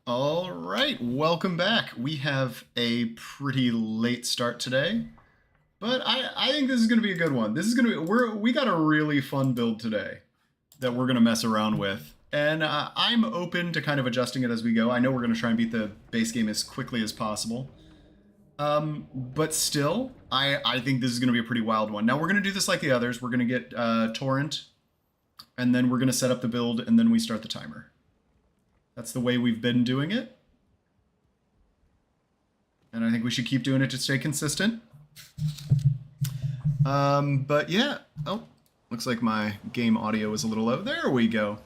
All right, welcome back. We have a pretty late start today, but I think this is going to be a good one. This is going to be we got a really fun build today that we're going to mess around with, and I'm open to kind of adjusting it as we go. I know we're going to try and beat the base game as quickly as possible, but still, I think this is going to be a pretty wild one. Now we're going to do this like the others. We're going to get torrent, and then we're going to set up the build, and then we start the timer. That's the way we've been doing it. And I think we should keep doing it to stay consistent. But yeah. Oh, looks like my game audio is a little low. There we go.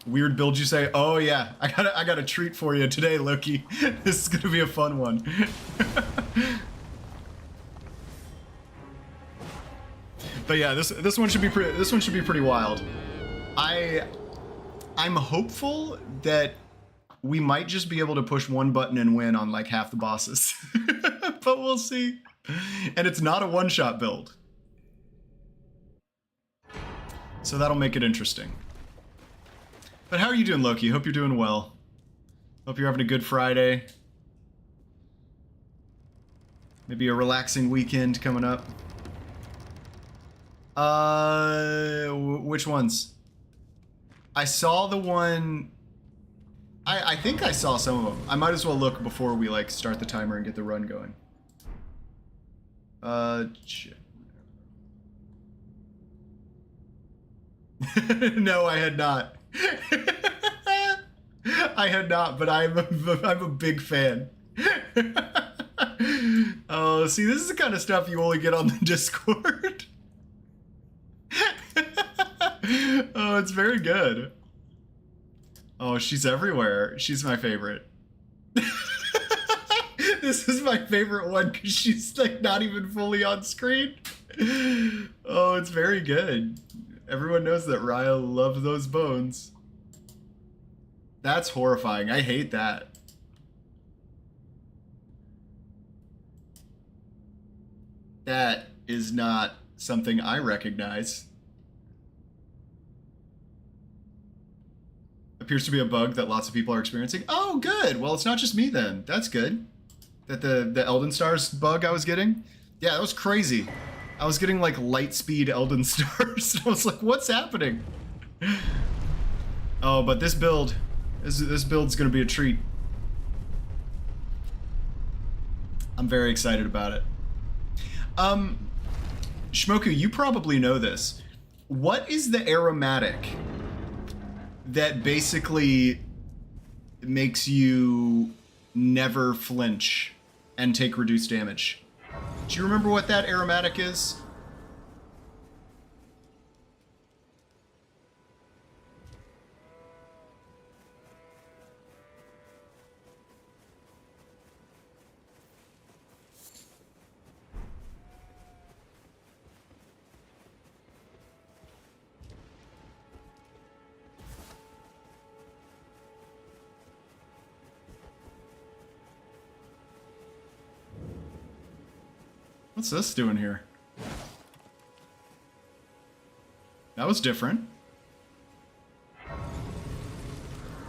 Weird build, you say? Oh yeah, I got a treat for you today, Loki. This is gonna be a fun one. But yeah, this one should be pretty wild. I'm hopeful that we might just be able to push one button and win on like half the bosses. But we'll see. And it's not a one-shot build. So that'll make it interesting. But how are you doing, Loki? Hope you're doing well. Hope you're having a good Friday. Maybe a relaxing weekend coming up. Which ones? I saw the one... I think I saw some of them. I might as well look before we like start the timer and get the run going. Shit. No, I had not. I had not, but I'm a big fan. Oh, see, this is the kind of stuff you only get on the Discord. Oh, it's very good. Oh, she's everywhere. She's my favorite. This is my favorite one because she's like not even fully on screen. Oh, it's very good. Everyone knows that Raya loves those bones. That's horrifying. I hate that. That is not something I recognize. Appears to be a bug that lots of people are experiencing. Oh, good. Well, it's not just me then. That's good. That the Elden Stars bug I was getting. Yeah, that was crazy. I was getting like light speed Elden Stars. I was like, what's happening? Oh, but this build's gonna be a treat. I'm very excited about it. Shmoku, you probably know this. What is the aromatic that basically makes you never flinch and take reduced damage? Do you remember what that aromatic is? What's this doing here? That was different.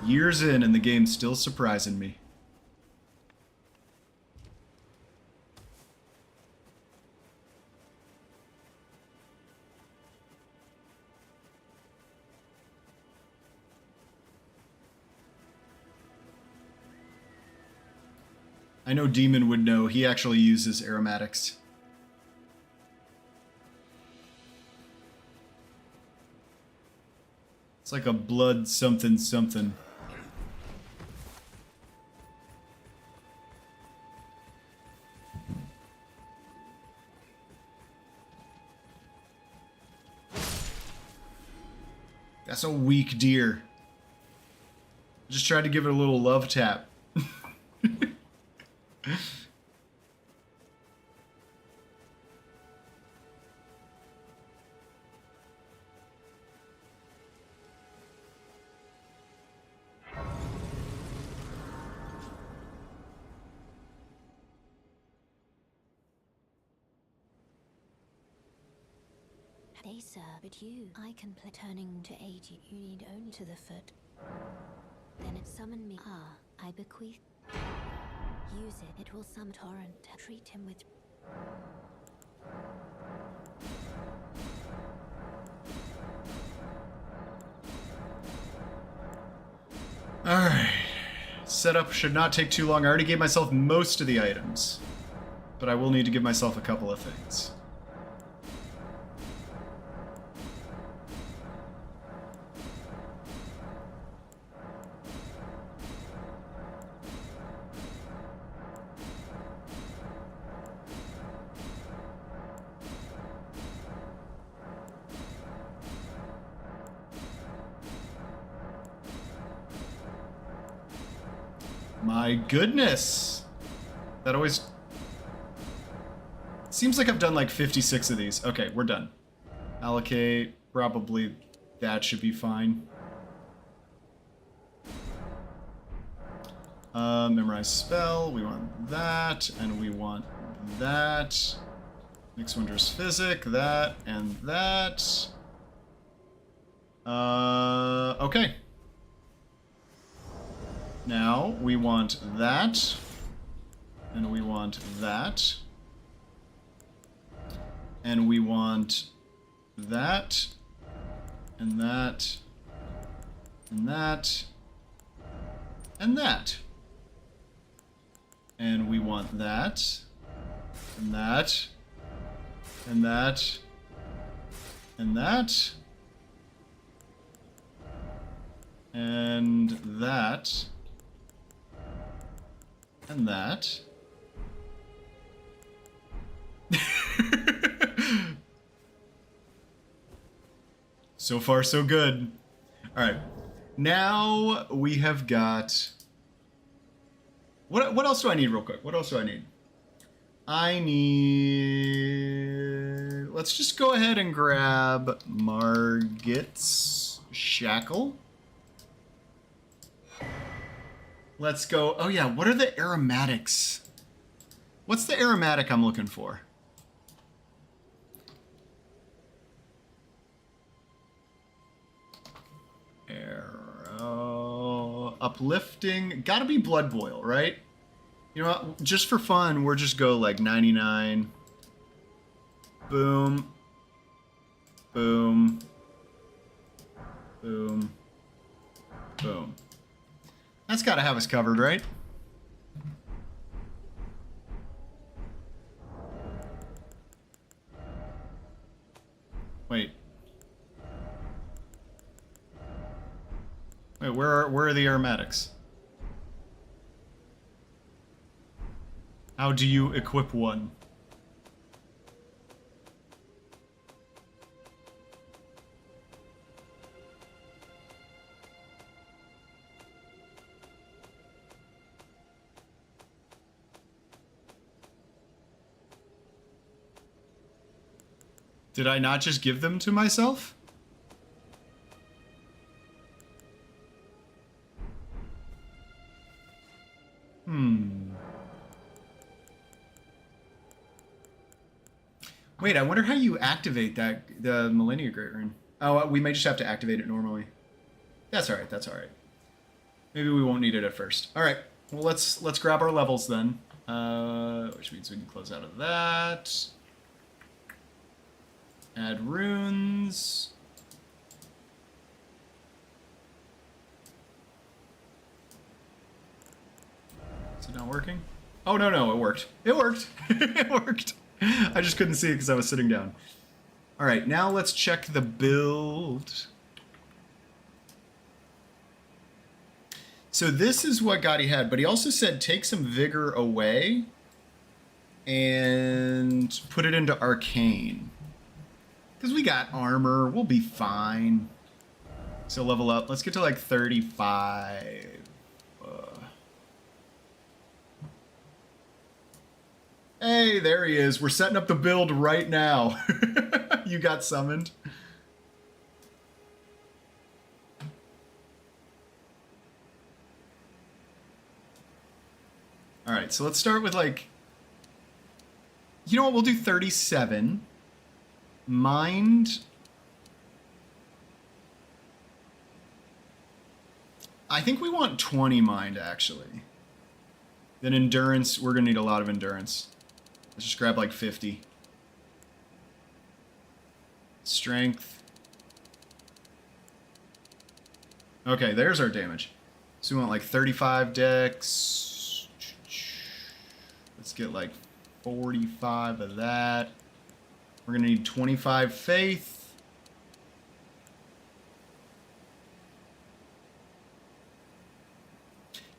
Years in and the game's still surprising me. I know Demon would know. He actually uses aromatics. It's like a blood something something. That's a weak deer. Just tried to give it a little love tap. They sir, but you, I can play turning to 80. You need only to the foot. Then it summon me. Ah, I bequeath. Use it. It will some torrent. Treat him with. Alright. Setup should not take too long. I already gave myself most of the items. But I will need to give myself a couple of things. My goodness! That always... Seems like I've done like 56 of these. Okay, we're done. Allocate. Probably that should be fine. Memorize spell. We want that. And we want that. Mix Wondrous Physic. That. And that. Okay. Now, we want that. And we want that. And we want that. And that. And that. And that. And we want that. And that. And that. And that. And that. And that. So far, so good. Alright. Now we have got... What else do I need real quick? What else do I need? I need... Let's just go ahead and grab Margit's Shackle. Let's go... Oh yeah, what are the aromatics? What's the aromatic I'm looking for? Arrow... Uplifting... Gotta be Blood Boil, right? You know what? Just for fun, we'll just go like 99. Boom. Boom. Boom. Boom. That's gotta have us covered, right? Wait. Wait, where are the aromatics? How do you equip one? Did I not just give them to myself? Wait, I wonder how you activate that, the Millennia Great Rune. Oh, we may just have to activate it normally. That's alright, that's alright. Maybe we won't need it at first. Alright, well let's grab our levels then. Which means we can close out of that. Add runes. Is it not working? Oh, no, it worked. It worked. It worked. I just couldn't see it because I was sitting down. All right, now let's check the build. So this is what Gotti had, but he also said take some vigor away and put it into arcane. Because we got armor, we'll be fine. So level up. Let's get to like 35. Hey, there he is. We're setting up the build right now. You got summoned. Alright, so let's start with like... You know what, we'll do 37. Mind... I think we want 20 mind, actually. Then endurance, we're going to need a lot of endurance. Let's just grab like 50. Strength. Okay, there's our damage. So we want like 35 dex. Let's get like 45 of that. We're going to need 25 faith.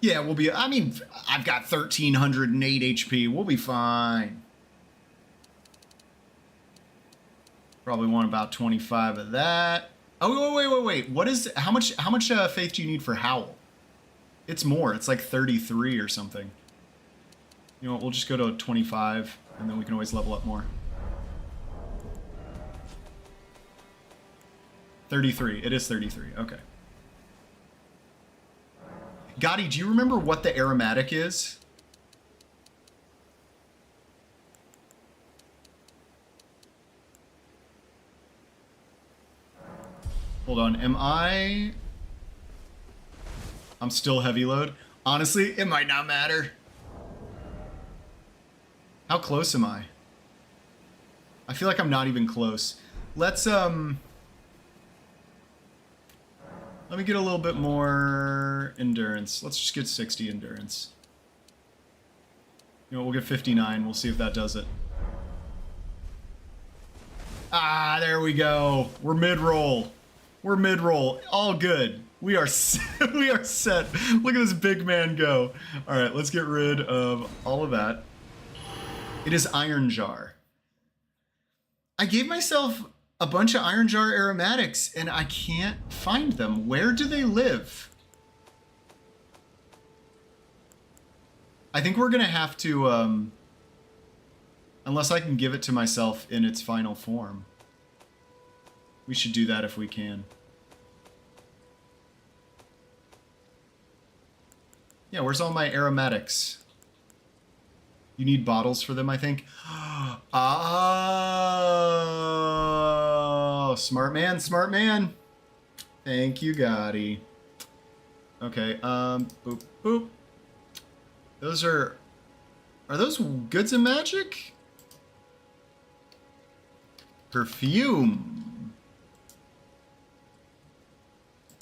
Yeah, we'll be... I mean, I've got 1,308 HP. We'll be fine. Probably want about 25 of that. Oh, wait. What is... How much faith do you need for Howl? It's more. It's like 33 or something. You know what? We'll just go to 25, and then we can always level up more. 33. It is 33. Okay. Gotti, do you remember what the aromatic is? Hold on. I'm still heavy load. Honestly, it might not matter. How close am I? I feel like I'm not even close. Let's, let me get a little bit more endurance. Let's just get 60 endurance. You know, we'll get 59. We'll see if that does it. Ah, there we go. We're mid-roll. We're mid-roll. All good. We are we are set. Look at this big man go. All right, let's get rid of all of that. It is Iron Jar. I gave myself a bunch of Iron Jar aromatics, and I can't find them. Where do they live? I think we're gonna have to, unless I can give it to myself in its final form. We should do that if we can. Yeah, where's all my aromatics? You need bottles for them, I think. Oh, smart man, smart man. Thank you, Gotti. Okay, boop, boop. Those are those goods and magic? Perfume.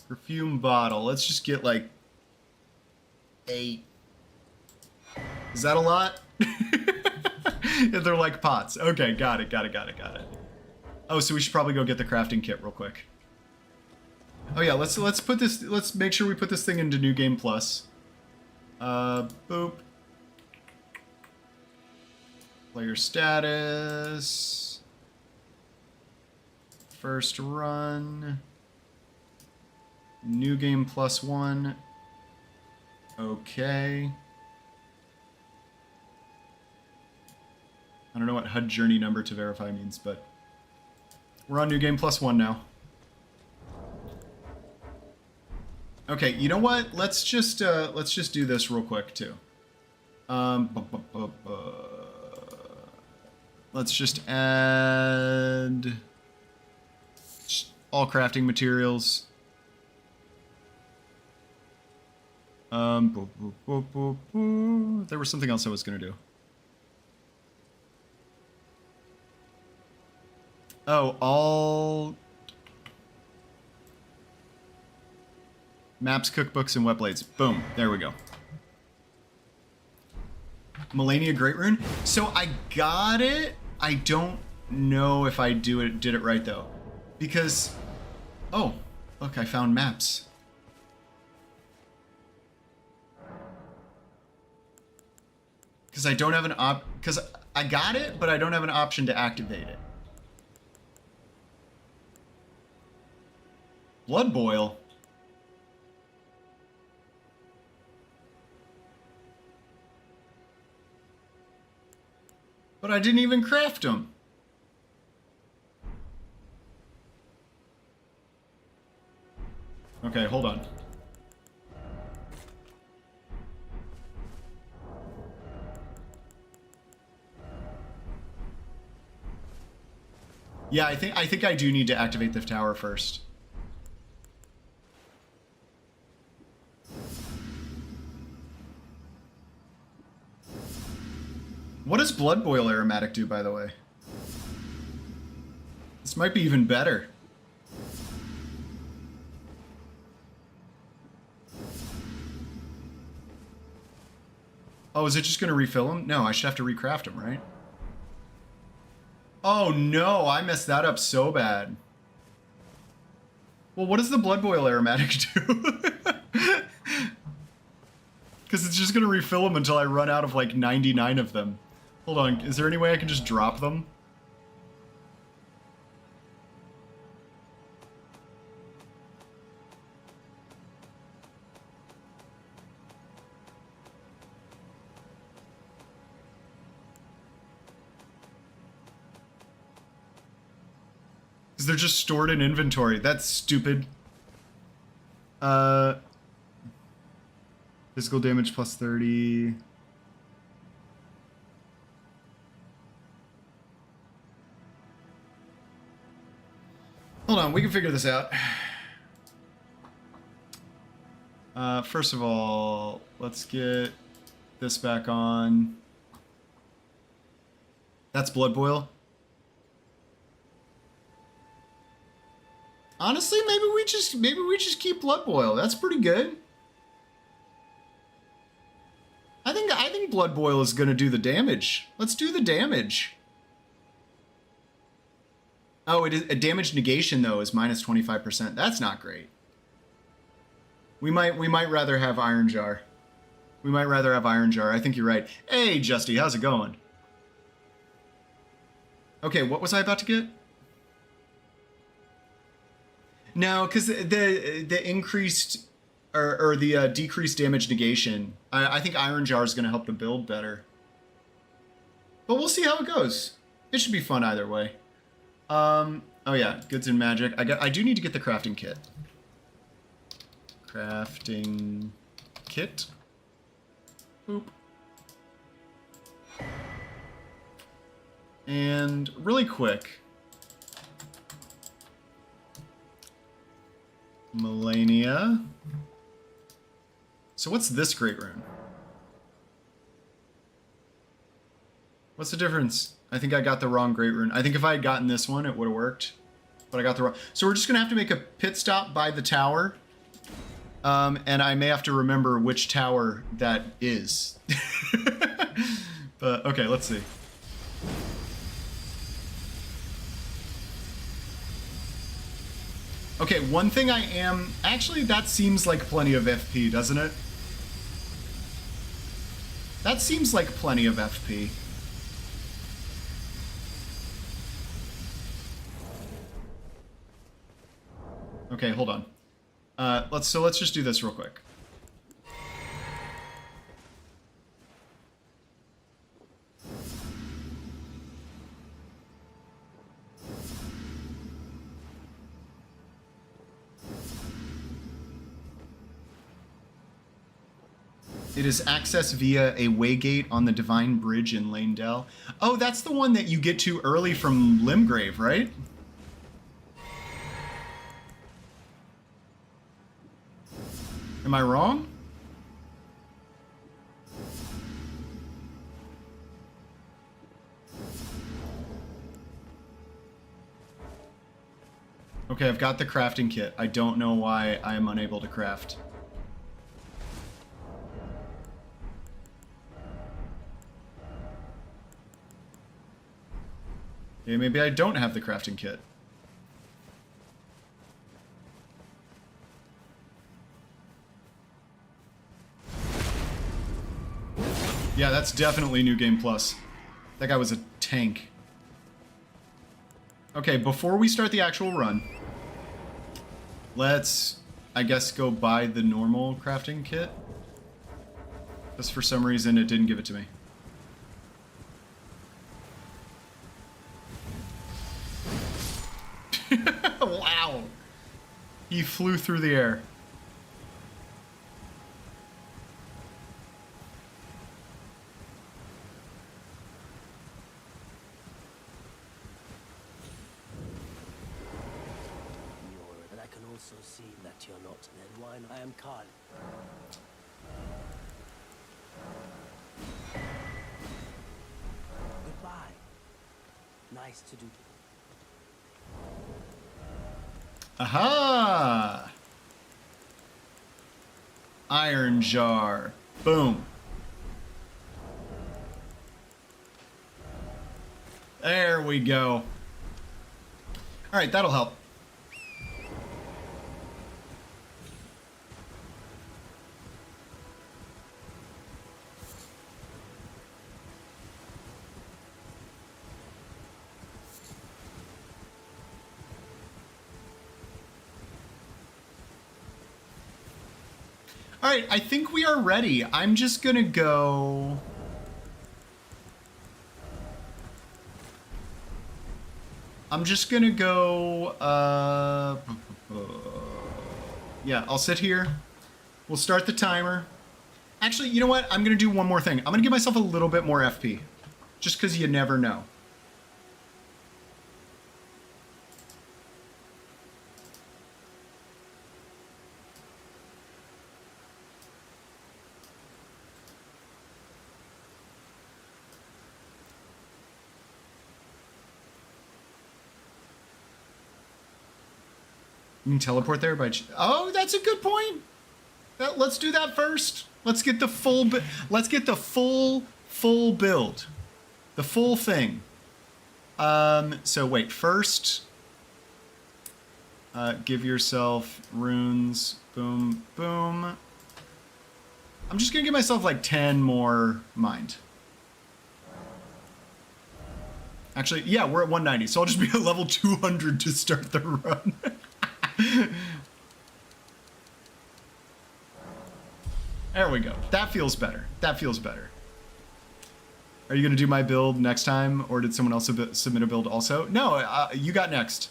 Perfume bottle. Let's just get like 8. Is that a lot? They're like pots. Okay, got it. Oh, so we should probably go get the crafting kit real quick. Oh yeah, let's put this. Let's make sure we put this thing into New Game Plus. Boop. Player status. First run. New Game Plus 1. Okay. I don't know what HUD journey number to verify means, but we're on New Game Plus 1 now. Okay, you know what? Let's just do this real quick too. Let's just add all crafting materials. There was something else I was gonna do. Oh, all maps, cookbooks, and wet blades. Boom. There we go. Melania Great Rune. So I got it. I don't know if I did it right though, because oh, look, I found maps. Because I don't have an because I got it, but I don't have an option to activate it. Blood boil. But I didn't even craft them. Okay, hold on. Yeah, I think I do need to activate the tower first. What does Blood Boil Aromatic do, by the way? This might be even better. Oh, is it just going to refill them? No, I should have to recraft them, right? Oh no, I messed that up so bad. Well, what does the Blood Boil Aromatic do? Because it's just going to refill them until I run out of like 99 of them. Hold on, is there any way I can just drop them? Because they're just stored in inventory. That's stupid. Physical damage plus 30. Hold on, we can figure this out. First of all, let's get this back on. That's Blood Boil. Honestly, maybe we just keep Blood Boil. That's pretty good. I think Blood Boil is gonna do the damage. Let's do the damage. Oh, it is a damage negation though is minus 25%. That's not great. We might rather have Iron Jar. We might rather have Iron Jar. I think you're right. Hey, Justy, how's it going? Okay, what was I about to get? No, because the increased or the decreased damage negation, I think Iron Jar is going to help the build better. But we'll see how it goes. It should be fun either way. Oh yeah, goods and magic. I do need to get the crafting kit. Crafting kit. Boop. And really quick. Melania. So what's this great rune? What's the difference? I think I got the wrong great rune. I think if I had gotten this one, it would have worked. But I got the wrong... So we're just going to have to make a pit stop by the tower. And I may have to remember which tower that is. But, okay, let's see. Okay, one thing I am... Actually, that seems like plenty of FP, doesn't it? That seems like plenty of FP. Okay, hold on. Let's just do this real quick. It is access via a waygate on the Divine Bridge in Lanedell. Oh, that's the one that you get to early from Limgrave, right? Am I wrong? Okay, I've got the crafting kit. I don't know why I am unable to craft. Okay, maybe I don't have the crafting kit. Yeah, that's definitely New Game Plus. That guy was a tank. Okay, before we start the actual run, let's, I guess, go buy the normal crafting kit. Just for some reason, it didn't give it to me. Wow! He flew through the air. And I can also see that you're not. Then why not? I am Carl. nice to do. Aha! Iron jar. Boom. There we go. All right, that'll help. All right, I think we are ready. I'm just gonna go... yeah, I'll sit here. We'll start the timer. Actually, you know what? I'm gonna do one more thing. I'm gonna give myself a little bit more FP. Just because you never know. You can teleport there by... Oh, that's a good point. Let's do that first. Let's get the full... Let's get the full build. The full thing. So wait, first... give yourself runes. Boom, boom. I'm just gonna give myself like 10 more mind. Actually, yeah, we're at 190, so I'll just be at level 200 to start the run. There we go. That feels better. That feels better. Are you going to do my build next time, or did someone else submit a build also? No, you got next.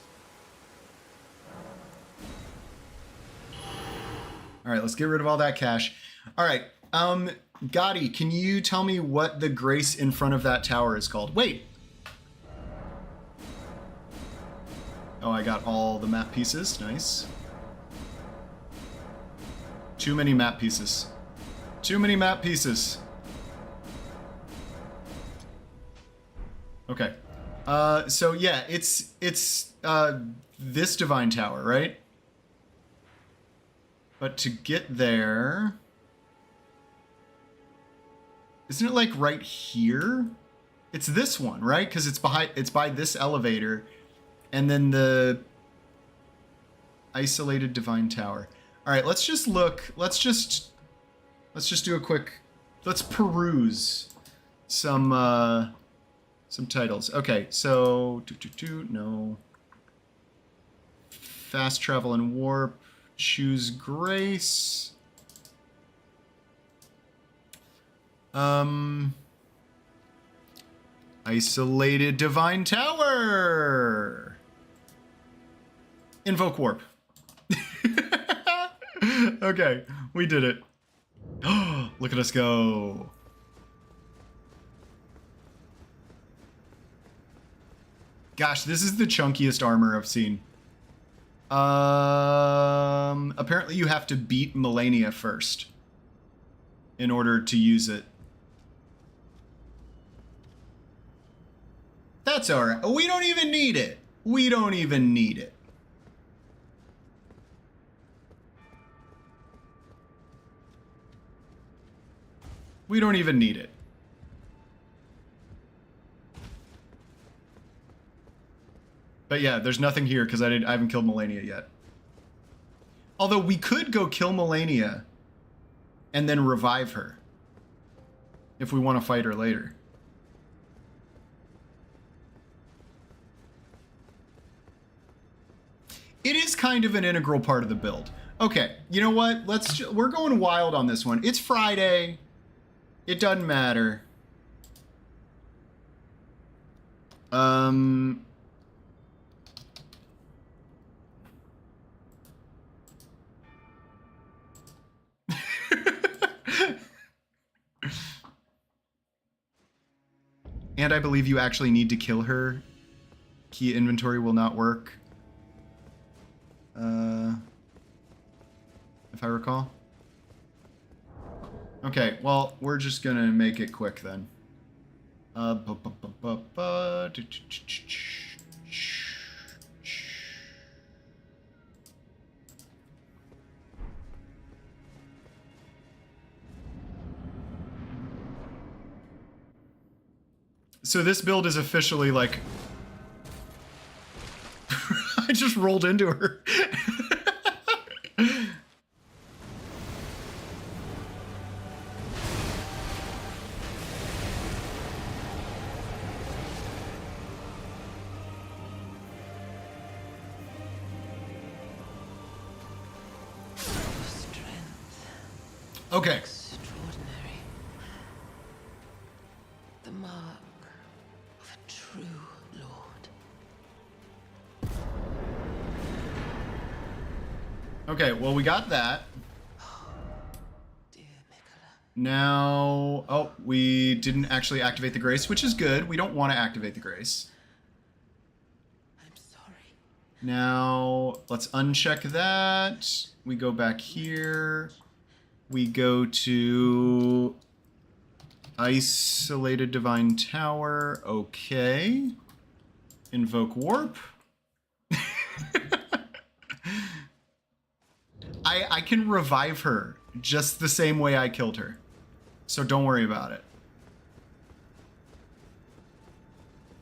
All right, let's get rid of all that cash. All right, Gotti, can you tell me what the grace in front of that tower is called? Wait. Oh, I got all the map pieces. Nice. Too many map pieces. Too many map pieces. Okay. So yeah, it's this divine tower, right? But to get there, isn't it like right here? It's this one, right? Because it's by this elevator. And then the isolated divine tower. All right, let's just look. Let's just do a quick. Let's peruse some titles. Okay, so no. Fast travel and warp. Choose grace. Isolated divine tower. Invoke warp. Okay, we did it. Look at us go. Gosh, this is the chunkiest armor I've seen. Apparently you have to beat Melania first in order to use it. That's alright. We don't even need it. We don't even need it. We don't even need it. But yeah, there's nothing here because I haven't killed Melania yet. Although we could go kill Melania and then revive her if we want to fight her later. It is kind of an integral part of the build. Okay, you know what? We're going wild on this one. It's Friday. It doesn't matter. And I believe you actually need to kill her. Key inventory will not work. If I recall. Okay, well, we're just gonna make it quick then. Bu- bu- bu- bu- bu- ch- ch- ch- ch- ch- So this build is officially like... I just rolled into her. Strength. Okay. Extraordinary. The mark of a true lord. Okay, well, we got that. Dear Nicola. Now... Oh, we didn't actually activate the Grace, which is good. We don't want to activate the Grace. I'm sorry. Now, let's uncheck that. We go back here. We go to Isolated Divine Tower. Okay. Invoke Warp. I can revive her just the same way I killed her. So don't worry about it.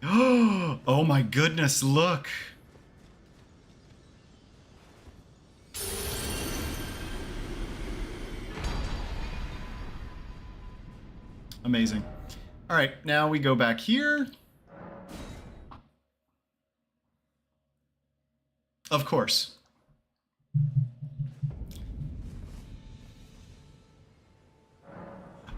Oh my goodness, look. Amazing. All right, now we go back here. Of course.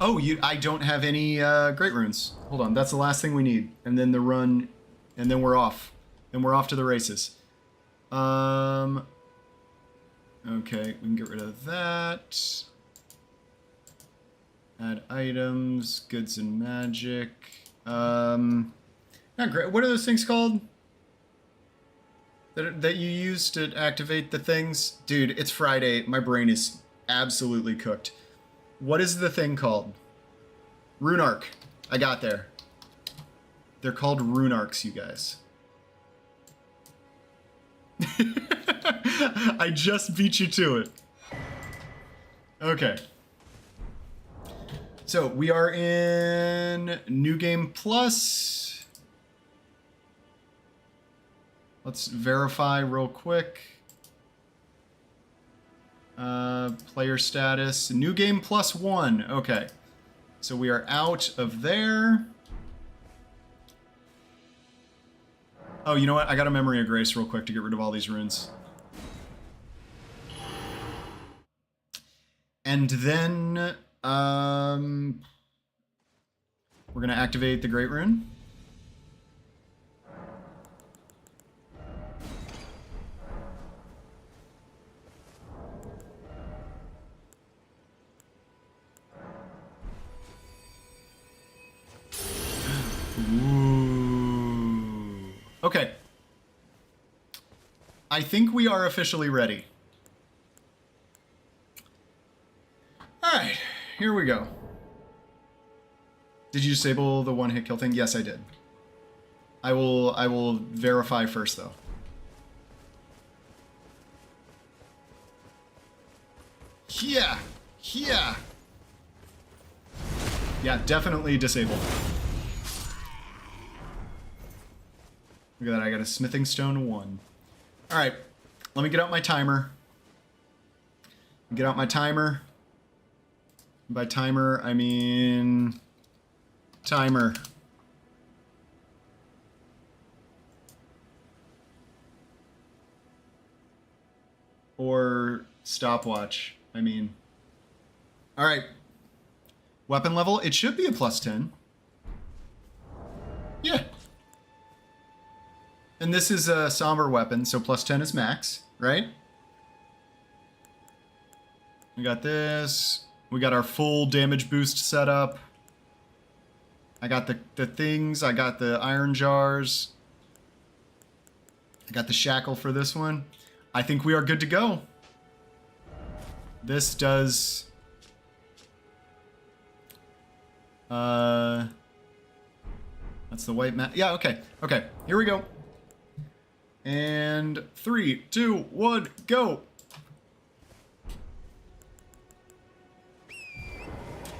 Oh, I don't have any great runes. Hold on, that's the last thing we need. And then the run, and then we're off. And we're off to the races. Okay, we can get rid of that. Add items, goods and magic. Not great. What are those things called? That you use to activate the things? Dude, it's Friday. My brain is absolutely cooked. What is the thing called? Rune Arc. I got there. They're called Rune Arcs, you guys. I just beat you to it. Okay. So we are in New Game Plus. Let's verify real quick. Player status, New Game Plus 1. Okay. So we are out of there. Oh, you know what? I got a Memory of Grace real quick to get rid of all these runes. And then, we're going to activate the Great Rune. Ooh. Okay. I think we are officially ready. Alright, here we go. Did you disable the one-hit kill thing? Yes, I did. I will verify first, though. Yeah! Yeah! Yeah, definitely disabled. Look at that, I got a smithing stone 1. Alright, let me get out my timer. Get out my timer. By timer, I mean... timer. Or stopwatch, I mean. Alright. Weapon level, it should be a +10. Yeah. And this is a somber weapon, so +10 is max, right? We got this. We got our full damage boost set up. I got the things. I got the iron jars. I got the shackle for this one. I think we are good to go. This does... That's the white map. Yeah, okay. Okay, here we go. And 3, 2, 1, go!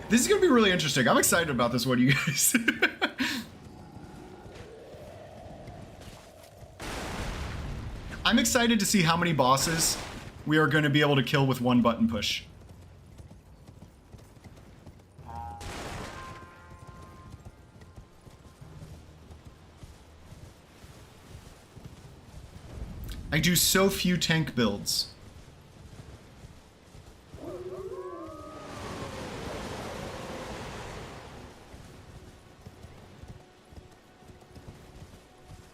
This is gonna be really interesting. I'm excited about this one, you guys. I'm excited to see how many bosses we are going to be able to kill with one button push. I do so few tank builds.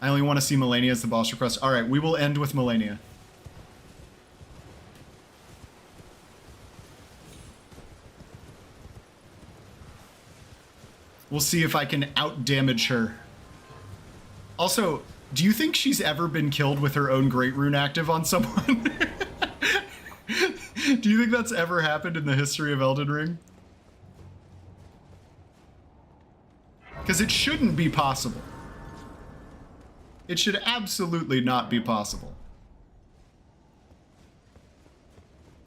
I only want to see Melania as the boss request. Alright, we will end with Melania. We'll see if I can out-damage her. Also, do you think she's ever been killed with her own Great Rune active on someone? Do you think that's ever happened in the history of Elden Ring? Because it shouldn't be possible. It should absolutely not be possible.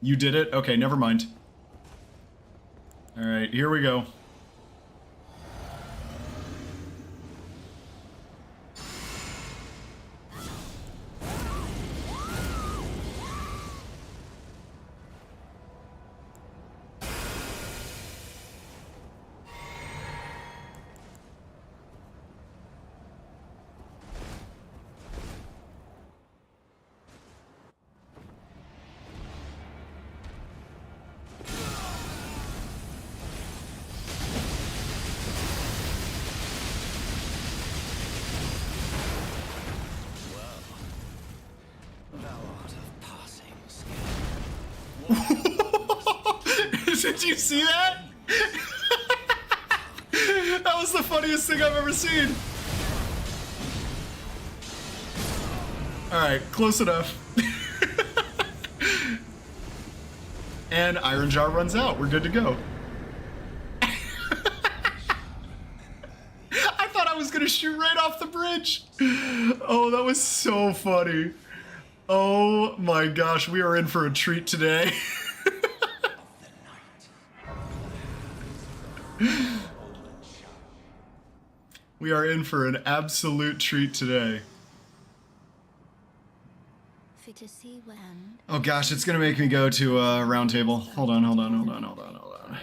You did it? Okay, never mind. Alright, here we go. Did you see that? That was the funniest thing I've ever seen. Alright, close enough. And Iron Jar runs out. We're good to go. I thought I was gonna shoot right off the bridge. Oh, that was so funny. Oh my gosh, we are in for a treat today. We are in for an absolute treat today. Fit to see when. Oh gosh, it's gonna make me go to a round table. Hold on.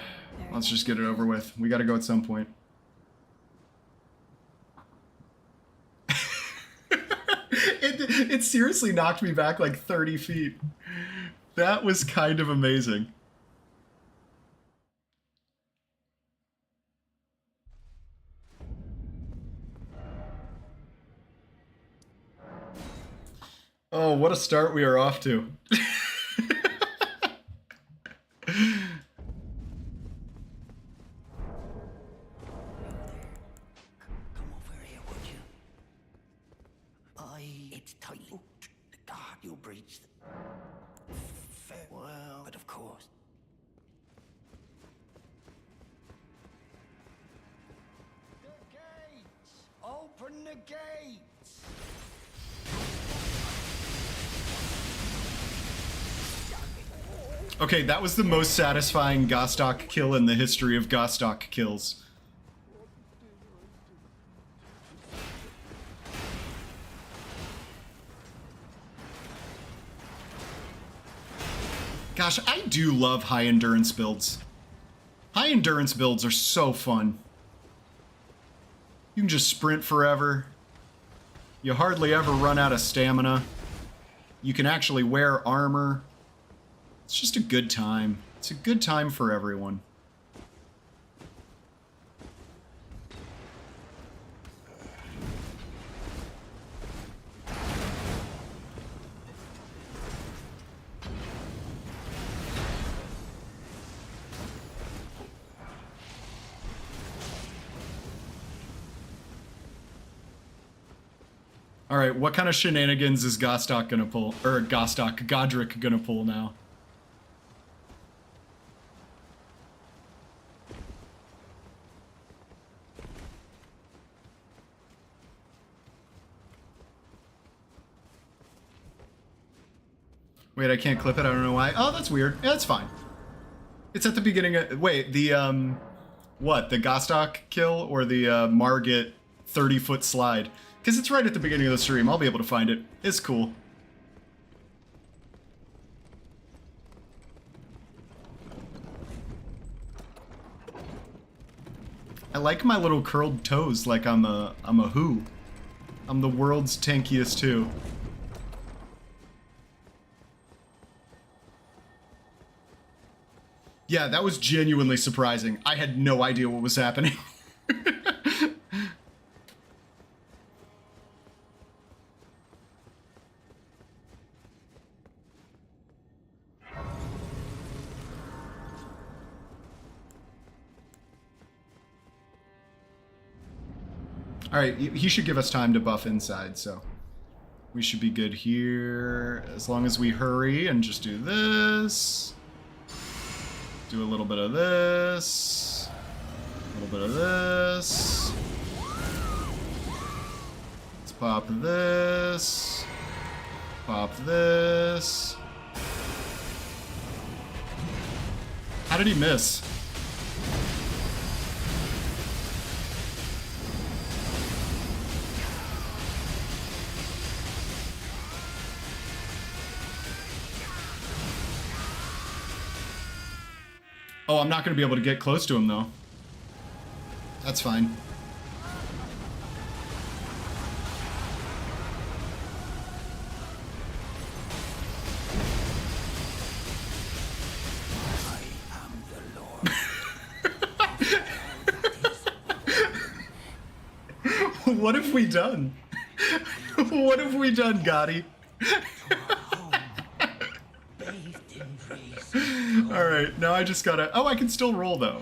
Let's just get it over with. We gotta go at some point. It seriously knocked me back like 30 feet. That was kind of amazing. Oh, what a start we are off to. Come over here, would you? It's tight. God, you breached. Well, but of course. The gates! Open the gates! Okay, that was the most satisfying Gostock kill in the history of Gostock kills. Gosh, I do love high endurance builds. High endurance builds are so fun. You can just sprint forever. You hardly ever run out of stamina. You can actually wear armor. It's just a good time. It's a good time for everyone. Alright, what kind of shenanigans is Gostock gonna pull? Or Godric gonna pull now? Wait, I can't clip it. I don't know why. Oh, that's weird. Yeah, that's fine. It's at the beginning of... Wait, the, what? The Gostock kill or the, Margit 30-foot slide? Because it's right at the beginning of the stream. I'll be able to find it. It's cool. I like my little curled toes like I'm a who. I'm the world's tankiest who. Yeah, that was genuinely surprising. I had no idea what was happening. Alright, he should give us time to buff inside, so we should be good here as long as we hurry and just do this. Do a little bit of this. A little bit of this. Let's pop this. Pop this. How did he miss? Oh, I'm not going to be able to get close to him, though. That's fine. What have we done? What have we done, Gotti? Alright, now I just gotta... Oh, I can still roll, though.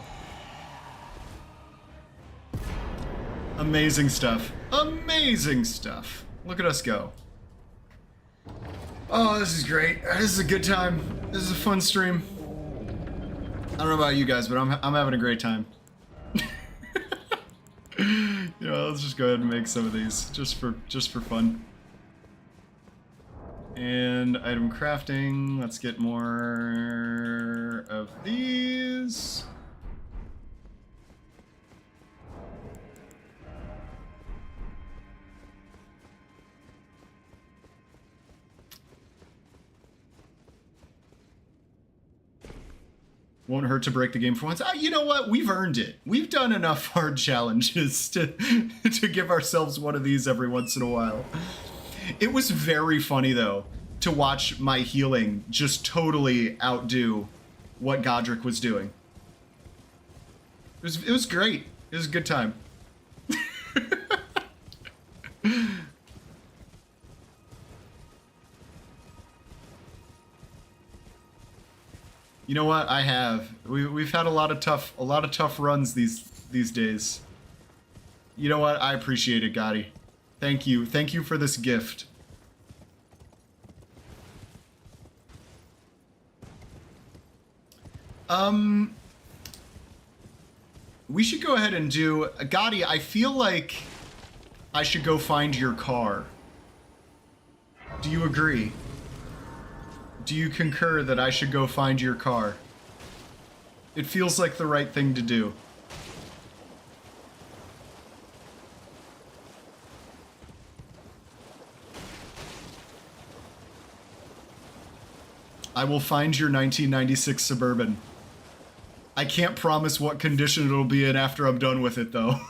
Amazing stuff. Amazing stuff. Look at us go. Oh, this is great. This is a good time. This is a fun stream. I don't know about you guys, but I'm having a great time. You know, let's just go ahead and make some of these just for fun. And item crafting, let's get more of these. Won't hurt to break the game for once. You know what? We've earned it. We've done enough hard challenges to give ourselves one of these every once in a while. It was very funny, though, to watch my healing just totally outdo what Godric was doing. It was great. It was a good time. You know what? I have. We've had a lot of tough runs these days. You know what? I appreciate it, Gotti. Thank you. Thank you for this gift. We should go ahead and do... Gotti, I feel like I should go find your car. Do you agree? Do you concur that I should go find your car? It feels like the right thing to do. I will find your 1996 Suburban. I can't promise what condition it'll be in after I'm done with it, though.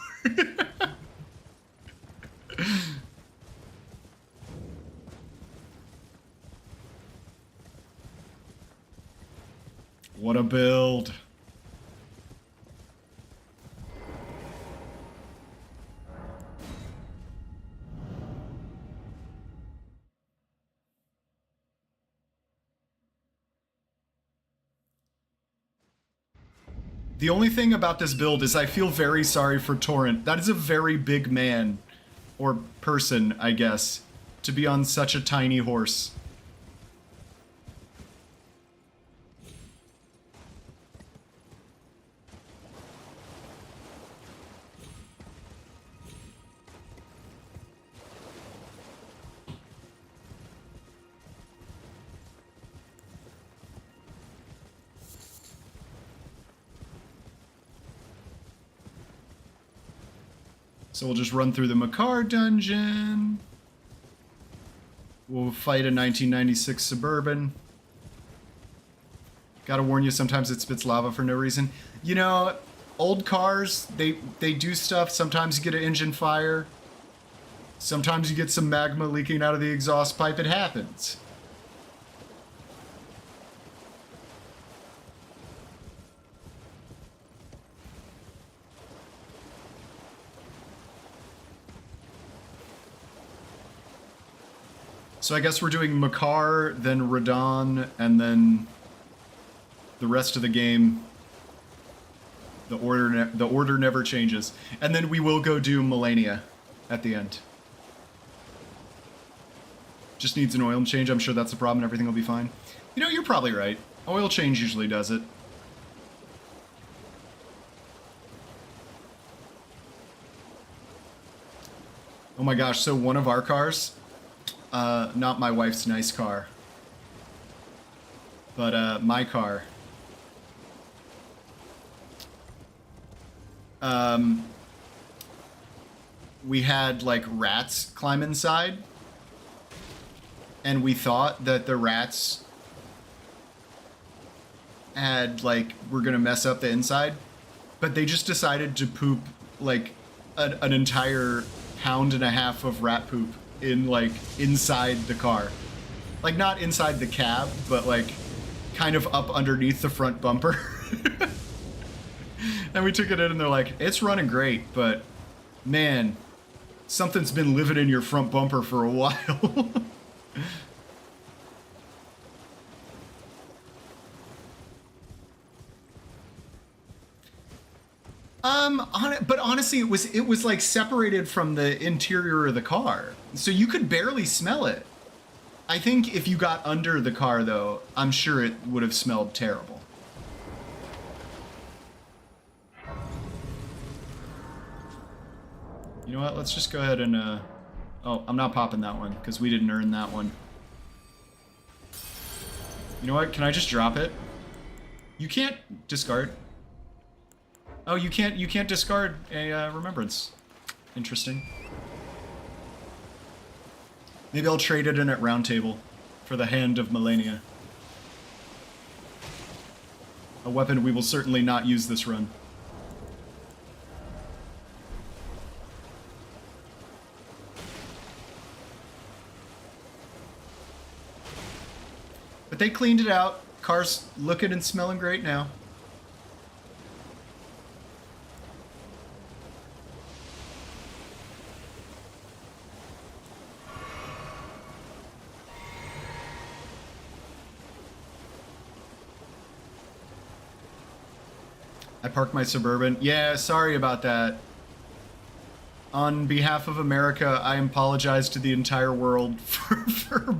What a build. The only thing about this build is I feel very sorry for Torrent. That is a very big man, or person, I guess, to be on such a tiny horse. So we'll just run through the Makar dungeon. We'll fight a 1996 Suburban. Gotta warn you, sometimes it spits lava for no reason. You know, old cars, they do stuff. Sometimes you get an engine fire. Sometimes you get some magma leaking out of the exhaust pipe. It happens. So I guess we're doing Makar, then Radon, and then the rest of the game. The order never changes. And then we will go do Melania at the end. Just needs an oil change. I'm sure that's the problem. Everything will be fine. You know, you're probably right. Oil change usually does it. Oh my gosh, so one of our cars, not my wife's nice car, but my car, we had like rats climb inside, and we thought that the rats had like were gonna mess up the inside, but they just decided to poop like an entire pound and a half of rat poop in like inside the car, like not inside the cab, but like kind of up underneath the front bumper. And we took it in and they're like, it's running great, but man, something's been living in your front bumper for a while. But honestly, it was like separated from the interior of the car, so you could barely smell it. I think if you got under the car, though, I'm sure it would have smelled terrible. You know what? Let's just go ahead and, oh, I'm not popping that one, because we didn't earn that one. You know what? Can I just drop it? You can't discard. Oh, you can't discard a remembrance. Interesting. Maybe I'll trade it in at round table for the Hand of Melania. A weapon we will certainly not use this run. But they cleaned it out. Car's looking and smelling great now. I parked my Suburban. Yeah, sorry about that. On behalf of America, I apologize to the entire world for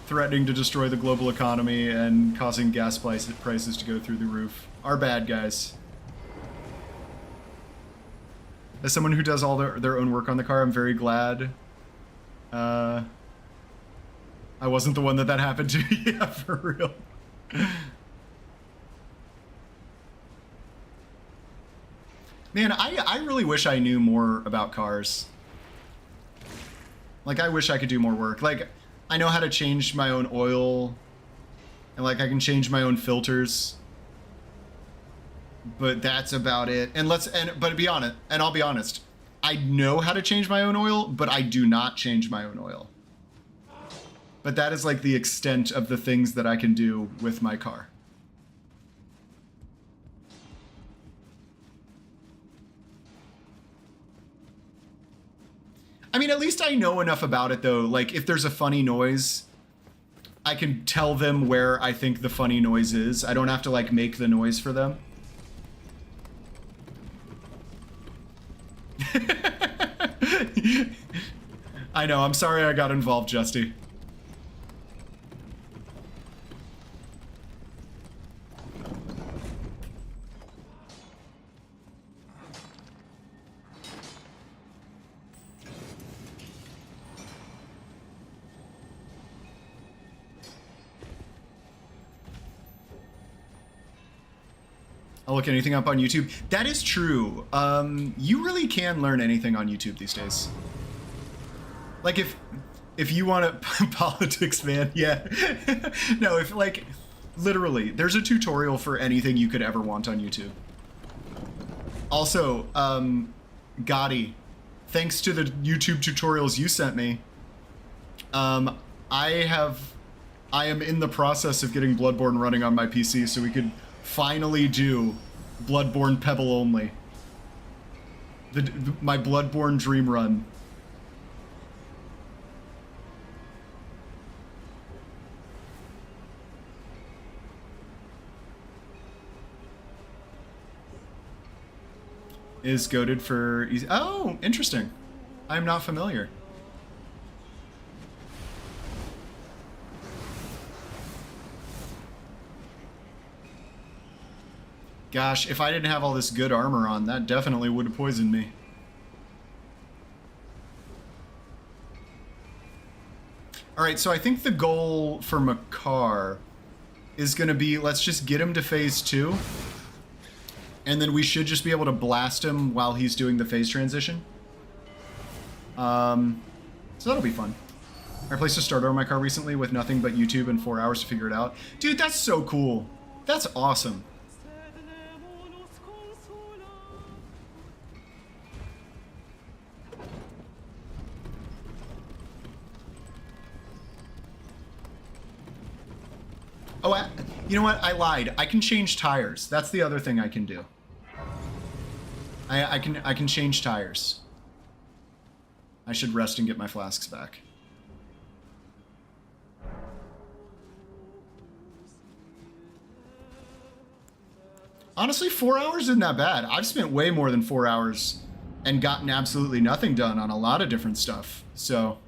threatening to destroy the global economy and causing gas prices to go through the roof. Our bad, guys. As someone who does all their own work on the car, I'm very glad I wasn't the one that happened to. Yeah, for real. Man, I really wish I knew more about cars. Like, I wish I could do more work. Like, I know how to change my own oil, and like I can change my own filters, but that's about it. But to be honest, and I'll be honest, I know how to change my own oil, but I do not change my own oil. But that is like the extent of the things that I can do with my car. I mean, at least I know enough about it, though. Like, if there's a funny noise, I can tell them where I think the funny noise is. I don't have to, like, make the noise for them. I know, I'm sorry I got involved, Justy. look anything up on YouTube. That is true. You really can learn anything on YouTube these days. Like if you want to politics, man, yeah. No, if like literally, there's a tutorial for anything you could ever want on YouTube. Also, Gotti, thanks to the YouTube tutorials you sent me, I am in the process of getting Bloodborne running on my PC so we could finally do Bloodborne Pebble only. My Bloodborne dream run. Is goated for easy. Oh, interesting. I'm not familiar. Gosh, if I didn't have all this good armor on, that definitely would have poisoned me. Alright, so I think the goal for Makar is going to be, let's just get him to phase 2. And then we should just be able to blast him while he's doing the phase transition. So that'll be fun. I replaced a starter on my car recently with nothing but YouTube and 4 hours to figure it out. Dude, that's so cool. That's awesome. Oh, you know what? I lied. I can change tires. That's the other thing I can do. I can change tires. I should rest and get my flasks back. Honestly, 4 hours isn't that bad. I've spent way more than 4 hours and gotten absolutely nothing done on a lot of different stuff. So...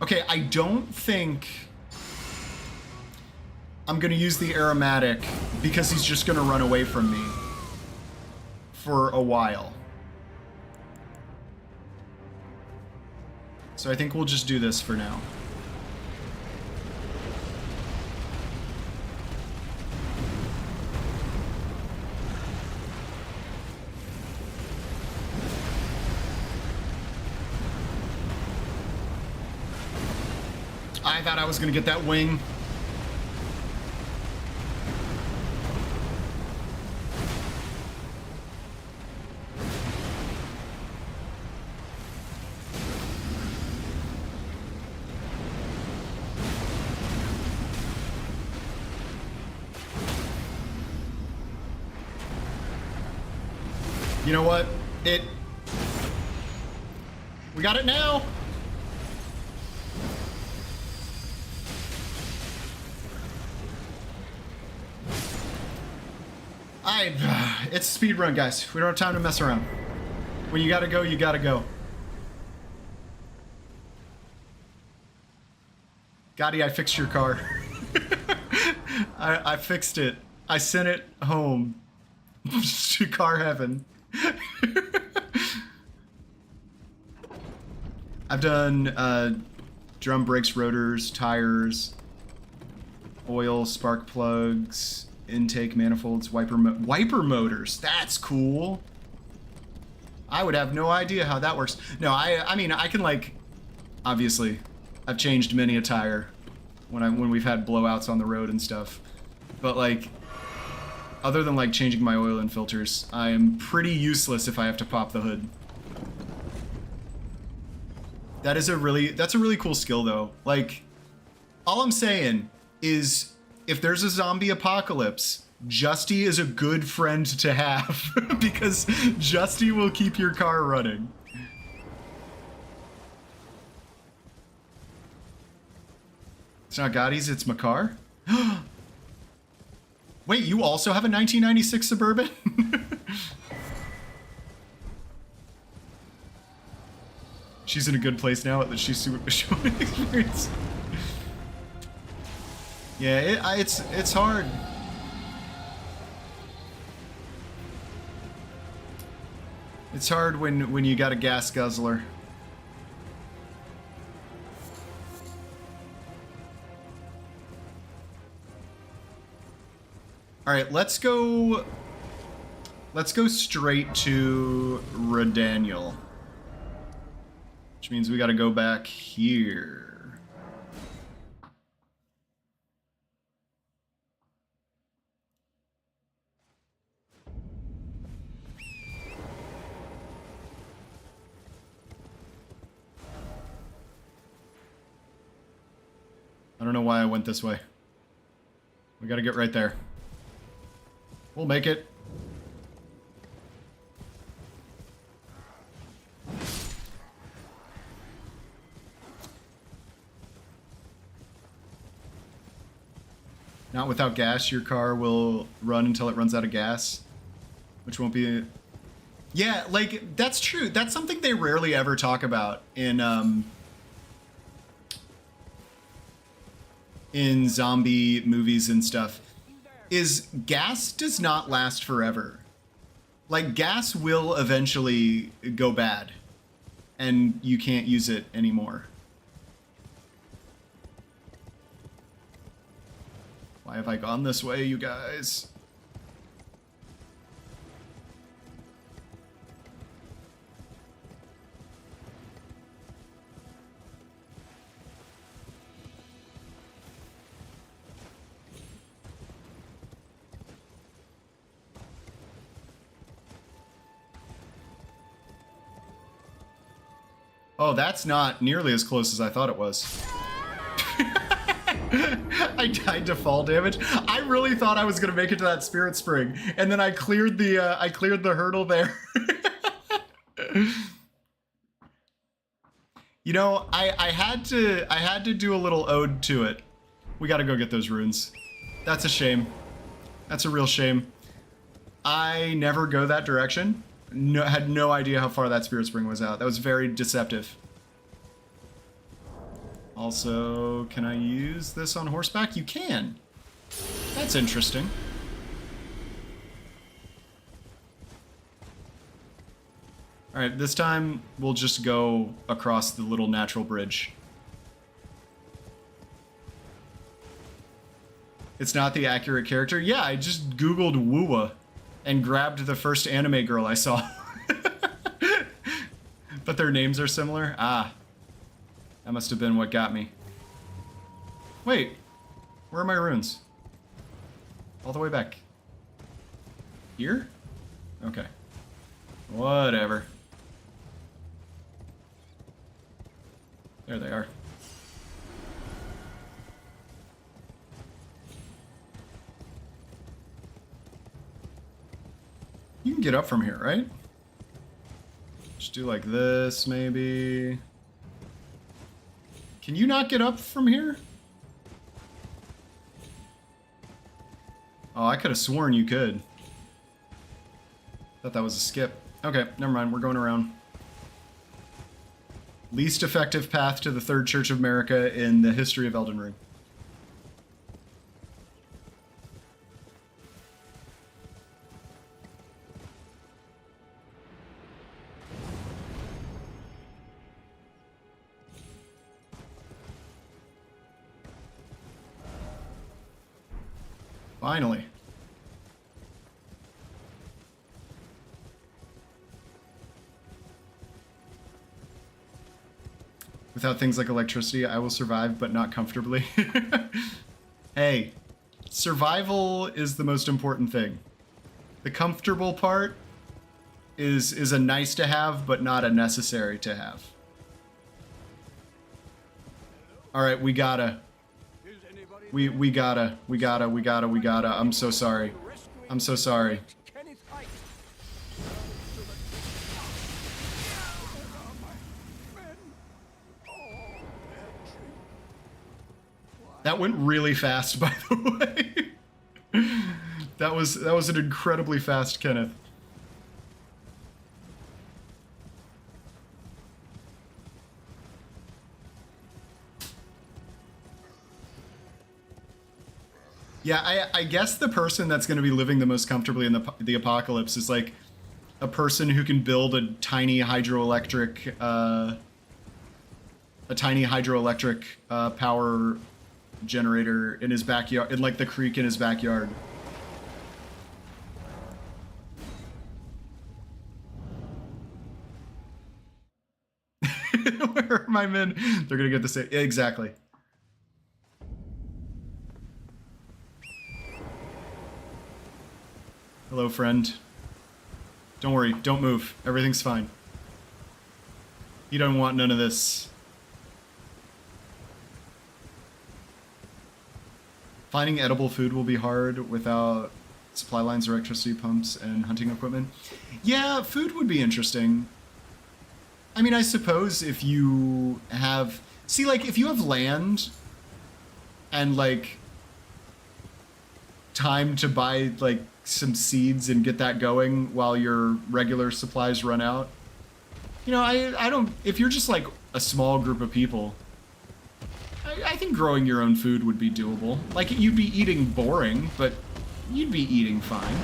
Okay, I don't think I'm going to use the aromatic because he's just going to run away from me for a while. So I think we'll just do this for now. I thought I was going to get that wing. You know what? We got it now. It's speedrun, guys. We don't have time to mess around. When you gotta go, you gotta go. Gotti, I fixed your car. I fixed it. I sent it home to car heaven. I've done drum brakes, rotors, tires, oil, spark plugs, intake manifolds, wiper motors. That's cool. I would have no idea how that works. No, I mean I can, like, obviously I've changed many a tire when we've had blowouts on the road and stuff. But like other than like changing my oil and filters, I am pretty useless if I have to pop the hood. That's a really cool skill though. Like, all I'm saying is if there's a zombie apocalypse, Justy is a good friend to have because Justy will keep your car running. It's not Gotti's, it's Makar. Wait, you also have a 1996 Suburban? She's in a good place now that she's showing experience. Yeah, it's hard. It's hard when you got a gas guzzler. All right, let's go straight to Redaniel. Which means we got to go back here. I don't know why I went this way. We got to get right there. We'll make it. Not without gas. Your car will run until it runs out of gas, which won't be... Yeah, like, that's true. That's something they rarely ever talk about in zombie movies and stuff, is gas does not last forever. Like, gas will eventually go bad, and you can't use it anymore. Why have I gone this way, you guys? Oh, that's not nearly as close as I thought it was. I died to fall damage. I really thought I was gonna make it to that spirit spring, and then I cleared the hurdle there. You know, I had to do a little ode to it. We gotta go get those runes. That's a shame. That's a real shame. I never go that direction. No, had no idea how far that spirit spring was out. That was very deceptive. Also, can I use this on horseback? You can. That's interesting. All right, this time we'll just go across the little natural bridge. It's not the accurate character. Yeah, I just Googled Woowa and grabbed the first anime girl I saw. But their names are similar? Ah. That must have been what got me. Wait. Where are my runes? All the way back. Here? Okay. Whatever. There they are. You can get up from here, right? Just do like this, maybe. Can you not get up from here? Oh, I could have sworn you could. Thought that was a skip. Okay, never mind. We're going around. Least effective path to the Third Church of America in the history of Elden Ring. Finally. Without things like electricity, I will survive, but not comfortably. Hey, survival is the most important thing. The comfortable part is a nice to have, but not a necessary to have. All right, we gotta. We gotta. I'm so sorry. I'm so sorry. That went really fast, by the way. That was an incredibly fast Kenneth. Yeah, I guess the person that's going to be living the most comfortably in the apocalypse is like a person who can build a tiny hydroelectric power generator in his backyard, in like the creek in his backyard. My men, they're gonna get the same. Exactly. Hello, friend. Don't worry, don't move. Everything's fine. You don't want none of this. Finding edible food will be hard without supply lines, electricity pumps, and hunting equipment. Yeah, food would be interesting. I mean, I suppose if you have... See, like, if you have land and, like, time to buy, like, some seeds and get that going while your regular supplies run out. You know, I don't... If you're just, like, a small group of people, I think growing your own food would be doable. Like, you'd be eating boring, but you'd be eating fine.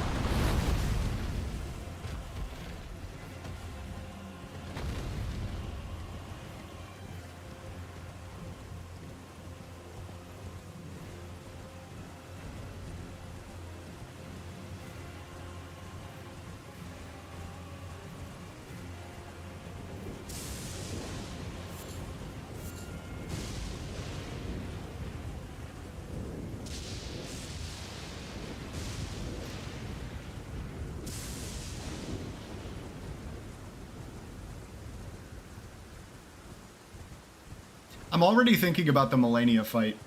I'm already thinking about the Melania fight.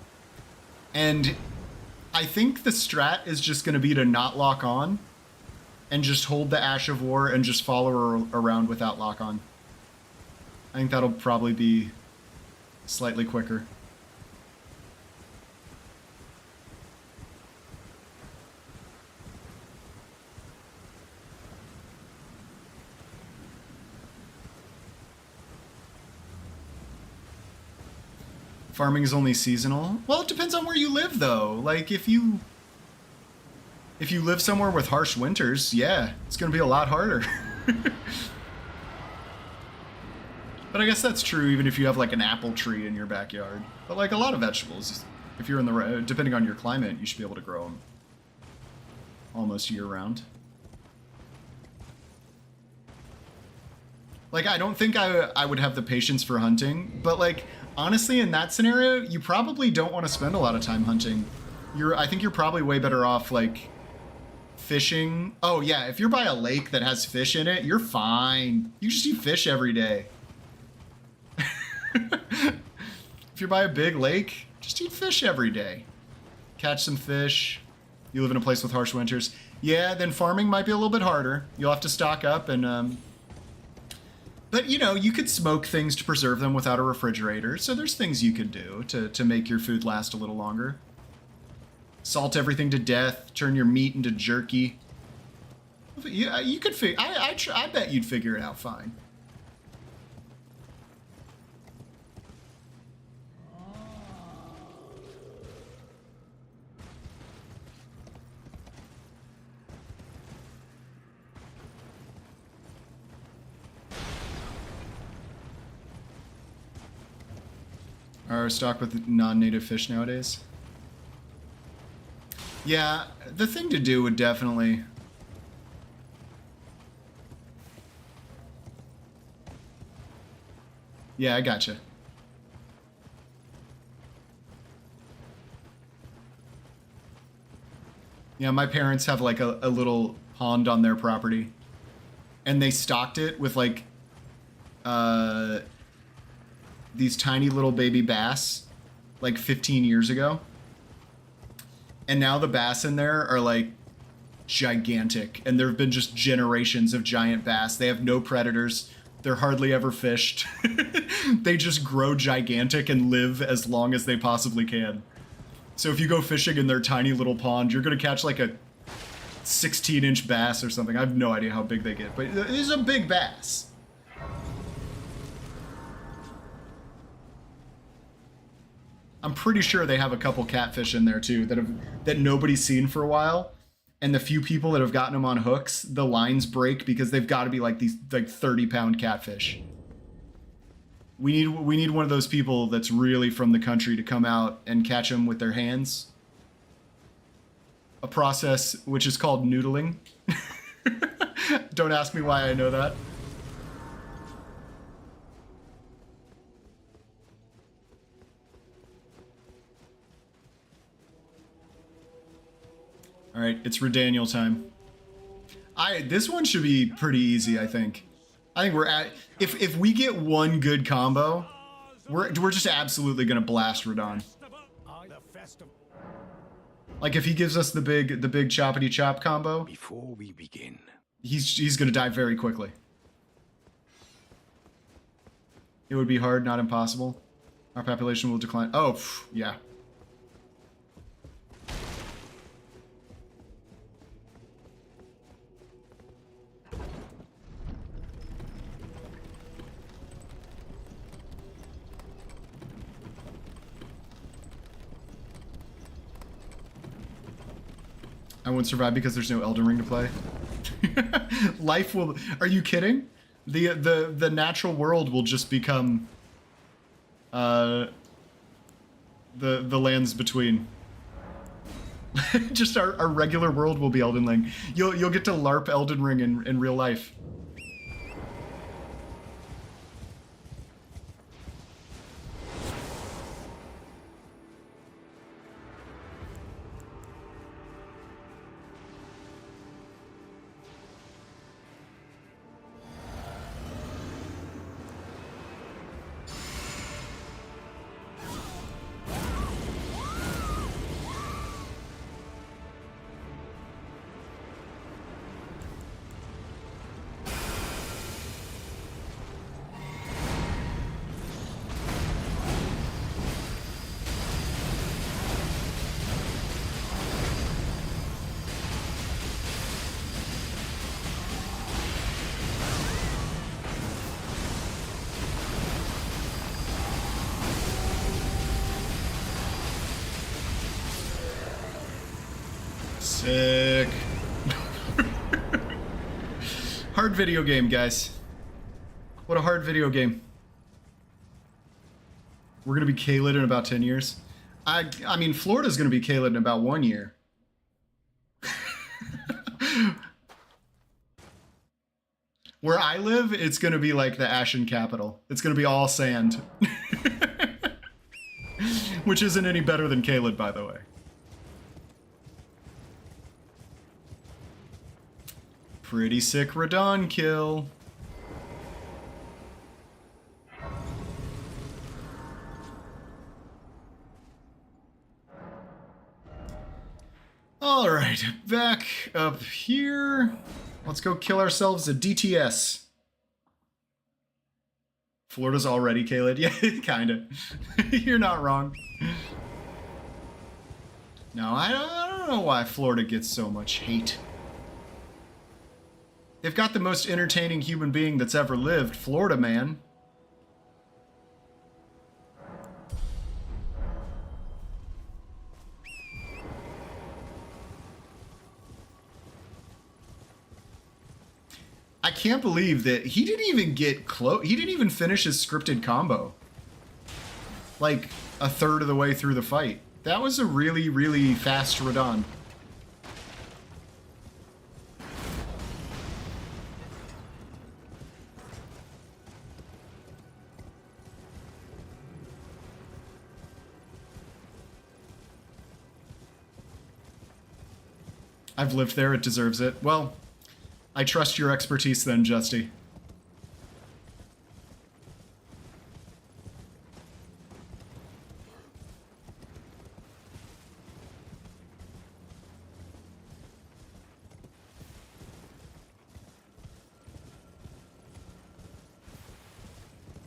And I think the strat is just going to be to not lock on and just hold the Ash of War and just follow her around without lock on. I think that'll probably be slightly quicker. Farming is only seasonal? Well, it depends on where you live, though. Like, if you live somewhere with harsh winters, yeah, it's going to be a lot harder. But I guess that's true even if you have, like, an apple tree in your backyard. But, like, a lot of vegetables, if you're in the... Depending on your climate, you should be able to grow them almost year-round. Like, I don't think I would have the patience for hunting, but, like... Honestly, in that scenario, you probably don't want to spend a lot of time hunting. I think you're probably way better off, like, fishing. Oh, yeah, if you're by a lake that has fish in it, you're fine. You just eat fish every day. If you're by a big lake, just eat fish every day. Catch some fish. You live in a place with harsh winters. Yeah, then farming might be a little bit harder. You'll have to stock up and, But, you know, you could smoke things to preserve them without a refrigerator, so there's things you could do to make your food last a little longer. Salt everything to death, turn your meat into jerky. You could figure... I bet you'd figure it out fine. Are stocked with non-native fish nowadays? Yeah, the thing to do would definitely... Yeah, I gotcha. Yeah, my parents have like a little pond on their property. And they stocked it with like... these tiny little baby bass like 15 years ago. And now the bass in there are like gigantic. And there have been just generations of giant bass. They have no predators. They're hardly ever fished. They just grow gigantic and live as long as they possibly can. So if you go fishing in their tiny little pond, you're going to catch like a 16-inch bass or something. I have no idea how big they get, but it is a big bass. I'm pretty sure they have a couple catfish in there too that nobody's seen for a while, and the few people that have gotten them on hooks, the lines break because they've got to be like these like 30-pound catfish. We need one of those people that's really from the country to come out and catch them with their hands. A process which is called noodling. Don't ask me why I know that. All right, it's Redaniel time. This one should be pretty easy, I think. I think we're at if we get one good combo, we're just absolutely gonna blast Radon. Like if he gives us the big choppity chop combo, Before we begin, he's gonna die very quickly. It would be hard, not impossible. Our population will decline. Oh, phew, yeah. I won't survive because there's no Elden Ring to play. Life will... Are you kidding? The natural world will just become... the lands between. Just our regular world will be Elden Ring. You'll get to LARP Elden Ring in real life. Sick. Hard video game, guys. What a hard video game. We're gonna be Kaled in about 10 years. I mean, Florida's gonna be Kaled in about 1 year. Where I live, it's gonna be like the Ashen Capital. It's gonna be all sand. Which isn't any better than Kaled, by the way. Pretty sick Radon kill. All right, back up here. Let's go kill ourselves a DTS. Florida's already Kaled. Yeah, kinda. You're not wrong. No, I don't know why Florida gets so much hate. They've got the most entertaining human being that's ever lived, Florida man. I can't believe that he didn't even get close. He didn't even finish his scripted combo. Like a third of the way through the fight. That was a really, really fast Radon. I've lived there, it deserves it. Well, I trust your expertise then, Justy.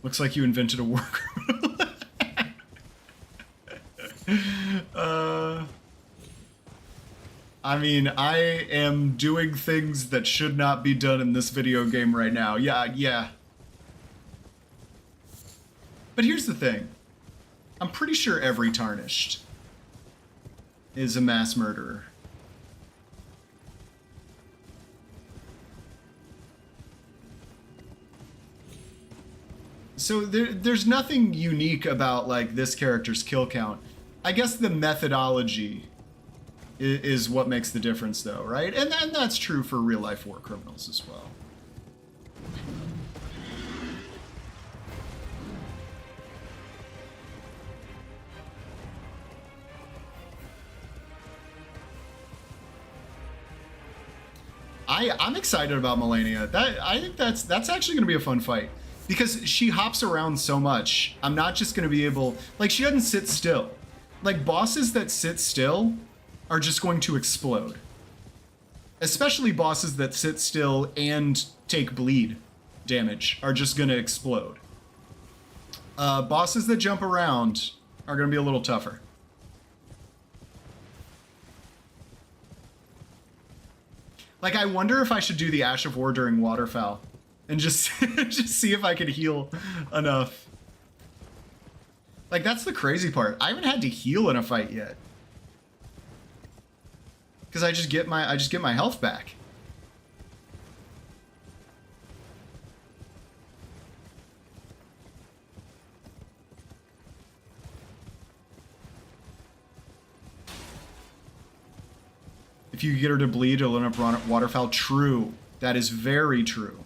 Looks like you invented a war criminal. I mean, I am doing things that should not be done in this video game right now. Yeah. But here's the thing. I'm pretty sure every Tarnished is a mass murderer. So there's nothing unique about, like, this character's kill count. I guess the methodology is what makes the difference, though, right? And that's true for real-life war criminals as well. I'm excited about Melania. I think that's actually going to be a fun fight because she hops around so much. I'm not just going to be able, like, she doesn't sit still. Like, bosses that sit still are just going to explode. Especially bosses that sit still and take bleed damage are just going to explode. Bosses that jump around are going to be a little tougher. Like, I wonder if I should do the Ash of War during Waterfowl and just just see if I could heal enough. Like, that's the crazy part. I haven't had to heal in a fight yet. Because I just get my health back. If you get her to bleed, it'll end up Waterfowl. True. That is very true.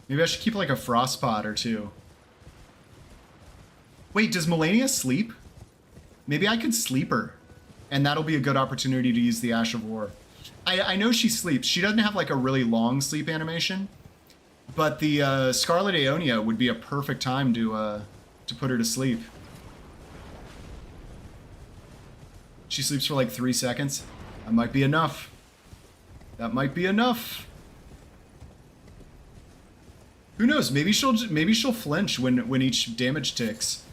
Maybe I should keep like a frost pot or two. Wait, does Melania sleep? Maybe I could sleep her. And that'll be a good opportunity to use the Ash of War. I know she sleeps. She doesn't have like a really long sleep animation. But the Scarlet Aeonia would be a perfect time to put her to sleep. She sleeps for like 3 seconds. That might be enough. That might be enough. Who knows? Maybe she'll flinch when each damage ticks,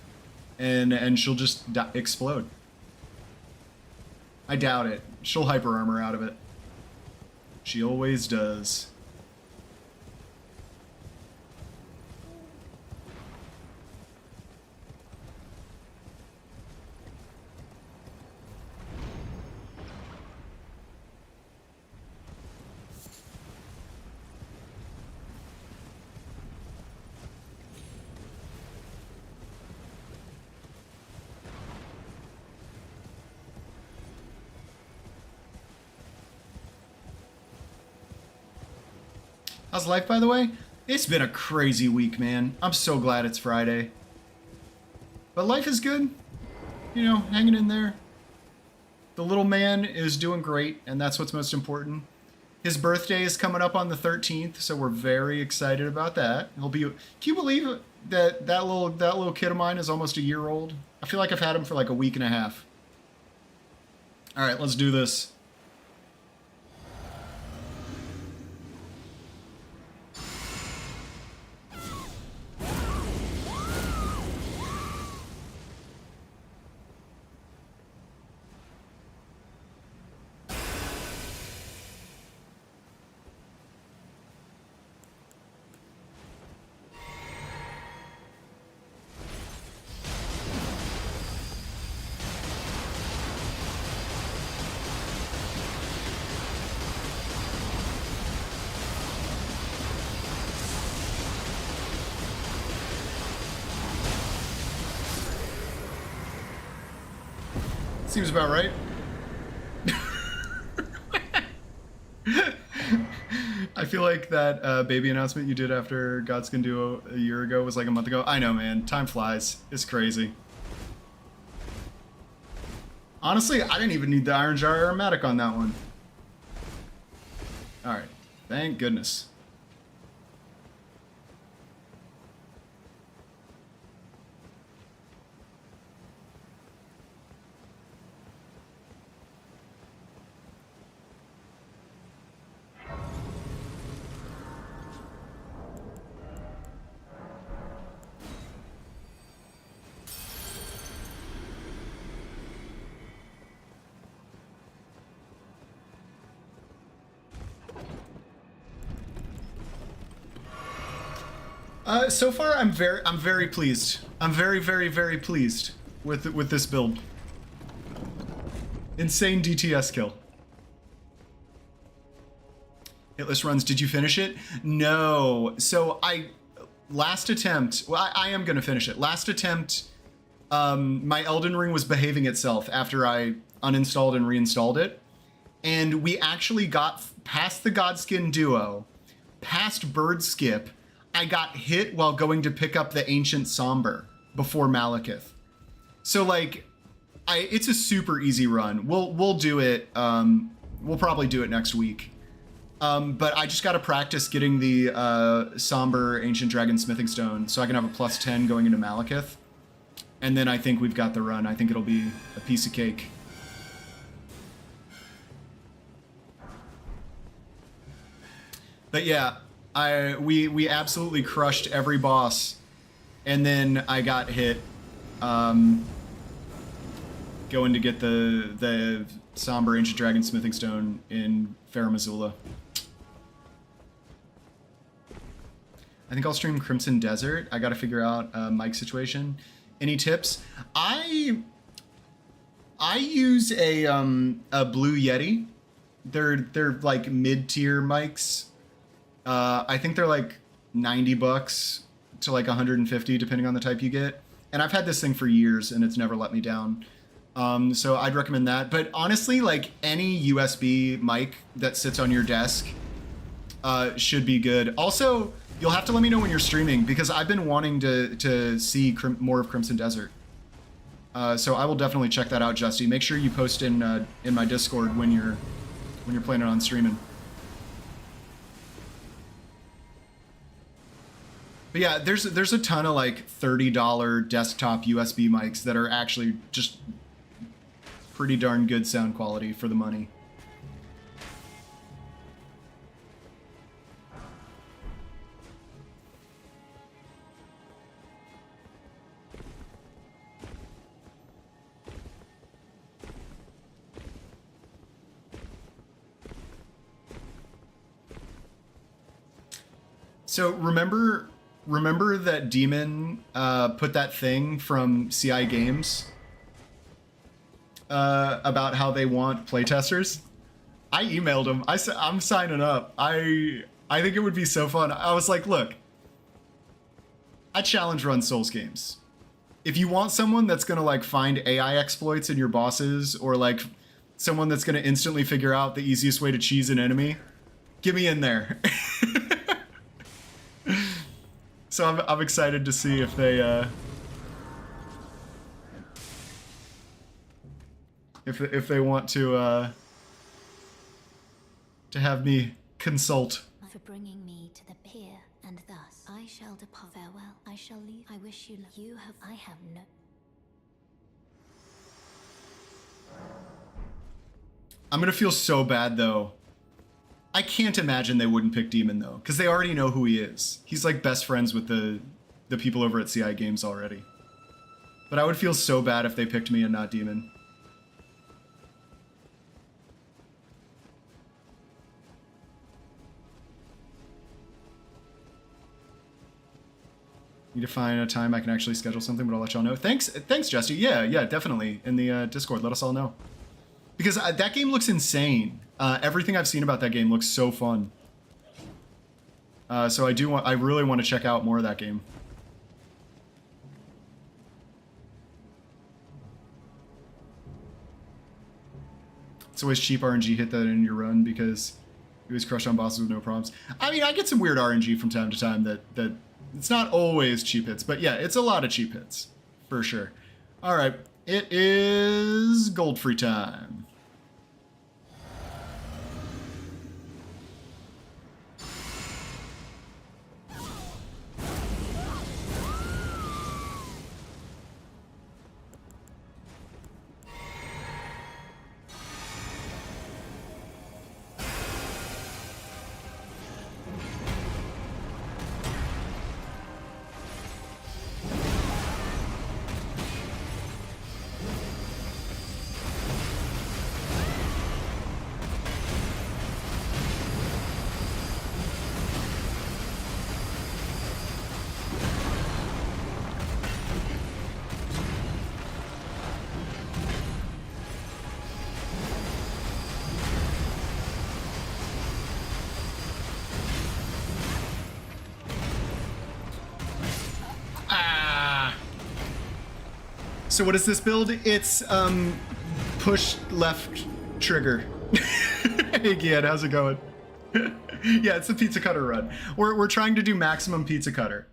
and she'll just explode. I doubt it. She'll hyper armor out of it. She always does. How's life, by the way? It's been a crazy week, man. I'm so glad it's Friday. But life is good. You know, hanging in there. The little man is doing great, and that's what's most important. His birthday is coming up on the 13th, so we're very excited about that. He'll be. Can you believe that little kid of mine is almost a year old? I feel like I've had him for like a week and a half. All right, let's do this. Seems about right. I feel like that baby announcement you did after Godskin Duo a year ago was like a month ago. I know, man. Time flies. It's crazy. Honestly, I didn't even need the Iron Jar Aromatic on that one. Alright. Thank goodness. So far, I'm very pleased. I'm very pleased with this build. Insane DTS kill. Hitless runs. Did you finish it? No. So last attempt. Well, I am gonna finish it. Last attempt. My Elden Ring was behaving itself after I uninstalled and reinstalled it, and we actually got past the Godskin Duo, past Bird Skip. I got hit while going to pick up the Ancient Somber before Malekith. So like, it's a super easy run. We'll do it. We'll probably do it next week. But I just got to practice getting the Somber Ancient Dragon Smithing Stone so I can have a +10 going into Malekith. And then I think we've got the run. I think it'll be a piece of cake. But yeah, we absolutely crushed every boss. And then I got hit going to get the Somber Ancient Dragon Smithing Stone in Farum Azula. I think I'll stream Crimson Desert. I gotta figure out mic situation. Any tips? I use a Blue Yeti. They're like mid-tier mics. I think they're like $90 to like 150 depending on the type you get. And I've had this thing for years and it's never let me down. So I'd recommend that. But honestly, like any USB mic that sits on your desk should be good. Also, you'll have to let me know when you're streaming because I've been wanting to see more of Crimson Desert. So I will definitely check that out, Justy. Make sure you post in my Discord when you're planning on streaming. But yeah, there's a ton of like $30 desktop USB mics that are actually just pretty darn good sound quality for the money. So remember that Demon put that thing from CI Games about how they want playtesters? I emailed him. I said I'm signing up. I think it would be so fun. I was like, look, I challenge run Souls games. If you want someone that's gonna like find AI exploits in your bosses or like someone that's gonna instantly figure out the easiest way to cheese an enemy, get me in there. So I'm excited to see if they if they want to have me consult. For bringing me to the pier, and thus I shall depart. Farewell. I shall leave. I wish you luck. You have. I have no. I'm gonna feel so bad though. I can't imagine they wouldn't pick Demon though, because they already know who he is. He's like best friends with the people over at CI Games already. But I would feel so bad if they picked me and not Demon. Need to find a time I can actually schedule something, but I'll let y'all know. Thanks, Jesse. Yeah, definitely. In the Discord, let us all know. Because that game looks insane. Everything I've seen about that game looks so fun. So I really want to check out more of that game. It's always cheap RNG hit that in your run because you always crush on bosses with no problems. I mean, I get some weird RNG from time to time that it's not always cheap hits, but yeah, it's a lot of cheap hits for sure. All right, it is gold free time. So what is this build? It's push left trigger. Hey Gian, how's it going? Yeah, it's the pizza cutter run. We're trying to do maximum pizza cutter.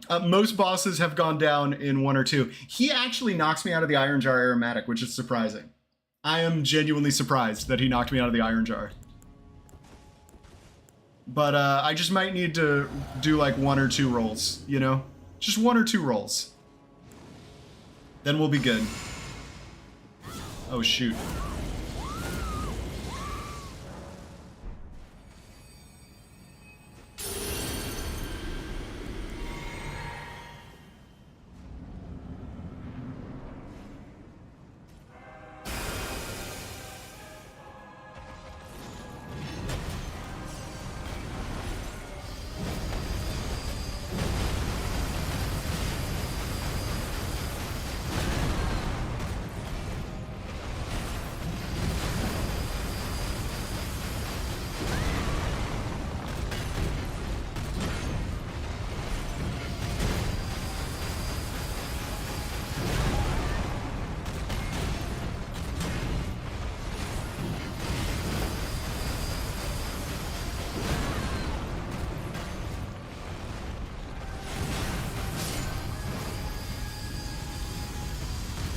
Most bosses have gone down in 1 or 2. He actually knocks me out of the Iron Jar Aromatic, which is surprising. I am genuinely surprised that he knocked me out of the Iron Jar. But I just might need to do like 1 or 2 rolls, you know? Just 1 or 2 rolls. Then we'll be good. Oh, shoot.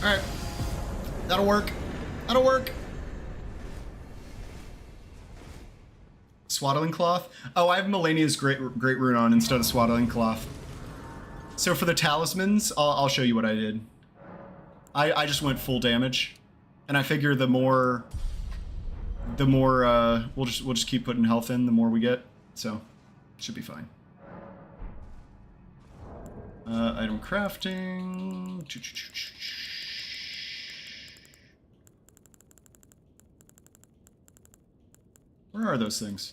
Alright. That'll work. That'll work. Swaddling Cloth? Oh, I have Melania's Great Rune on instead of Swaddling Cloth. So for the talismans, I'll show you what I did. I just went full damage. And I figure the more we'll just keep putting health in the more we get. So should be fine. Item crafting. Where are those things?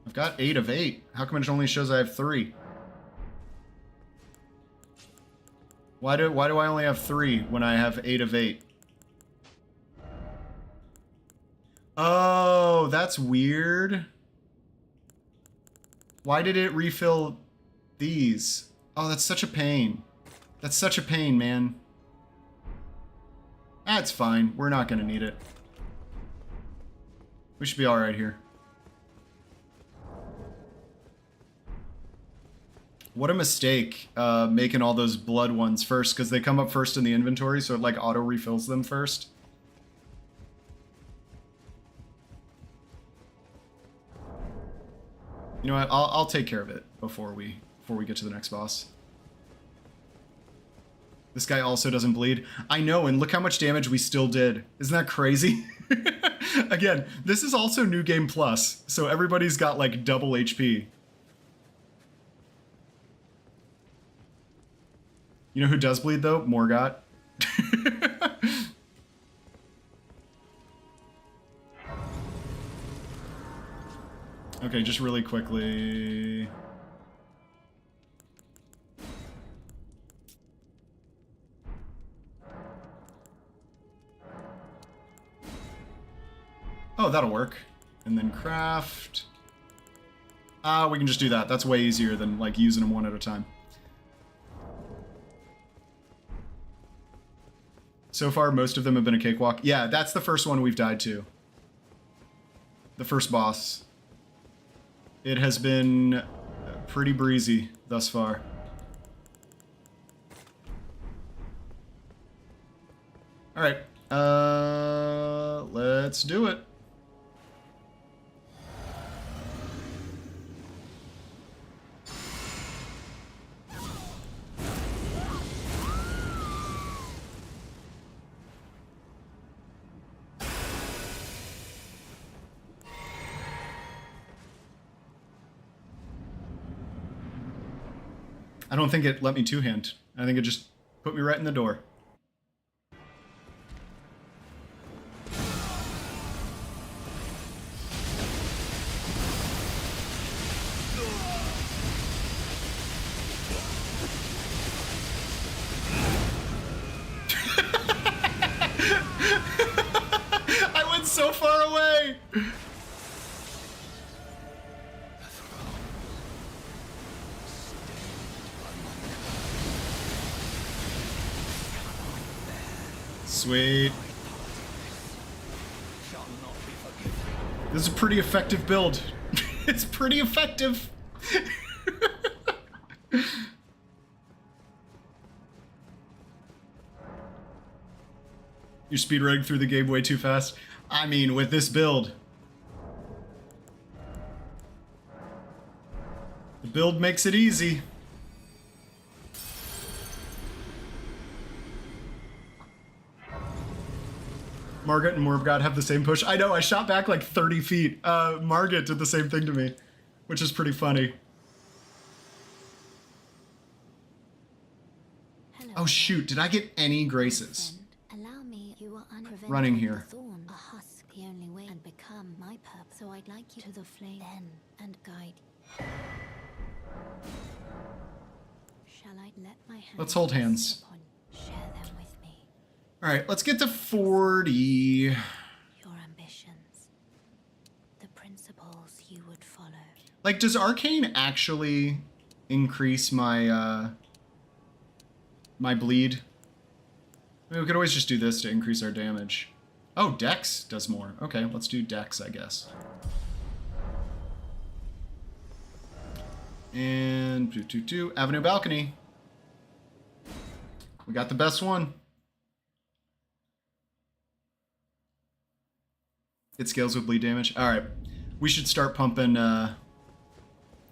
I've got 8 of 8. How come it only shows I have 3? Why do I only have 3 when I have 8 of 8? Oh, that's weird. Why did it refill these? Oh, that's such a pain. That's such a pain, man. That's fine. We're not going to need it. We should be alright here. What a mistake, making all those blood ones first, because they come up first in the inventory, so it like auto refills them first. You know what? I'll take care of it before we get to the next boss. This guy also doesn't bleed. I know, and look how much damage we still did. Isn't that crazy? Again, this is also New Game Plus, so everybody's got like double HP. You know who does bleed though? Morgott. Okay, just really quickly. Oh, that'll work. And then craft. We can just do that. That's way easier than like using them one at a time. So far, most of them have been a cakewalk. Yeah, that's the first one we've died to. The first boss. It has been pretty breezy thus far. Alright. Let's do it. I don't think it let me two-hand. I think it just put me right in the door. I went so far away! Sweet. Shall not be This is a pretty effective build. It's pretty effective. You're speedrunning through the game way too fast. I mean, with this build. The build makes it easy. Margaret and Morbgod have the same push. I know, I shot back like 30 feet. Margaret did the same thing to me, which is pretty funny. Hello, Oh shoot, did I get any graces? friend. Allow me, you are unpreventable. Running here. Thorn, a husk, the only way, and become my purpose. So I'd like you to the flame then and guide. Shall I let my hands? Let's hold hands. Upon, share them with me. All right, let's get to 40. Your ambitions, the principles you would follow. Like, does Arcane actually increase my, my bleed? I mean, we could always just do this to increase our damage. Oh, Dex does more. Okay, let's do Dex, I guess. And Avenue Balcony. We got the best one. It scales with bleed damage. All right, we should start pumping.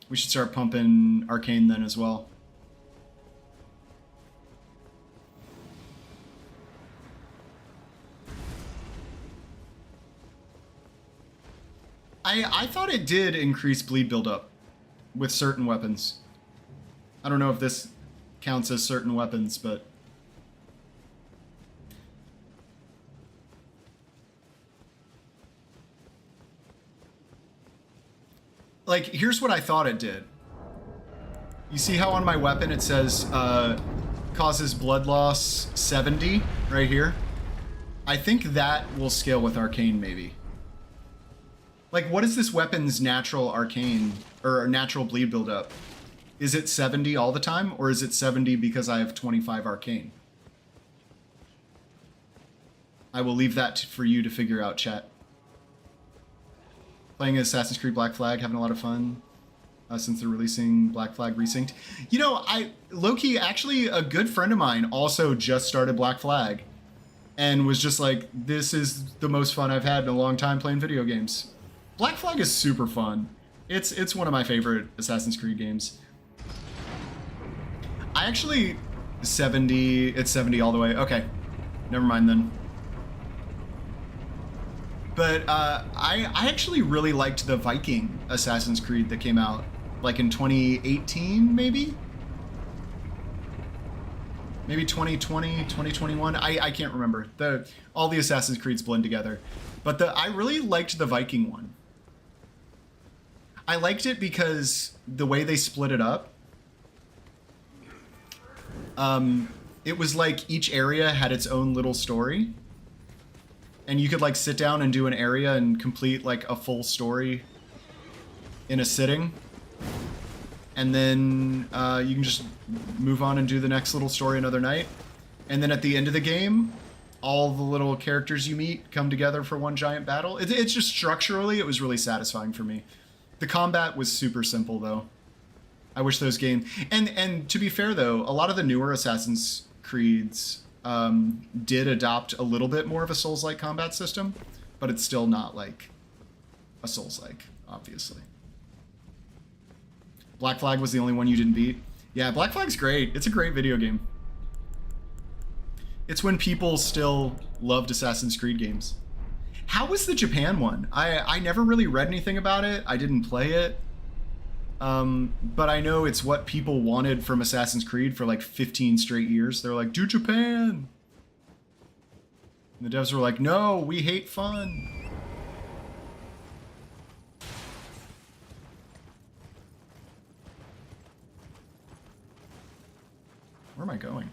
We should start pumping Arcane then as well. I thought it did increase bleed buildup with certain weapons. I don't know if this counts as certain weapons, but like, here's what I thought it did. You see how on my weapon it says causes blood loss 70 right here? I think that will scale with Arcane, maybe. Like, what is this weapon's natural Arcane, or natural bleed buildup? Is it 70 all the time, or is it 70 because I have 25 Arcane? I will leave that for you to figure out, chat. Playing Assassin's Creed Black Flag, having a lot of fun since they're releasing Black Flag Resynced. You know, low-key, actually, a good friend of mine also just started Black Flag and was just like, this is the most fun I've had in a long time playing video games. Black Flag is super fun. It's one of my favorite Assassin's Creed games. I actually, 70, it's 70 all the way. Okay, never mind then. But I actually really liked the Viking Assassin's Creed that came out like in 2018, maybe? Maybe 2020, 2021. I can't remember. All the Assassin's Creeds blend together. But I really liked the Viking one. I liked it because the way they split it up, it was like each area had its own little story. And you could like sit down and do an area and complete like a full story in a sitting. And then you can just move on and do the next little story another night. And then at the end of the game, all the little characters you meet come together for one giant battle. It's just structurally, it was really satisfying for me. The combat was super simple though. I wish those games... And to be fair though, a lot of the newer Assassin's Creeds did adopt a little bit more of a Souls-like combat system, but it's still not like a Souls-like, obviously. Black Flag was the only one you didn't beat. Yeah, Black Flag's great. It's a great video game. It's when people still loved Assassin's Creed games. How was the Japan one? I never really read anything about it. I didn't play it. But I know it's what people wanted from Assassin's Creed for like 15 straight years. They're like, do Japan! And the devs were like, no, we hate fun. Where am I going?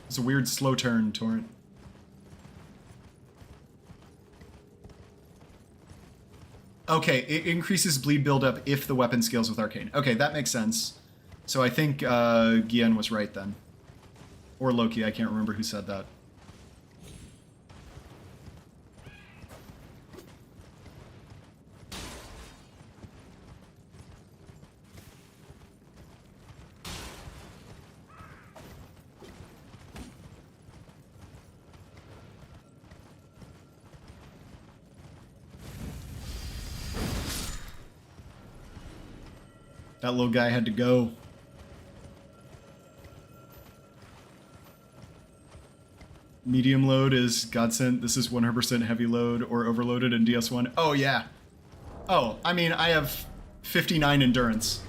It's a weird slow turn, Torrent. Okay, it increases bleed buildup if the weapon scales with Arcane. Okay, that makes sense. So I think Gian was right then. Or Loki, I can't remember who said that. That little guy had to go. Medium load is godsend. This is 100% heavy load or overloaded in DS1. Oh, yeah. Oh, I mean, I have 59 endurance.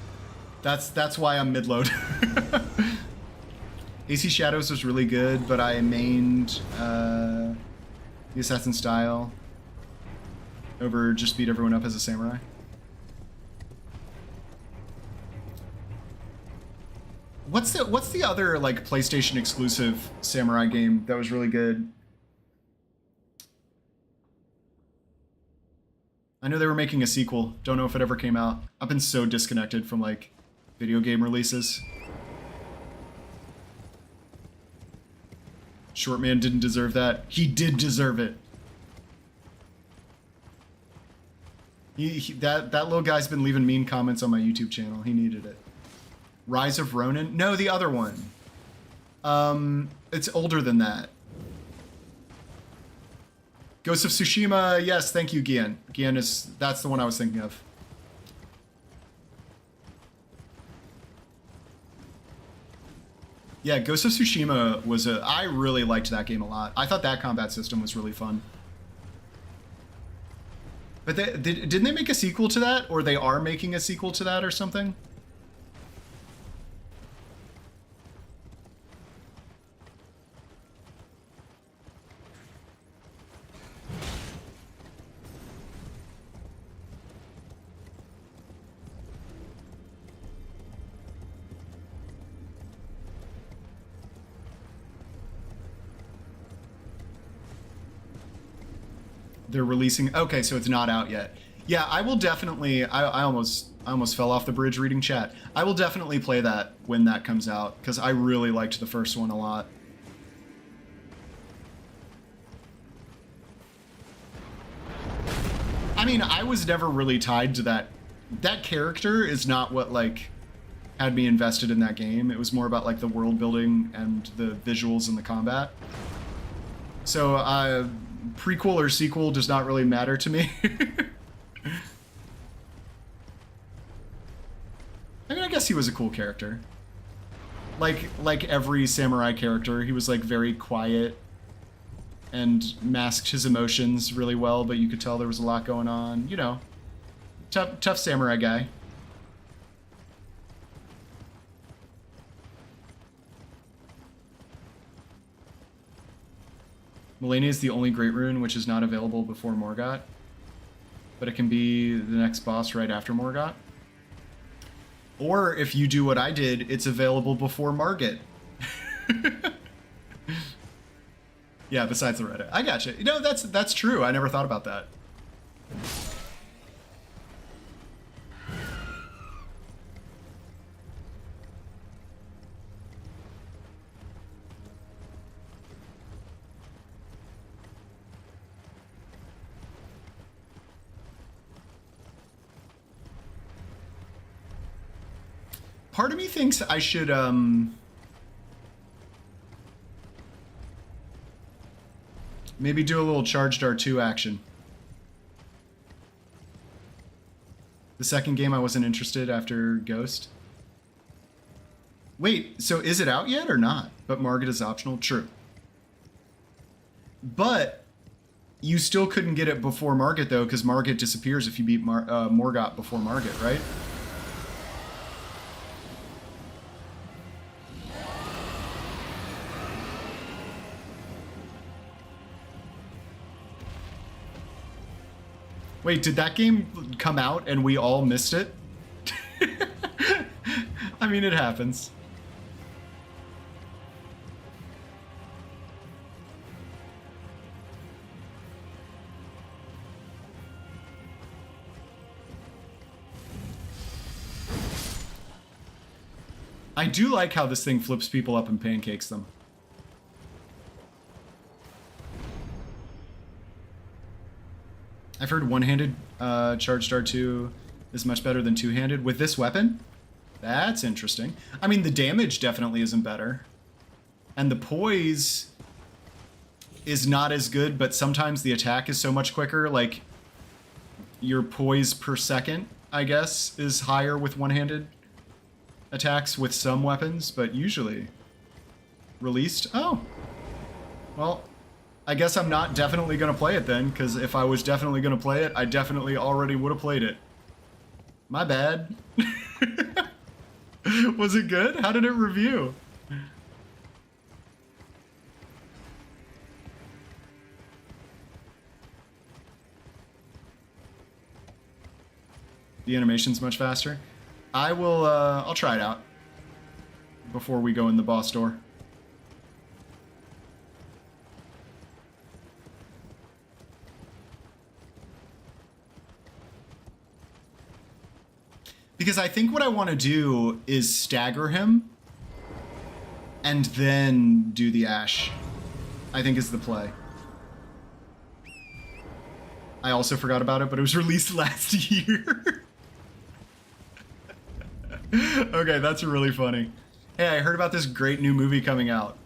That's why I'm mid-load. AC Shadows was really good, but I mained the Assassin style over just beat everyone up as a samurai. What's the other like PlayStation exclusive samurai game that was really good? I know they were making a sequel. Don't know if it ever came out. I've been so disconnected from like video game releases. Shortman didn't deserve that. He did deserve it. That little guy's been leaving mean comments on my YouTube channel. He needed it. Rise of Ronin? No, the other one. It's older than that. Ghost of Tsushima, yes, thank you, Gian. Gian that's the one I was thinking of. Yeah, Ghost of Tsushima was I really liked that game a lot. I thought that combat system was really fun. But didn't they make a sequel to that? Or they are making a sequel to that or something? They're releasing. Okay, so it's not out yet. Yeah, I will definitely. I almost fell off the bridge reading chat. I will definitely play that when that comes out because I really liked the first one a lot. I mean, I was never really tied to that. That character is not what like had me invested in that game. It was more about like the world building and the visuals and the combat. So prequel or sequel does not really matter to me. I mean, I guess he was a cool character. Like every samurai character, he was like very quiet and masked his emotions really well, but you could tell there was a lot going on. You know, tough samurai guy. Melania is the only Great Rune which is not available before Morgott, but it can be the next boss right after Morgott. Or if you do what I did, it's available before Margit. Yeah, besides the Reddit. I gotcha. You know, that's true. I never thought about that. Part of me thinks I should, maybe do a little Charged R2 action. The second game I wasn't interested after Ghost. Wait, so is it out yet or not? But Margit is optional? True. But you still couldn't get it before Margit, though, because Margit disappears if you beat Morgott before Margit, right? Wait, did that game come out and we all missed it? I mean, it happens. I do like how this thing flips people up and pancakes them. I've heard one-handed Charged R2 is much better than two-handed. With this weapon? That's interesting. I mean, the damage definitely isn't better. And the poise is not as good, but sometimes the attack is so much quicker. Like, your poise per second, I guess, is higher with one-handed. attacks with some weapons, but usually released. Oh, well, I guess I'm not definitely going to play it then, because if I was definitely going to play it, I definitely already would have played it. My bad. Was it good? How did it review? The animation's much faster. I will, I'll try it out before we go in the boss door. Because I think what I want to do is stagger him and then do the Ash. I think is the play. I also forgot about it, but it was released last year. Okay, that's really funny. Hey, I heard about this great new movie coming out.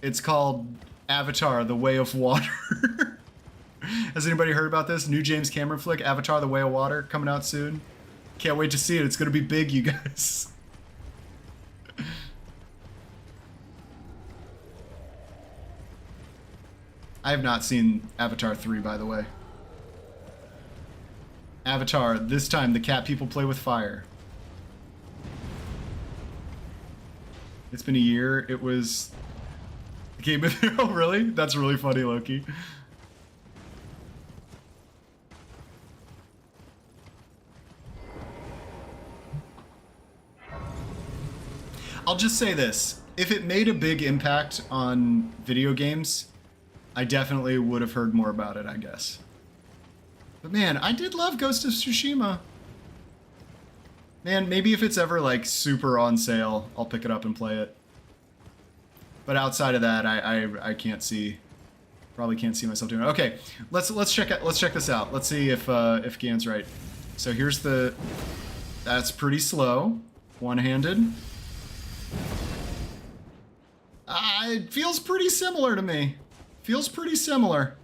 It's called Avatar: The Way of Water. Has anybody heard about this? New James Cameron flick, Avatar: The Way of Water, coming out soon. Can't wait to see it. It's gonna be big, you guys. I have not seen Avatar 3, by the way. Avatar, this time the cat people play with fire. It's been a year. It was... Game of... Oh, really? That's really funny, Loki. I'll just say this. If it made a big impact on video games, I definitely would have heard more about it, I guess. But man, I did love Ghost of Tsushima. Man, maybe if it's ever like super on sale, I'll pick it up and play it. But outside of that, I can't see, probably can't see myself doing it. Okay, let's check this out. Let's see if Gan's right. So here's the, that's pretty slow, one-handed. It feels pretty similar to me. Feels pretty similar.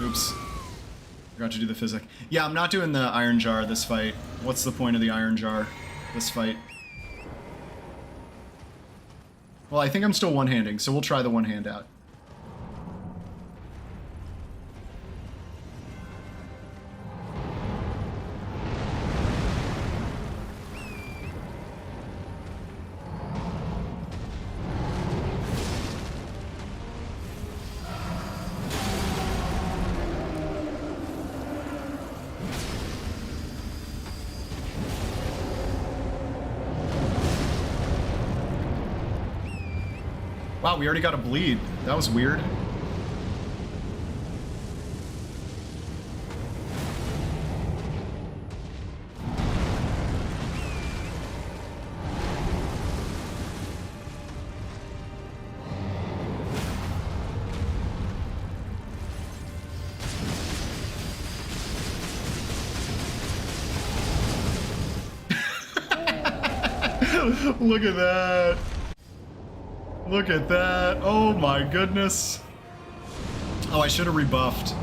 Oops. Forgot to do the physic. Yeah, I'm not doing the Iron Jar this fight. What's the point of the Iron Jar this fight? Well, I think I'm still one-handing, so we'll try the one-hand out. Wow, we already got a bleed. That was weird. Look at that. Look at that. Oh my goodness. Oh, I should have rebuffed.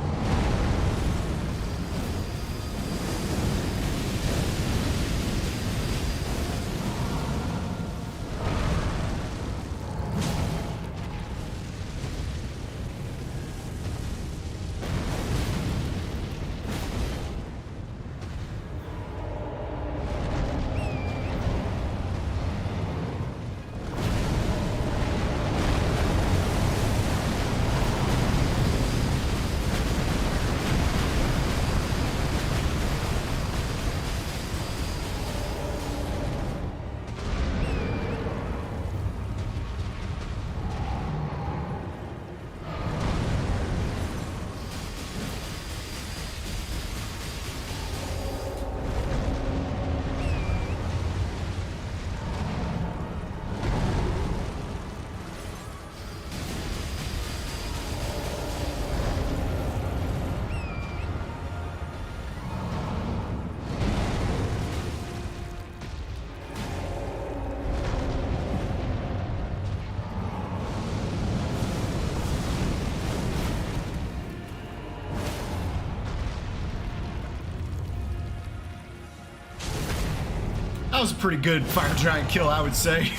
That was a pretty good fire giant kill, I would say.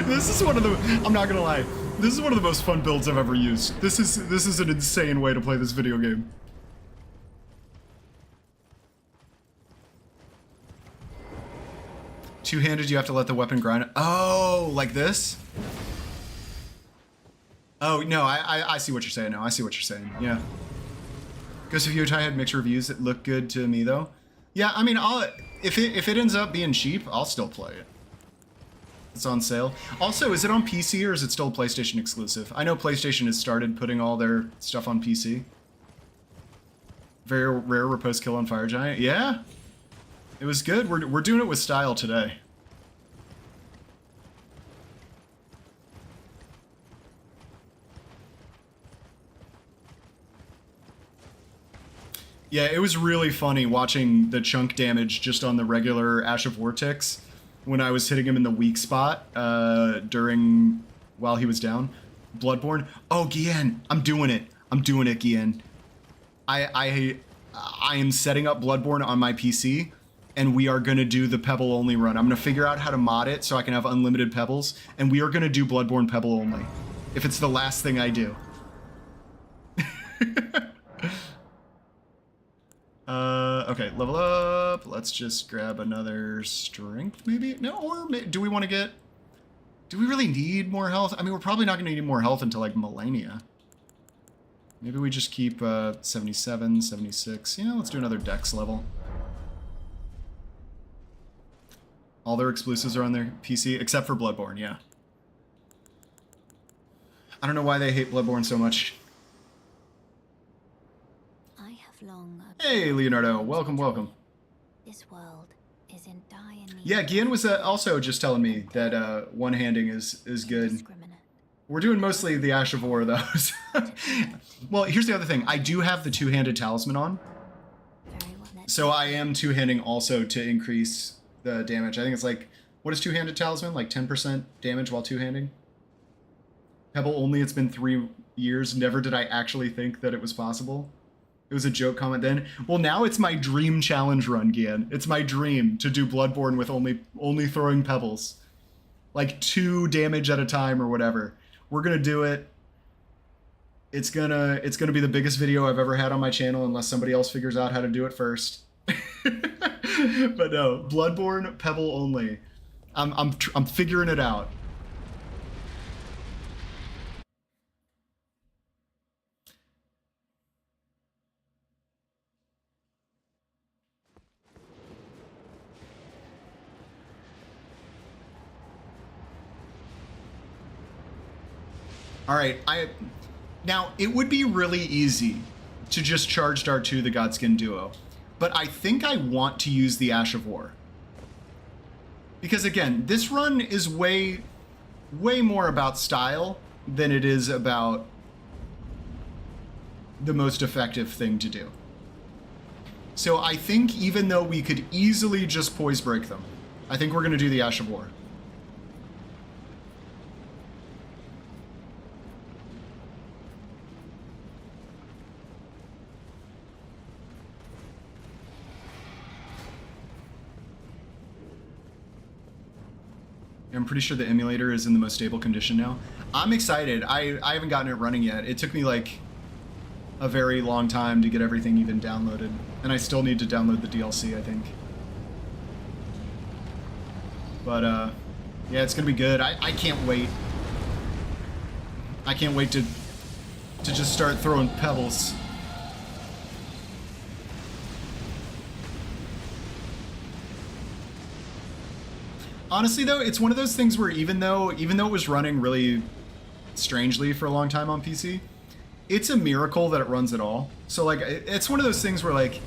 This is one of the, I'm not gonna lie, this is one of the most fun builds I've ever used. This is an insane way to play this video game. Two-handed, you have to let the weapon grind. Oh, like this? Oh, no, I see what you're saying now. I see what you're saying, yeah. Ghost of Yotai had mixed reviews that look good to me, though. Yeah, I mean, if it ends up being cheap, I'll still play it. It's on sale. Also, is it on PC or is it still PlayStation exclusive? I know PlayStation has started putting all their stuff on PC. Very rare riposte kill on Fire Giant. Yeah, it was good. We're doing it with style today. Yeah, it was really funny watching the chunk damage just on the regular Ash of Vortex when I was hitting him in the weak spot while he was down. Bloodborne. Oh, Gian, I'm doing it. I'm doing it, Gian. I am setting up Bloodborne on my PC, and we are going to do the Pebble only run. I'm going to figure out how to mod it so I can have unlimited Pebbles, and we are going to do Bloodborne Pebble only, if it's the last thing I do. Okay, level up. Let's just grab another strength, maybe? No, or do we want to get... Do we really need more health? I mean, we're probably not going to need more health until, like, Millennia. Maybe we just keep 77, 76. Yeah, let's do another Dex level. All their exclusives are on their PC, except for Bloodborne, yeah. I don't know why they hate Bloodborne so much. Hey, Leonardo. Welcome, welcome. This world is in dire need. Yeah, Gian was also just telling me that one-handing is good. We're doing mostly the Ash of War, though. Well, here's the other thing. I do have the two-handed talisman on. So I am two-handing also to increase the damage. I think it's like, what is two-handed talisman? Like 10% damage while two-handing? Pebble only, it's been 3 years. Never did I actually think that it was possible. It was a joke comment then. Well, now it's my dream challenge run, Gian. It's my dream to do Bloodborne with only throwing pebbles. Like 2 damage at a time or whatever. We're gonna do it. It's gonna be the biggest video I've ever had on my channel unless somebody else figures out how to do it first. But no, Bloodborne Pebble only. I'm figuring it out. All right, now it would be really easy to just charge Dart 2 the Godskin Duo, but I think I want to use the Ash of War. Because again, this run is way more about style than it is about the most effective thing to do. So I think even though we could easily just poise break them, I think we're going to do the Ash of War. I'm pretty sure the emulator is in the most stable condition now. I'm excited. I haven't gotten it running yet. It took me like a very long time to get everything even downloaded. And I still need to download the DLC, I think. But yeah, it's gonna be good. I can't wait. I can't wait to just start throwing pebbles. Honestly, though, it's one of those things where even though it was running really strangely for a long time on PC, it's a miracle that it runs at all. So like, it's one of those things where like,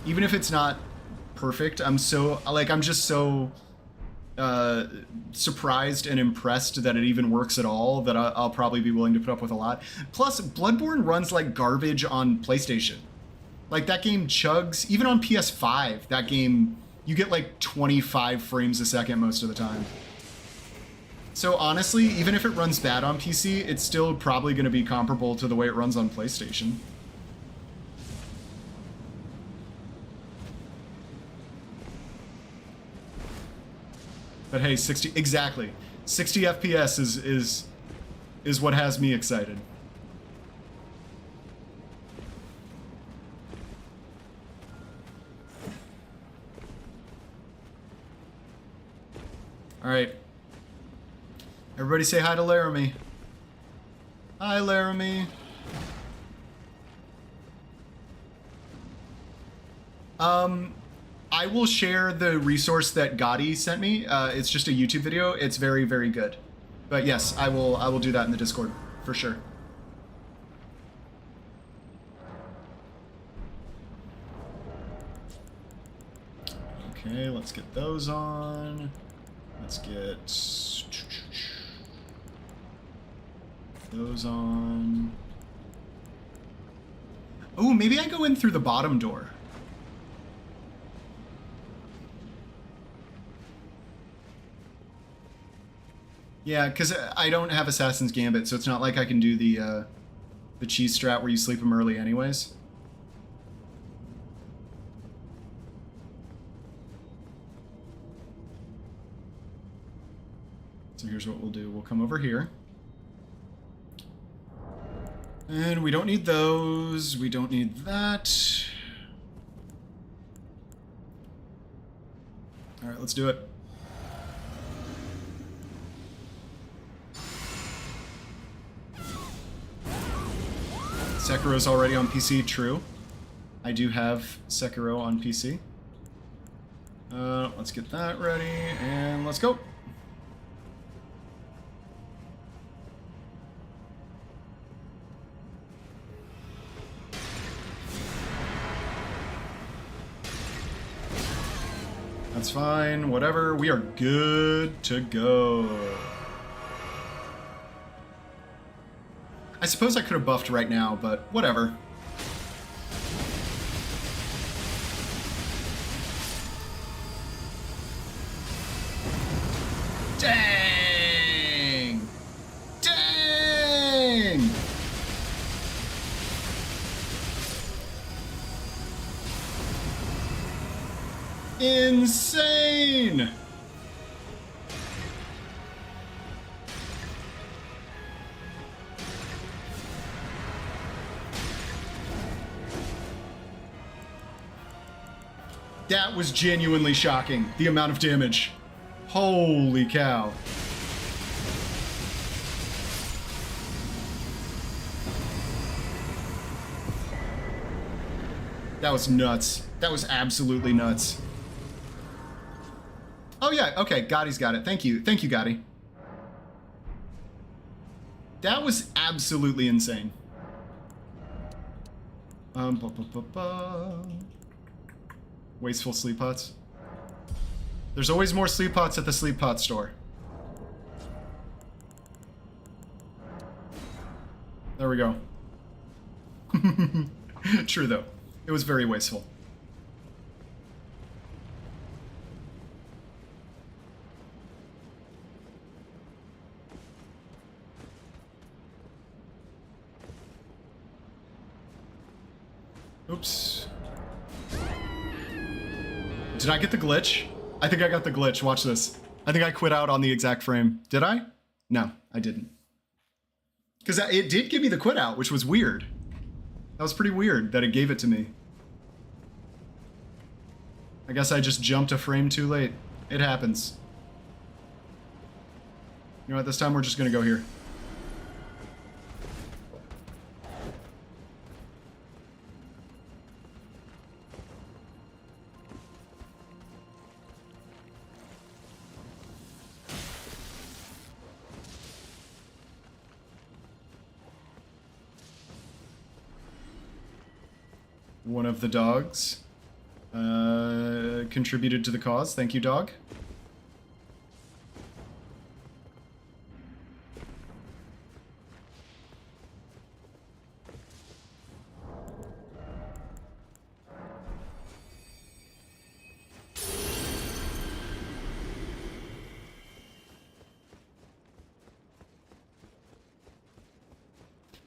even if it's not perfect, I'm just so surprised and impressed that it even works at all that I'll probably be willing to put up with a lot. Plus, Bloodborne runs like garbage on PlayStation. Like that game chugs, even on PS5, that game, you get like 25 frames a second most of the time. So honestly, even if it runs bad on PC, it's still probably going to be comparable to the way it runs on PlayStation. But hey, 60 exactly. 60 FPS is what has me excited. All right. Everybody say hi to Laramie. Hi, Laramie. I will share the resource that Gotti sent me. It's just a YouTube video. It's very, very good. But yes, I will do that in the Discord for sure. Okay, let's get those on. Let's get those on. Oh, maybe I go in through the bottom door. Yeah, because I don't have Assassin's Gambit, so it's not like I can do the cheese strat where you sleep them early anyways. So here's what we'll do. We'll come over here. And we don't need those. We don't need that. All right, let's do it. Sekiro's already on PC, true. I do have Sekiro on PC. Let's get that ready, and let's go. That's fine, whatever, we are good to go. I suppose I could have buffed right now, but whatever. Dang! Dang! Insane! That was genuinely shocking, the amount of damage. Holy cow. That was nuts. That was absolutely nuts. Oh yeah, okay, Gotti's got it. Thank you. Thank you, Gotti. That was absolutely insane. Wasteful sleep pots. There's always more sleep pots at the sleep pot store. There we go. True though. It was very wasteful. Oops. Did I get the glitch? I think I got the glitch. Watch this. I think I quit out on the exact frame. Did I? No, I didn't. Because it did give me the quit out, which was weird. That was pretty weird that it gave it to me. I guess I just jumped a frame too late. It happens. You know what? This time we're just going to go here. One of the dogs contributed to the cause. Thank you, dog.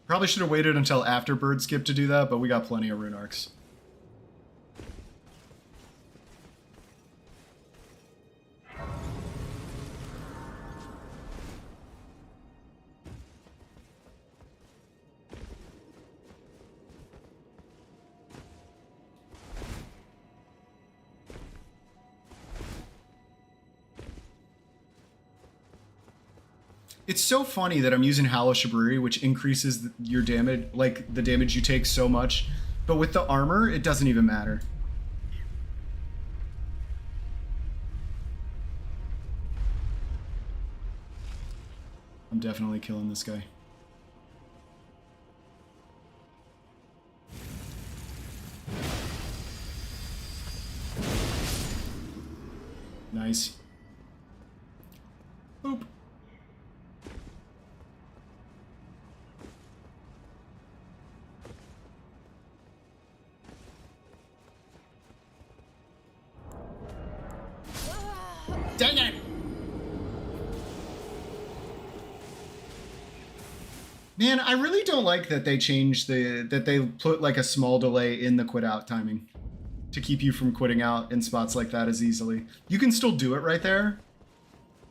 Probably should have waited until after bird skip to do that, but we got plenty of rune arcs. It's so funny that I'm using Hala Shiburi, which increases your damage, like the damage you take so much. But with the armor, it doesn't even matter. I'm definitely killing this guy. Nice. Boop. Dang it! Man, I really don't like that they changed that they put like a small delay in the quit out timing to keep you from quitting out in spots like that as easily. You can still do it right there,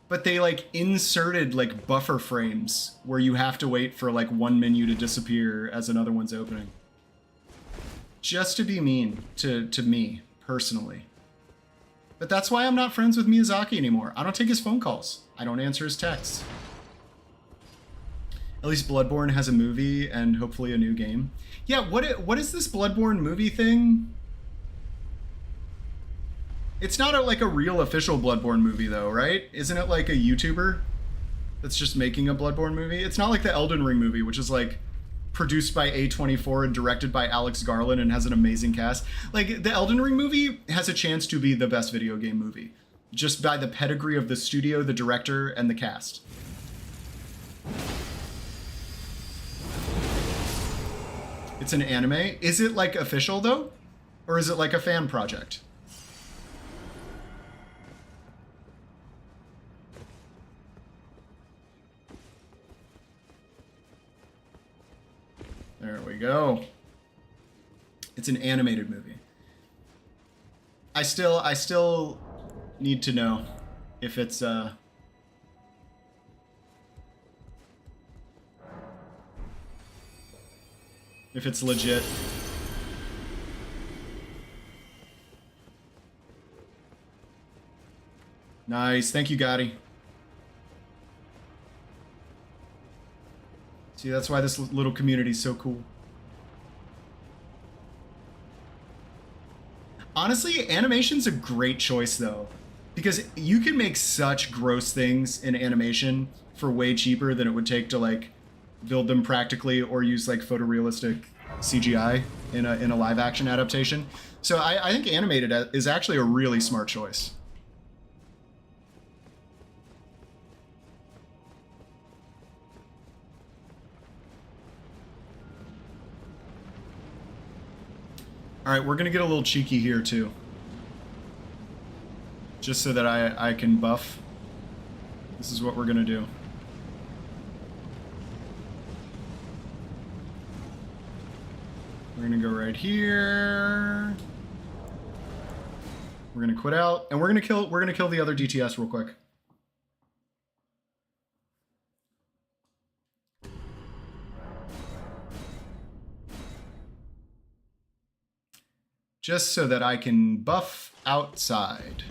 but they like inserted like buffer frames where you have to wait for like one menu to disappear as another one's opening. Just to be mean to me personally. But that's why I'm not friends with Miyazaki anymore. I don't take his phone calls. I don't answer his texts. At least Bloodborne has a movie and hopefully a new game. Yeah, what is this Bloodborne movie thing? It's not like a real official Bloodborne movie though, right? Isn't it like a YouTuber that's just making a Bloodborne movie? It's not like the Elden Ring movie, which is like produced by A24 and directed by Alex Garland and has an amazing cast. Like the Elden Ring movie has a chance to be the best video game movie just by the pedigree of the studio, the director, and the cast. It's an anime. Is it like official though? Or is it like a fan project? There we go. It's an animated movie. I still need to know if it's legit. Nice. Thank you, Gotti. See, that's why this little community is so cool. Honestly, animation's a great choice, though. Because you can make such gross things in animation for way cheaper than it would take to, like, build them practically or use, like, photorealistic CGI in a live-action adaptation. So I think animated is actually a really smart choice. All right, we're gonna get a little cheeky here too. Just so that I can buff. This is what we're gonna do. We're gonna go right here. We're gonna quit out, and we're gonna kill the other DTS real quick. Just so that I can buff outside.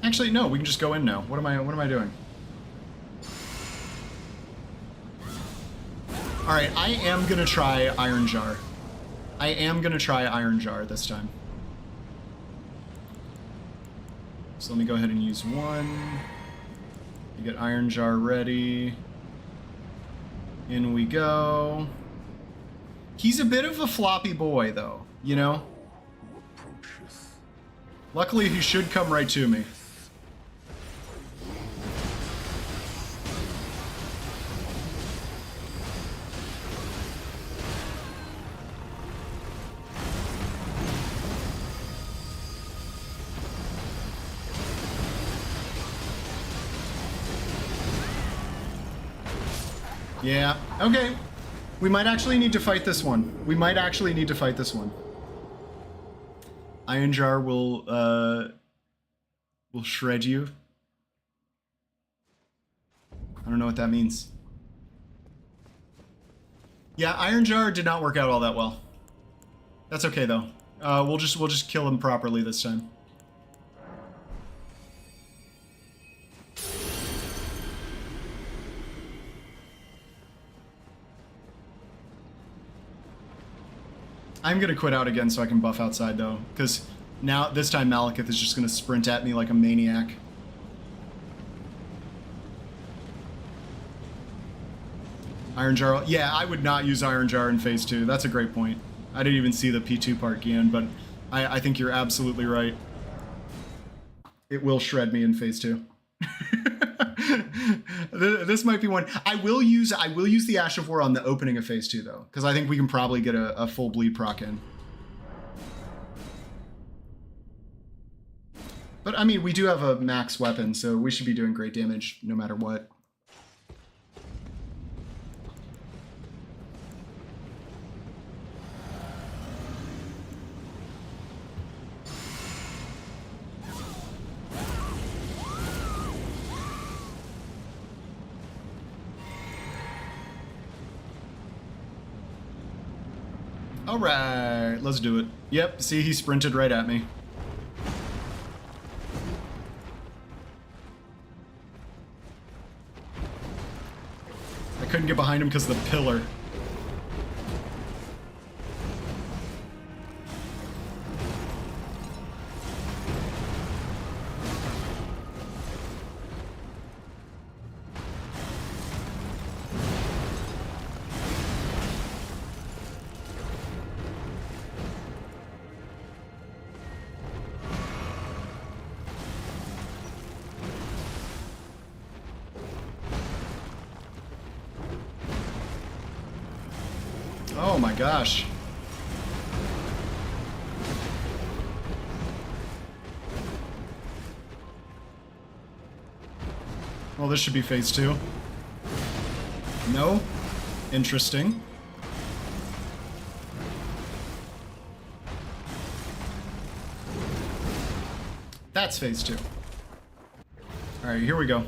Actually, no, we can just go in now. What am I doing? All right, I am gonna try Iron Jar. I am gonna try Iron Jar this time. So let me go ahead and use one. Get Iron Jar ready. In we go. He's a bit of a floppy boy, though, you know? Luckily, he should come right to me. Yeah, okay. We might actually need to fight this one. Iron Jar will shred you. I don't know what that means. Yeah, Iron Jar did not work out all that well. That's okay, though. We'll just kill him properly this time. I'm gonna quit out again so I can buff outside though, because now this time Malekith is just gonna sprint at me like a maniac. Iron Jar. Yeah, I would not use Iron Jar in Phase 2. That's a great point. I didn't even see the P2 part, Gian, but I think you're absolutely right. It will shred me in Phase 2. This might be one. I will use the Ash of War on the opening of Phase 2 though, because I think we can probably get a full bleed proc in. But I mean, we do have a max weapon, so we should be doing great damage no matter what. Alright, let's do it. Yep, see, he sprinted right at me. I couldn't get behind him because of the pillar. Oh my gosh. Well, this should be Phase 2. No? Interesting. That's Phase 2. Alright, here we go.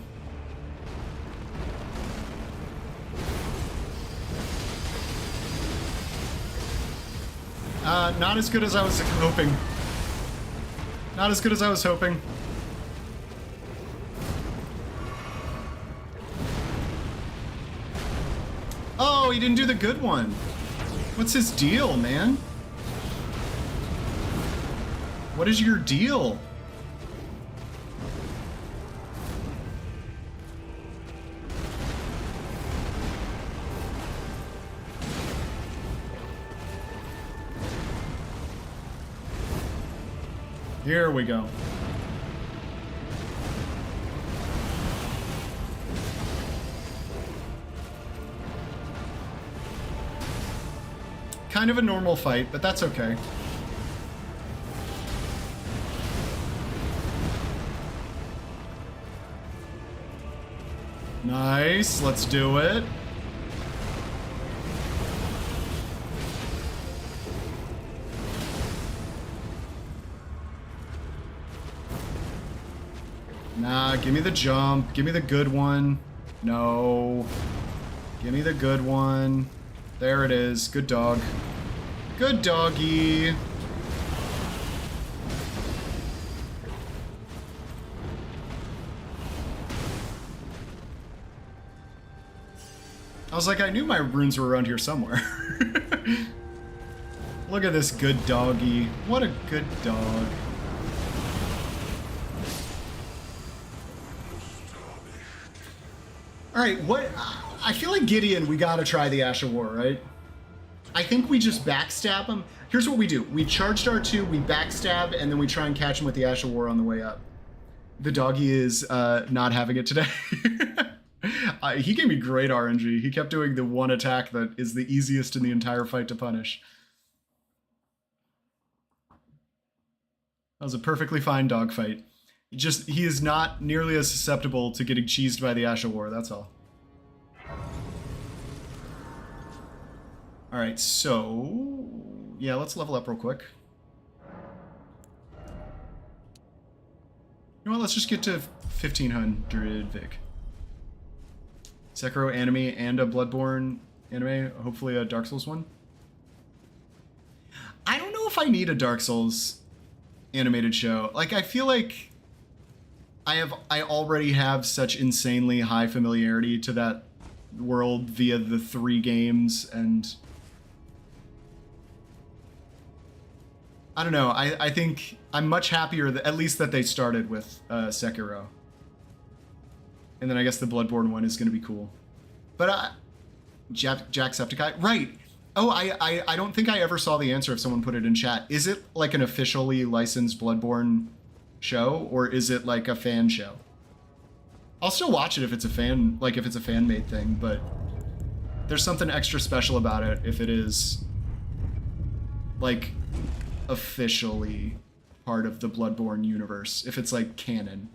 Not as good as I was hoping. Not as good as I was hoping. Oh, he didn't do the good one. What's his deal, man? What is your deal? Here we go. Kind of a normal fight, but that's okay. Nice, let's do it. Nah, give me the jump. Give me the good one. No. Give me the good one. There it is. Good dog. Good doggy. I was like, I knew my runes were around here somewhere. Look at this good doggy. What a good dog. Alright, what... I feel like Gideon, we gotta try the Ash of War, right? I think we just backstab him. Here's what we do. We charged R2, we backstab, and then we try and catch him with the Ash of War on the way up. The doggy is not having it today. He gave me great RNG. He kept doing the one attack that is the easiest in the entire fight to punish. That was a perfectly fine dog fight. He is not nearly as susceptible to getting cheesed by the Ash of War, that's all. Alright, so... yeah, let's level up real quick. You know what, let's just get to 1500 Vic. Sekiro anime and a Bloodborne anime, hopefully a Dark Souls one. I don't know if I need a Dark Souls animated show. Like, I feel like I already have such insanely high familiarity to that world via the 3 games, and I don't know. I think I'm much happier that at least that they started with Sekiro. And then I guess the Bloodborne one is going to be cool. But Jacksepticeye, right? Oh, I don't think I ever saw the answer if someone put it in chat. Is it like an officially licensed Bloodborne show, or is it like a fan show? I'll still watch it if it's a fan, like if it's a fan-made thing, but there's something extra special about it if it is like officially part of the Bloodborne universe, if it's like canon.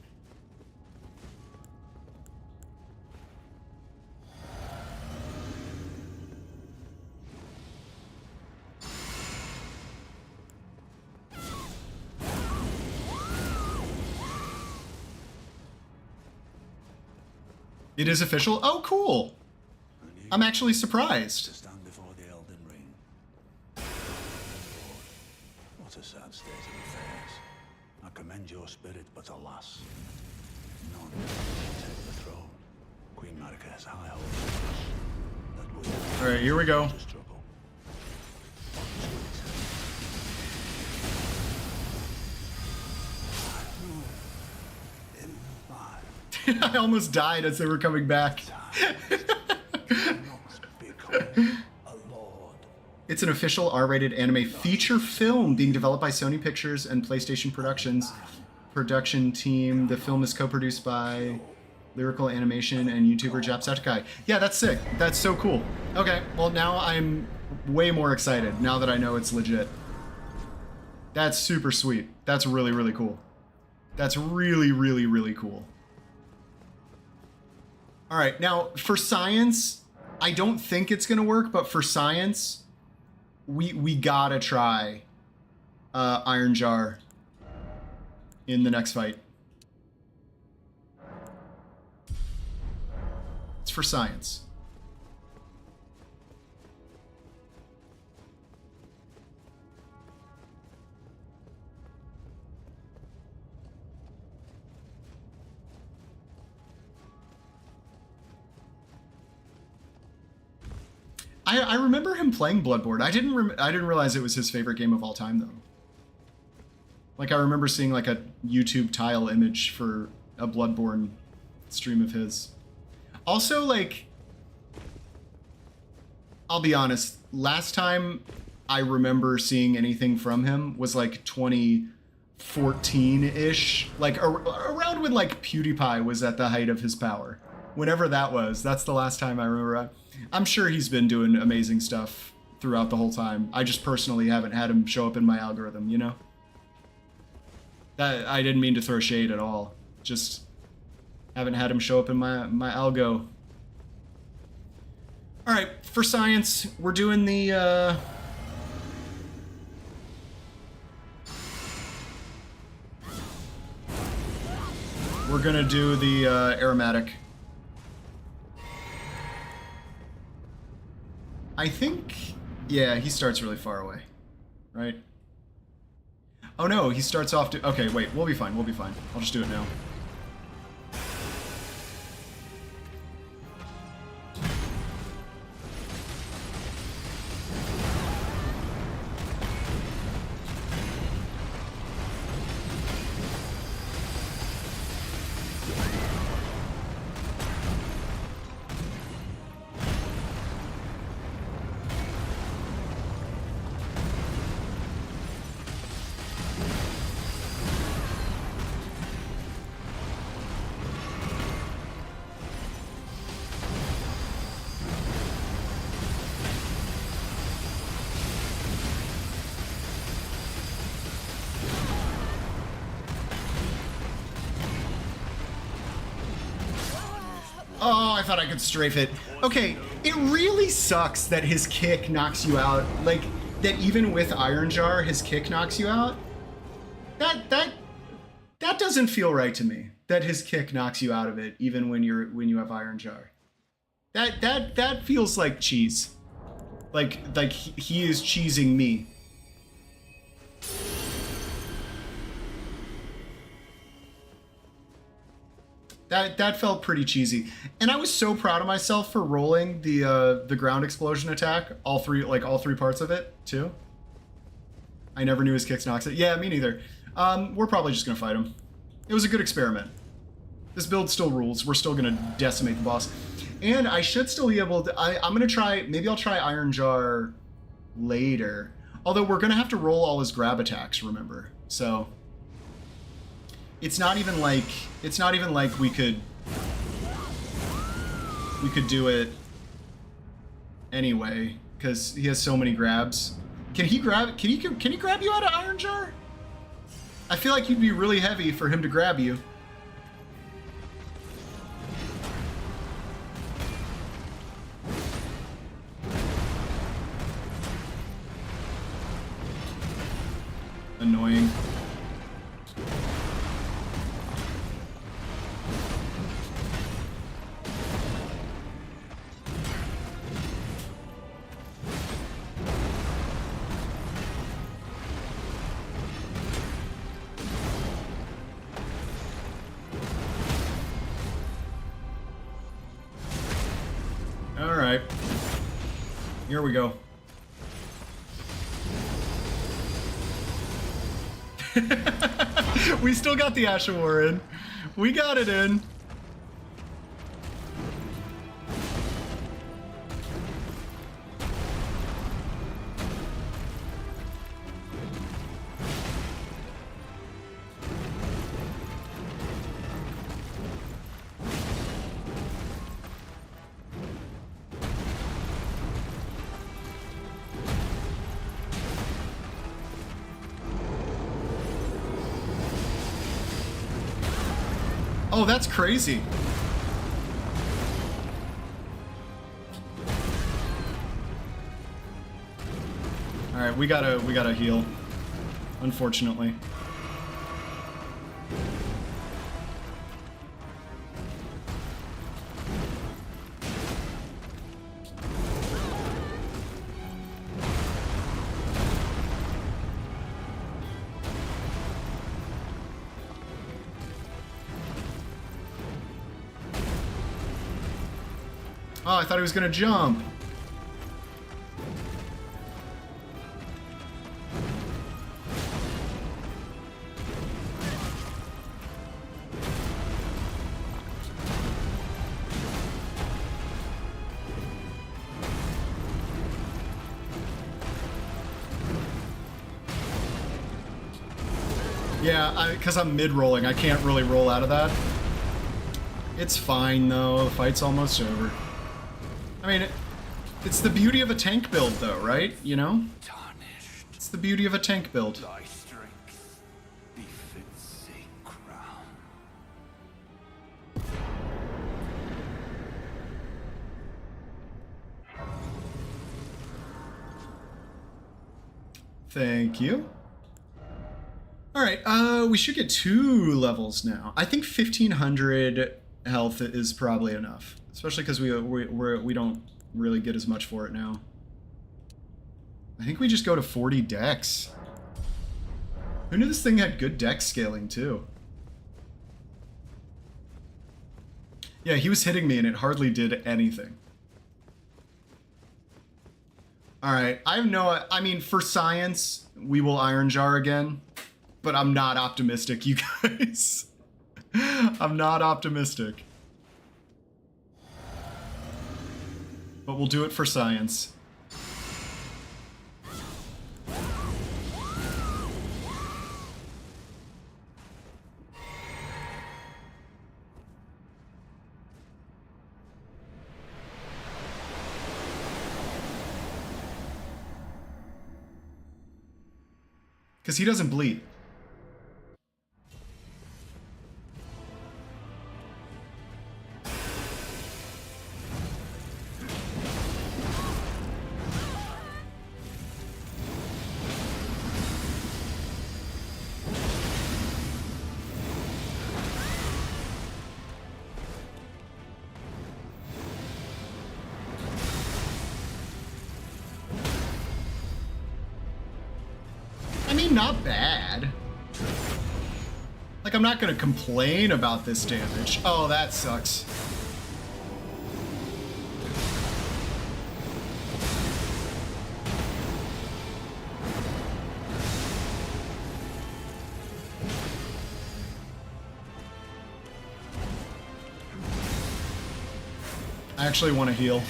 It is official? Oh, cool. I'm actually surprised. To stand before the Elden Ring. What a sad state of affairs. I commend your spirit, but alas, none can take the throne. Queen Marika has high hopes. That will All right, here we go. to struggle. In life, I almost died as they were coming back. must become a lord. It's an official R-rated anime feature film being developed by Sony Pictures and PlayStation Productions. Production team. The film is co-produced by Lyrical Animation and YouTuber Jacksepticeye. Yeah, that's sick. That's so cool. Okay, well now I'm way more excited now that I know it's legit. That's super sweet. That's really, really cool. That's really, really, really cool. All right, now for science, I don't think it's gonna work, but for science, we gotta try Iron Jar in the next fight. It's for science. I remember him playing Bloodborne. I didn't realize it was his favorite game of all time though. Like I remember seeing like a YouTube tile image for a Bloodborne stream of his. Also, like, I'll be honest, last time I remember seeing anything from him was like 2014-ish, like around when like PewDiePie was at the height of his power. Whenever that was, that's the last time I remember. I'm sure he's been doing amazing stuff throughout the whole time. I just personally haven't had him show up in my algorithm, you know? That I didn't mean to throw shade at all. Just haven't had him show up in my algo. All right, for science, we're doing the we're gonna do the aromatic. I think, yeah, he starts really far away, right? Oh no, he starts off to, okay, wait, we'll be fine, we'll be fine. I'll just do it now. Oh, I thought I could strafe it. Okay, it really sucks that his kick knocks you out. Like, that even with Iron Jar, his kick knocks you out. That doesn't feel right to me. That his kick knocks you out of it, even when you have Iron Jar. That feels like cheese. Like he is cheesing me. That felt pretty cheesy, and I was so proud of myself for rolling the ground explosion attack, all three parts of it too. I never knew his kicks knocks it. Yeah, me neither. We're probably just gonna fight him. It was a good experiment. This build still rules. We're still gonna decimate the boss, and I should still be able to. I'm gonna try. Maybe I'll try Iron Jar later. Although we're gonna have to roll all his grab attacks. Remember, so. It's not even like we could do it anyway because he has so many grabs. Can he grab you out of Iron Jar? I feel like you'd be really heavy for him to grab you. Annoying. Alright. Here we go. We still got the Ash of War in. We got it in. Oh, that's crazy. All right, we gotta heal. Unfortunately. Oh, I thought he was gonna jump. Yeah, because I'm mid-rolling, I can't really roll out of that. It's fine, though. The fight's almost over. I mean, it's the beauty of a tank build, though, right? You know? Tarnished. It's the beauty of a tank build. Thy strength befits a crown. Thank you. Alright, we should get 2 levels now. I think 1500 health is probably enough. Especially because we don't really get as much for it now. I think we just go to 40 dex. Who knew this thing had good dex scaling too? Yeah, he was hitting me and it hardly did anything. Alright, I mean, for science, we will Iron Jar again. But I'm not optimistic, you guys. I'm not optimistic. But we'll do it for science. Because he doesn't bleed. not bad. Like, I'm not gonna complain about this damage. Oh, that sucks. I actually want to heal.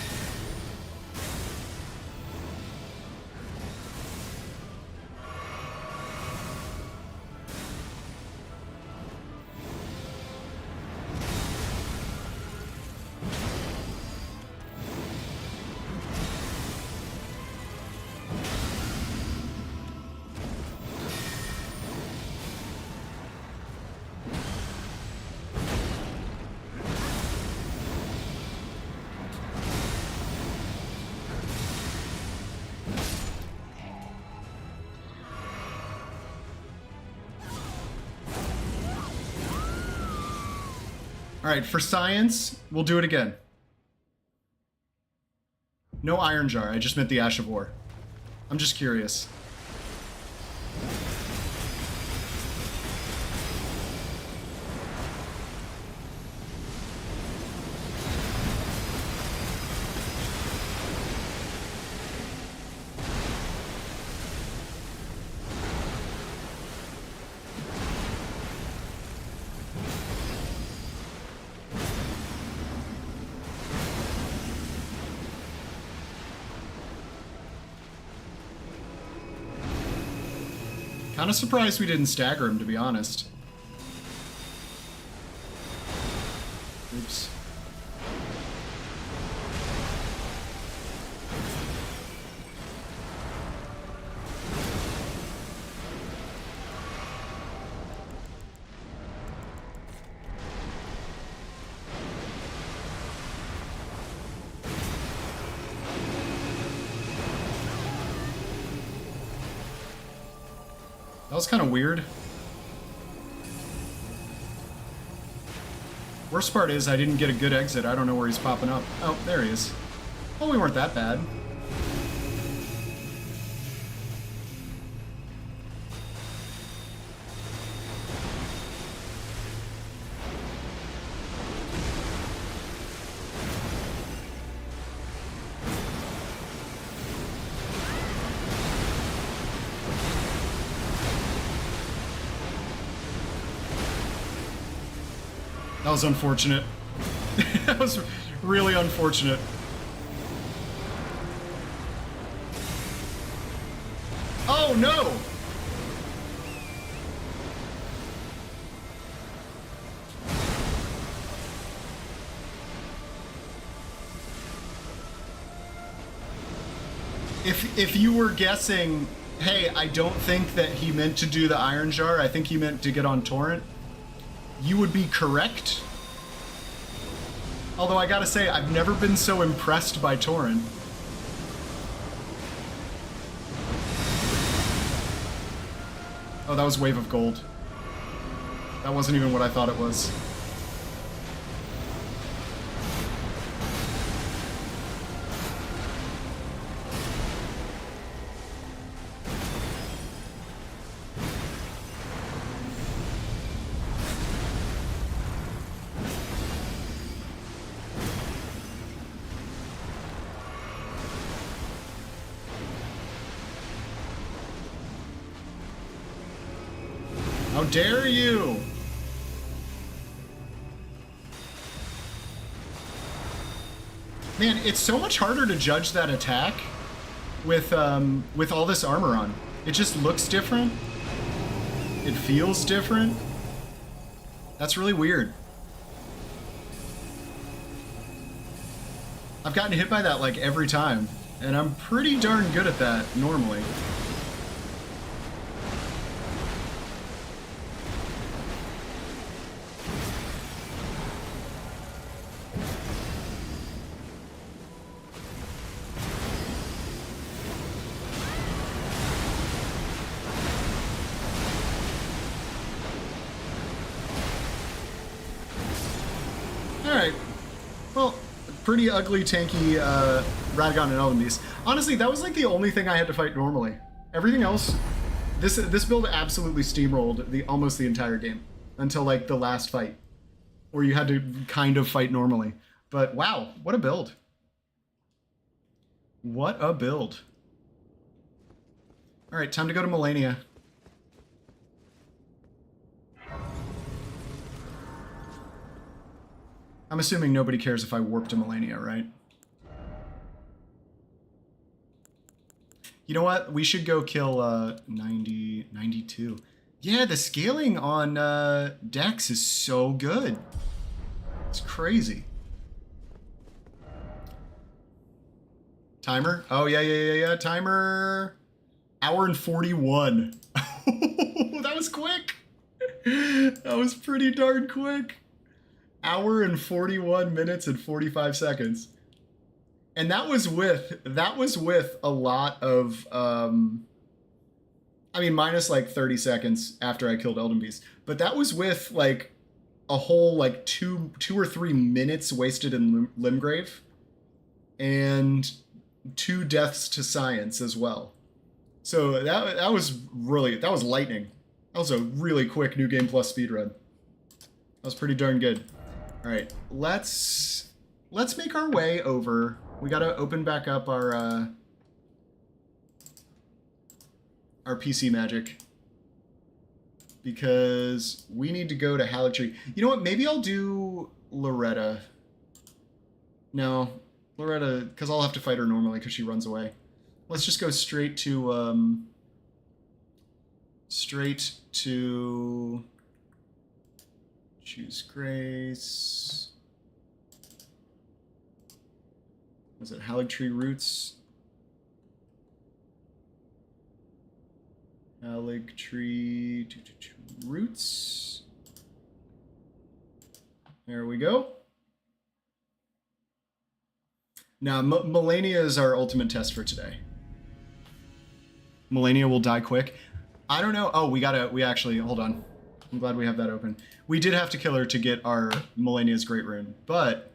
All right, for science, we'll do it again. No Iron Jar, I just meant the Ash of War. I'm just curious. Kind of surprised we didn't stagger him, to be honest. Oops. That was kind of weird. Worst part is I didn't get a good exit. I don't know where he's popping up. Oh, there he is. Well, we weren't that bad. That was unfortunate. That was really unfortunate. Oh no! If you were guessing, hey, I don't think that he meant to do the Iron Jar, I think he meant to get on Torrent, you would be correct. Although I gotta say, I've never been so impressed by Torrent. Oh, that was Wave of Gold. That wasn't even what I thought it was. How dare you! Man, it's so much harder to judge that attack with all this armor on. It just looks different. It feels different. That's really weird. I've gotten hit by that like every time, and I'm pretty darn good at that normally. Alright. Well, pretty ugly, tanky Radagon and Elden beast. Honestly, that was like the only thing I had to fight normally. Everything else This build absolutely steamrolled almost the entire game until like the last fight, where you had to kind of fight normally. But wow, what a build! What a build! All right, time to go to Melania. I'm assuming nobody cares if I warp to Melania, right? You know what? We should go kill 92. Yeah, the scaling on Dex is so good. It's crazy. Timer? Oh, yeah. Timer. Hour and 41. That was quick. That was pretty darn quick. Hour and 41 minutes and 45 seconds. And that was with a lot of I mean, minus like 30 seconds after I killed Elden Beast. But that was with like a whole like two or 3 minutes wasted in Limgrave and 2 deaths to science as well. So that was lightning. That was a really quick New Game Plus speedrun. That was pretty darn good. All right, let's make our way over. We gotta open back up our PC magic because we need to go to Haligtree. You know what? Maybe I'll do Loretta. No, Loretta, because I'll have to fight her normally because she runs away. Let's just go straight to choose Grace. Was it Haligtree Roots? Haligtree Roots. There we go. Now, Melania is our ultimate test for today. Melania will die quick. I don't know. Oh, we actually, hold on. I'm glad we have that open. We did have to kill her to get our Melania's Great Rune, but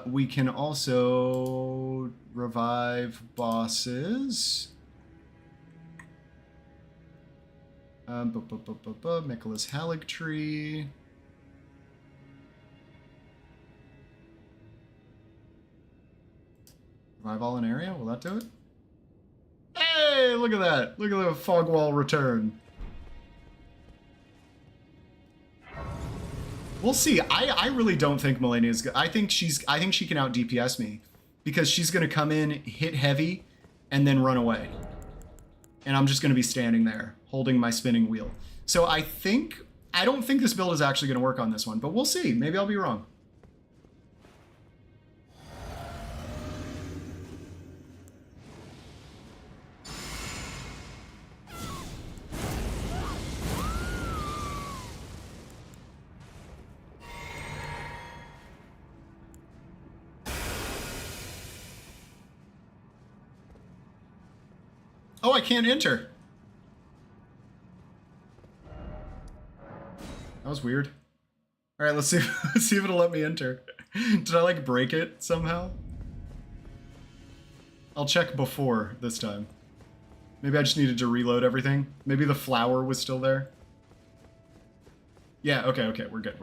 we can also revive bosses. Michaela's Haligtree. Revive all an area? Will that do it? Hey, look at that. Look at the fog wall return. We'll see. I really don't think Melania's good. I think she can out DPS me because she's going to come in, hit heavy, and then run away. And I'm just going to be standing there holding my spinning wheel. So I don't think this build is actually going to work on this one, but we'll see. Maybe I'll be wrong. Oh, I can't enter. That was weird. All right, let's see if it'll let me enter. Did I like break it somehow? I'll check before this time. Maybe I just needed to reload everything. Maybe the flower was still there. Yeah, okay, we're good.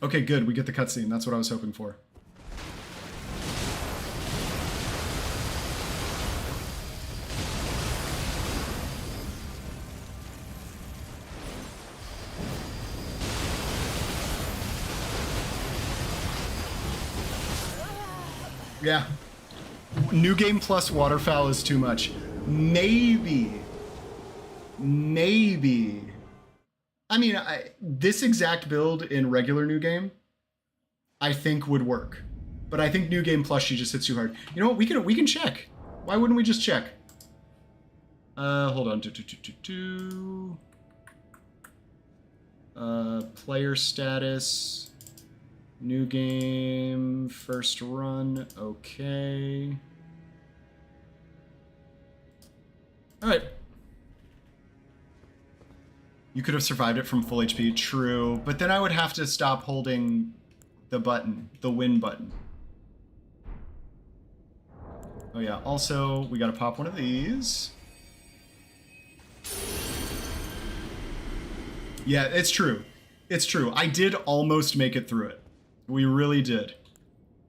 Okay, good. We get the cutscene. That's what I was hoping for. Yeah. New Game Plus Waterfowl is too much. Maybe. I mean, this exact build in regular New Game, I think would work. But I think New Game Plus, she just hits too hard. You know what? We can check. Why wouldn't we just check? Hold on. Player status. New game, first run, okay. Alright. You could have survived it from full HP, true, but then I would have to stop holding the button, the win button. Oh yeah, also, we gotta pop one of these. Yeah, it's true. It's true. I did almost make it through it. We really did.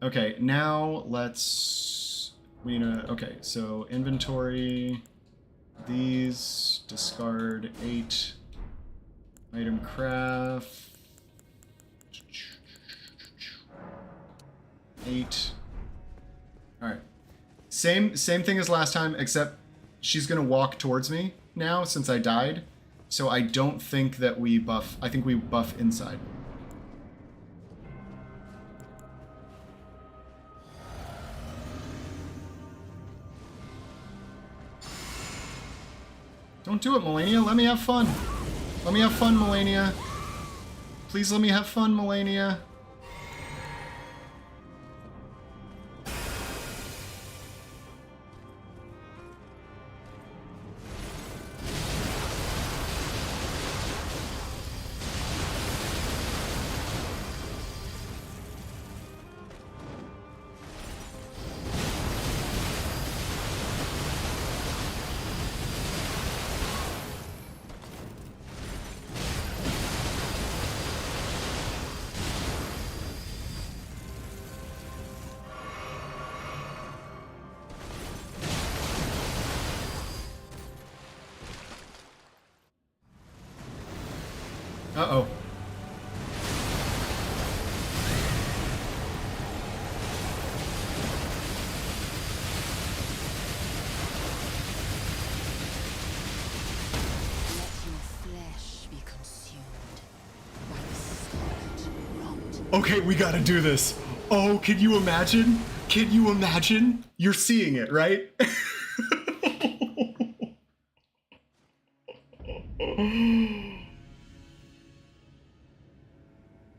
Okay, now let's... We need to... Okay, so inventory... These... Discard 8... Item craft... 8... Alright. Same thing as last time, except she's gonna walk towards me now since I died. So I don't think that we buff... I think we buff inside. Don't do it, Melania. Let me have fun. Let me have fun, Melania. Please let me have fun, Melania. Uh-oh. Okay, we gotta do this. Oh, can you imagine? Can you imagine? You're seeing it, right?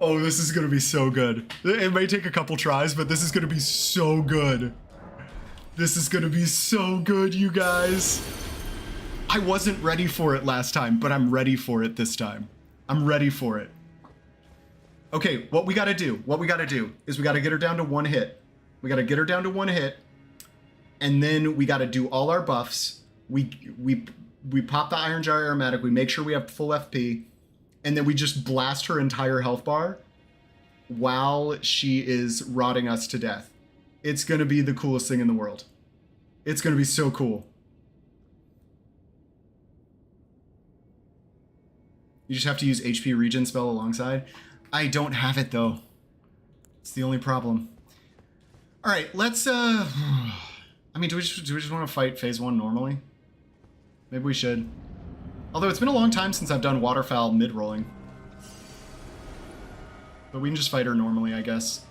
Oh, this is gonna be so good. It may take a couple tries, but this is gonna be so good. This is gonna be so good, you guys. I wasn't ready for it last time, but I'm ready for it this time. I'm ready for it. Okay, what we gotta do is we gotta get her down to 1 hit. We gotta get her down to 1 hit, and then we gotta do all our buffs. We pop the Iron Jar Aromatic, we make sure we have full FP, and then we just blast her entire health bar while she is rotting us to death. It's gonna be the coolest thing in the world. It's gonna be so cool. You just have to use HP regen spell alongside. I don't have it though. It's the only problem. All right, let's I mean, do we just want to fight phase 1 normally? Maybe we should. Although it's been a long time since I've done waterfowl mid-rolling. But we can just fight her normally, I guess.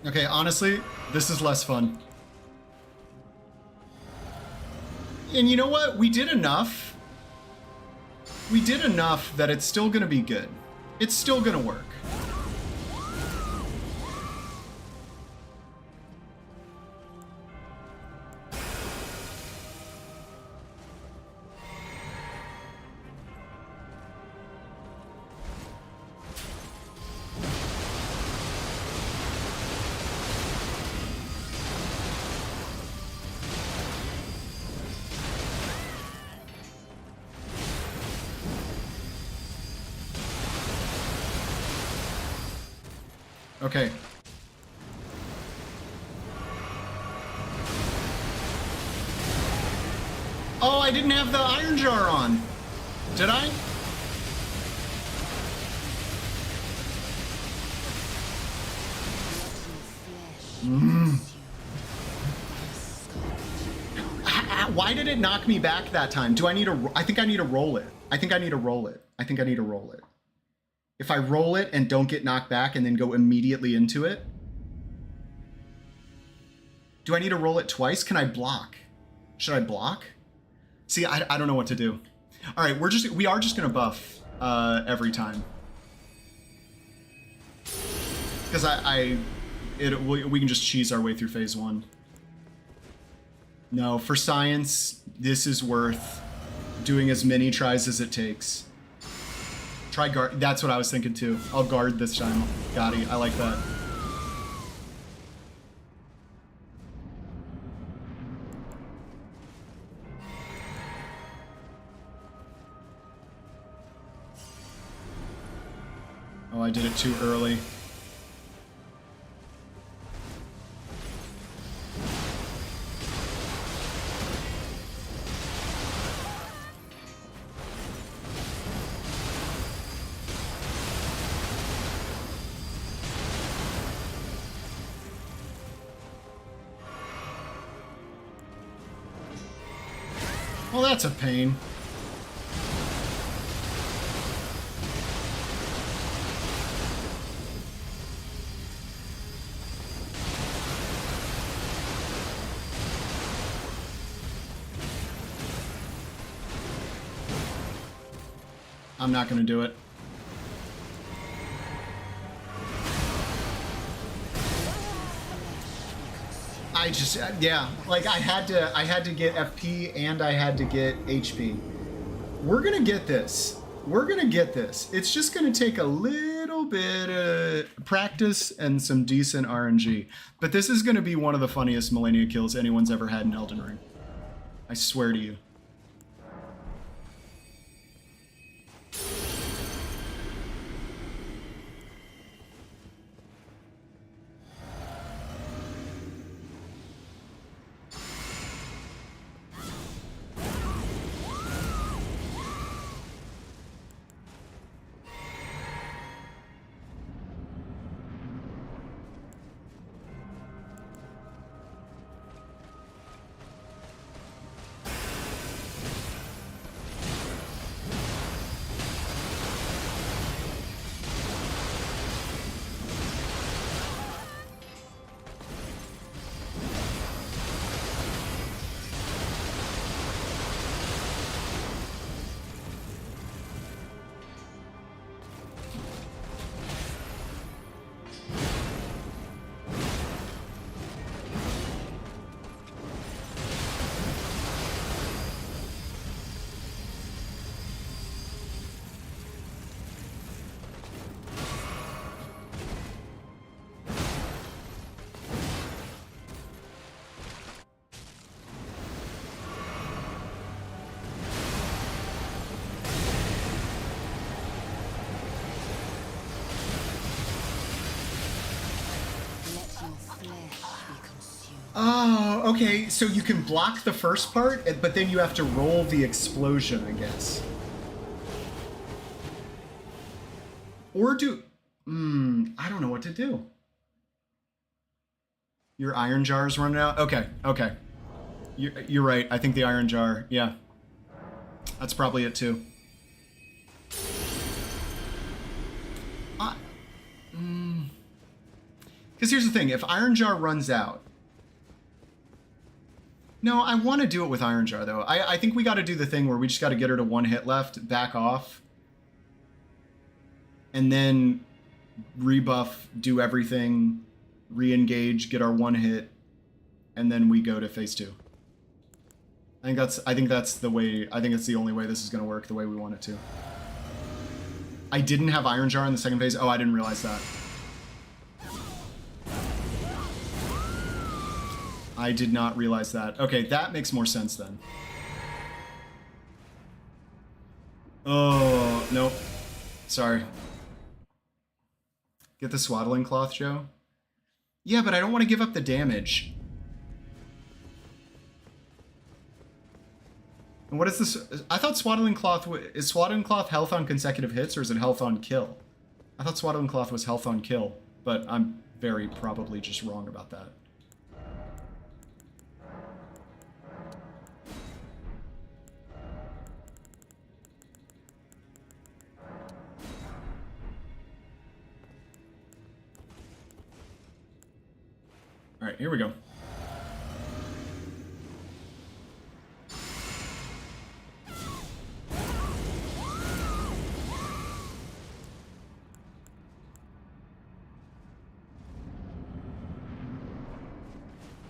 Okay, honestly, this is less fun. And you know what? We did enough. We did enough that it's still gonna be good. It's still gonna work. Okay. Oh, I didn't have the iron jar on. Did I? Why did it knock me back that time? Do I need to... I think I need to roll it. I think I need to roll it. I think I need to roll it. If I roll it and don't get knocked back and then go immediately into it... Do I need to roll it twice? Can I block? Should I block? See, I don't know what to do. All right, we are just gonna buff every time. Because we can just cheese our way through phase 1. No, for science, this is worth doing as many tries as it takes. Try guard. That's what I was thinking too. I'll guard this time. Gotti, I like that. Oh, I did it too early. Well, that's a pain. I'm not going to do it. I just, yeah, like I had to get FP and I had to get HP. We're going to get this. We're going to get this. It's just going to take a little bit of practice and some decent RNG. But this is going to be one of the funniest Millennia kills anyone's ever had in Elden Ring. I swear to you. Oh, okay, so you can block the first part, but then you have to roll the explosion, I guess. Or do... I don't know what to do. Your iron jar is running out? Okay, okay. You're right, I think the iron jar, yeah. That's probably it too. Because here's the thing, if iron jar runs out... No, I want to do it with iron jar, though. I think we got to do the thing where we just got to get her to 1 hit left, back off, and then rebuff, do everything, re-engage, get our 1 hit, and then we go to phase 2. I think that's the way. I think it's the only way this is going to work, the way we want it to. I didn't have iron jar in the second phase. Oh, I didn't realize that. I did not realize that. Okay, that makes more sense then. Oh, nope. Sorry. Get the swaddling cloth, Joe. Yeah, but I don't want to give up the damage. And what is this? I thought swaddling cloth is swaddling cloth health on consecutive hits, or is it health on kill? I thought swaddling cloth was health on kill, but I'm very probably just wrong about that. All right, here we go.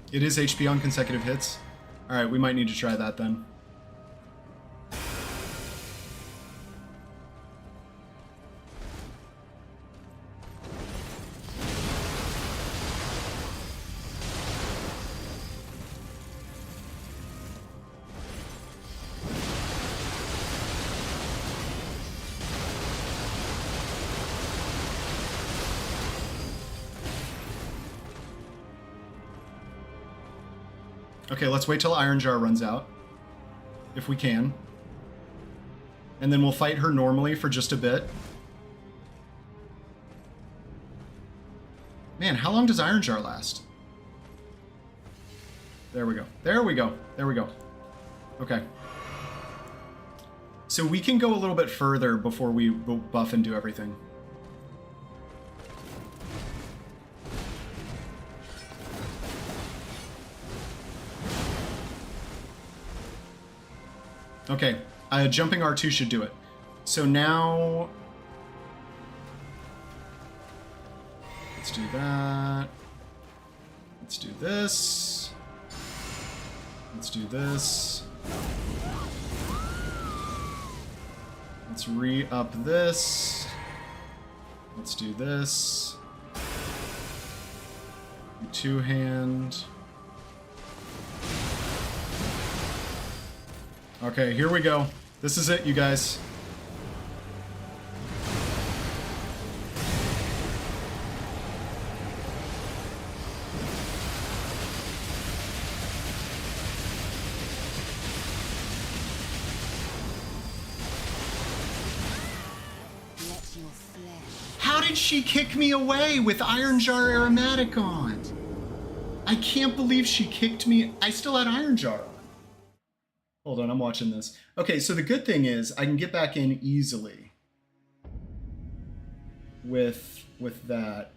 It is HP on consecutive hits. All right, we might need to try that then. Okay, let's wait till Iron Jar runs out. If we can. And then we'll fight her normally for just a bit. Man, how long does Iron Jar last? There we go. There we go. There we go. Okay. So we can go a little bit further before we buff and do everything. Okay, jumping R2 should do it. So now... Let's do that. Let's do this. Let's do this. Let's re-up this. Let's do this. Two-hand. Okay, here we go. This is it, you guys. How did she kick me away with Iron Jar Aromatic on? I can't believe she kicked me. I still had Iron Jar on. Hold on, I'm watching this. Okay, so the good thing is I can get back in easily with that.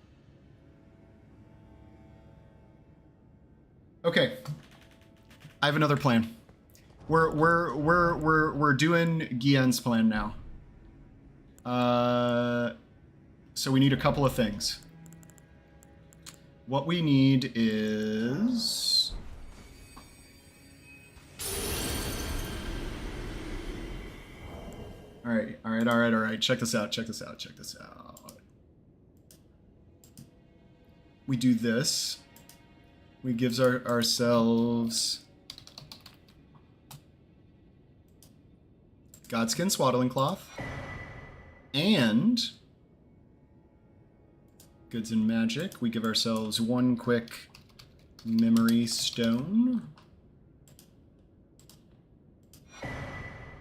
Okay, I have another plan. We're doing Guillen's plan now. So we need a couple of things. What we need is... All right. Check this out. We do this. We gives ourselves Godskin Swaddling Cloth and Goods and Magic. We give ourselves one quick Memory Stone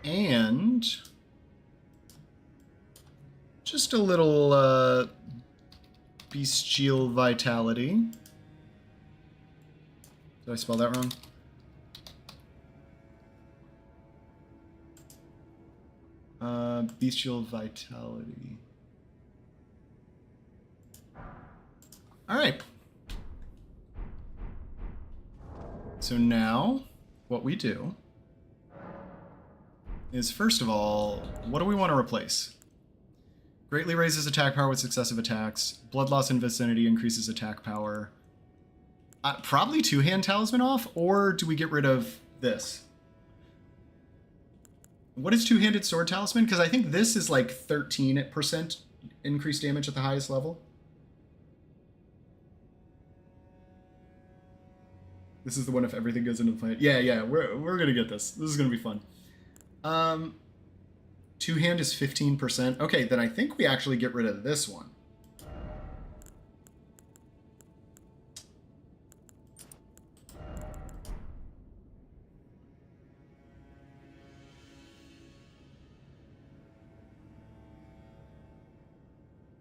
and just a little Bestial Vitality. Did I spell that wrong? Bestial Vitality. Alright. So now, what we do is, first of all, what do we want to replace? Greatly raises attack power with successive attacks. Blood loss in vicinity increases attack power. Probably two-hand talisman off, or do we get rid of this? What is two-handed sword talisman? Because I think this is like 13% increased damage at the highest level. This is the one if everything goes into the plan. Yeah, we're gonna get this. This is gonna be fun. Two-hand is 15%. Okay, then I think we actually get rid of this one.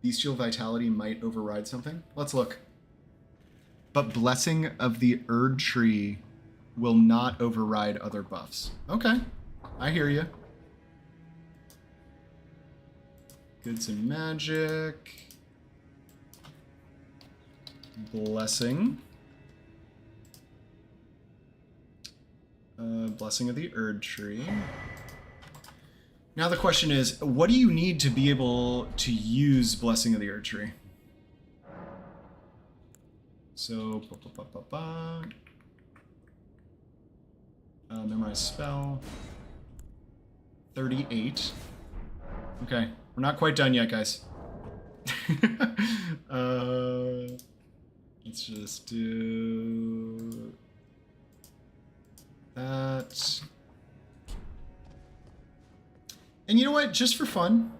Bestial Vitality might override something. Let's look. But Blessing of the Erd Tree will not override other buffs. Okay, I hear you. Goods and Magic. Blessing. Blessing of the Erd Tree. Now the question is, what do you need to be able to use Blessing of the Erd Tree? So, memorize spell. 38. Okay, we're not quite done yet, guys. Let's just do that. And you know what? Just for fun,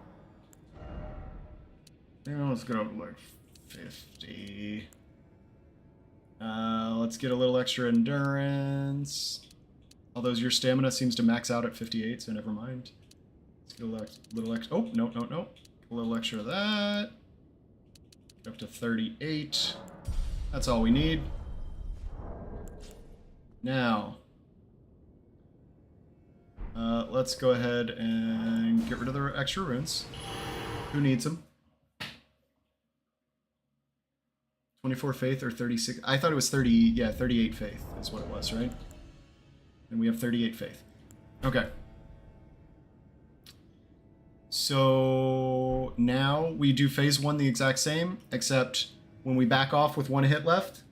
let's go up to like 50. Let's get a little extra endurance. Although your stamina seems to max out at 58, so never mind. Let's get a little extra. Oh, no. A little extra of that. Get up to 38. That's all we need. Now, let's go ahead and get rid of the extra runes. Who needs them? 24 faith or 36? I thought it was 30. Yeah, 38 faith is what it was, right? And we have 38 faith. Okay. So now we do phase 1 the exact same, except when we back off with 1 hit left,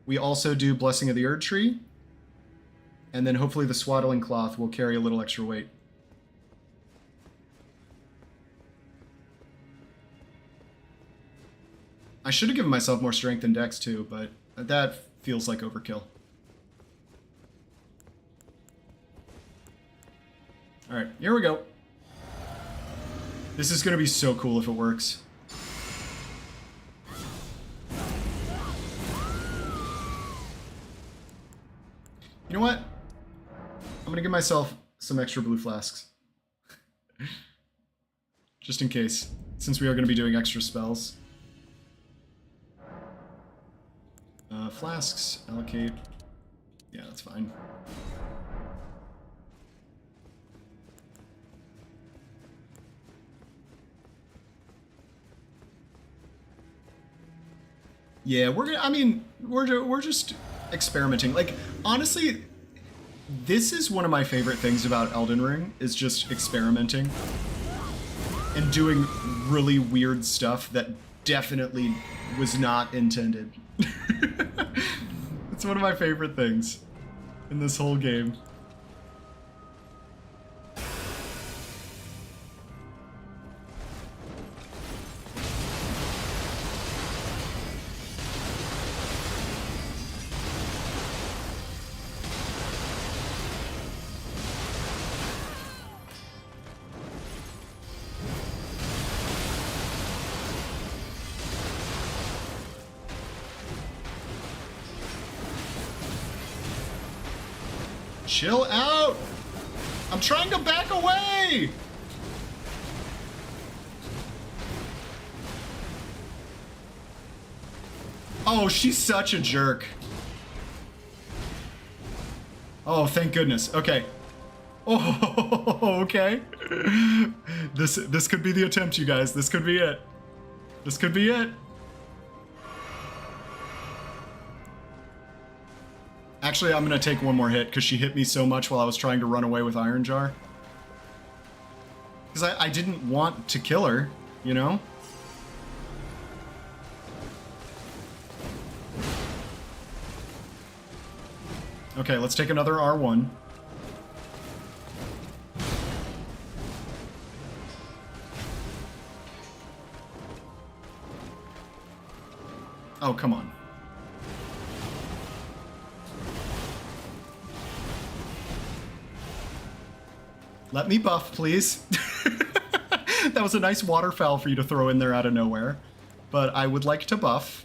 we also do Blessing of the Erd Tree. And then hopefully the Swaddling Cloth will carry a little extra weight. I should have given myself more strength and dex too, but that feels like overkill. Alright, here we go. This is going to be so cool if it works. You know what? I'm going to give myself some extra blue flasks. Just in case, since we are going to be doing extra spells. Flasks, allocate. Yeah, that's fine. Yeah, we're just experimenting. Like, honestly, this is one of my favorite things about Elden Ring, is just experimenting and doing really weird stuff that definitely was not intended. It's one of my favorite things in this whole game. Chill out! I'm trying to back away! Oh, she's such a jerk. Oh, thank goodness. Okay. Oh, okay. This could be the attempt, you guys. This could be it. This could be it. Actually, I'm going to take one more hit because she hit me so much while I was trying to run away with Iron Jar. Because I didn't want to kill her, you know? Okay, let's take another R1. Oh, come on. Let me buff, please. That was a nice waterfowl for you to throw in there out of nowhere. But I would like to buff.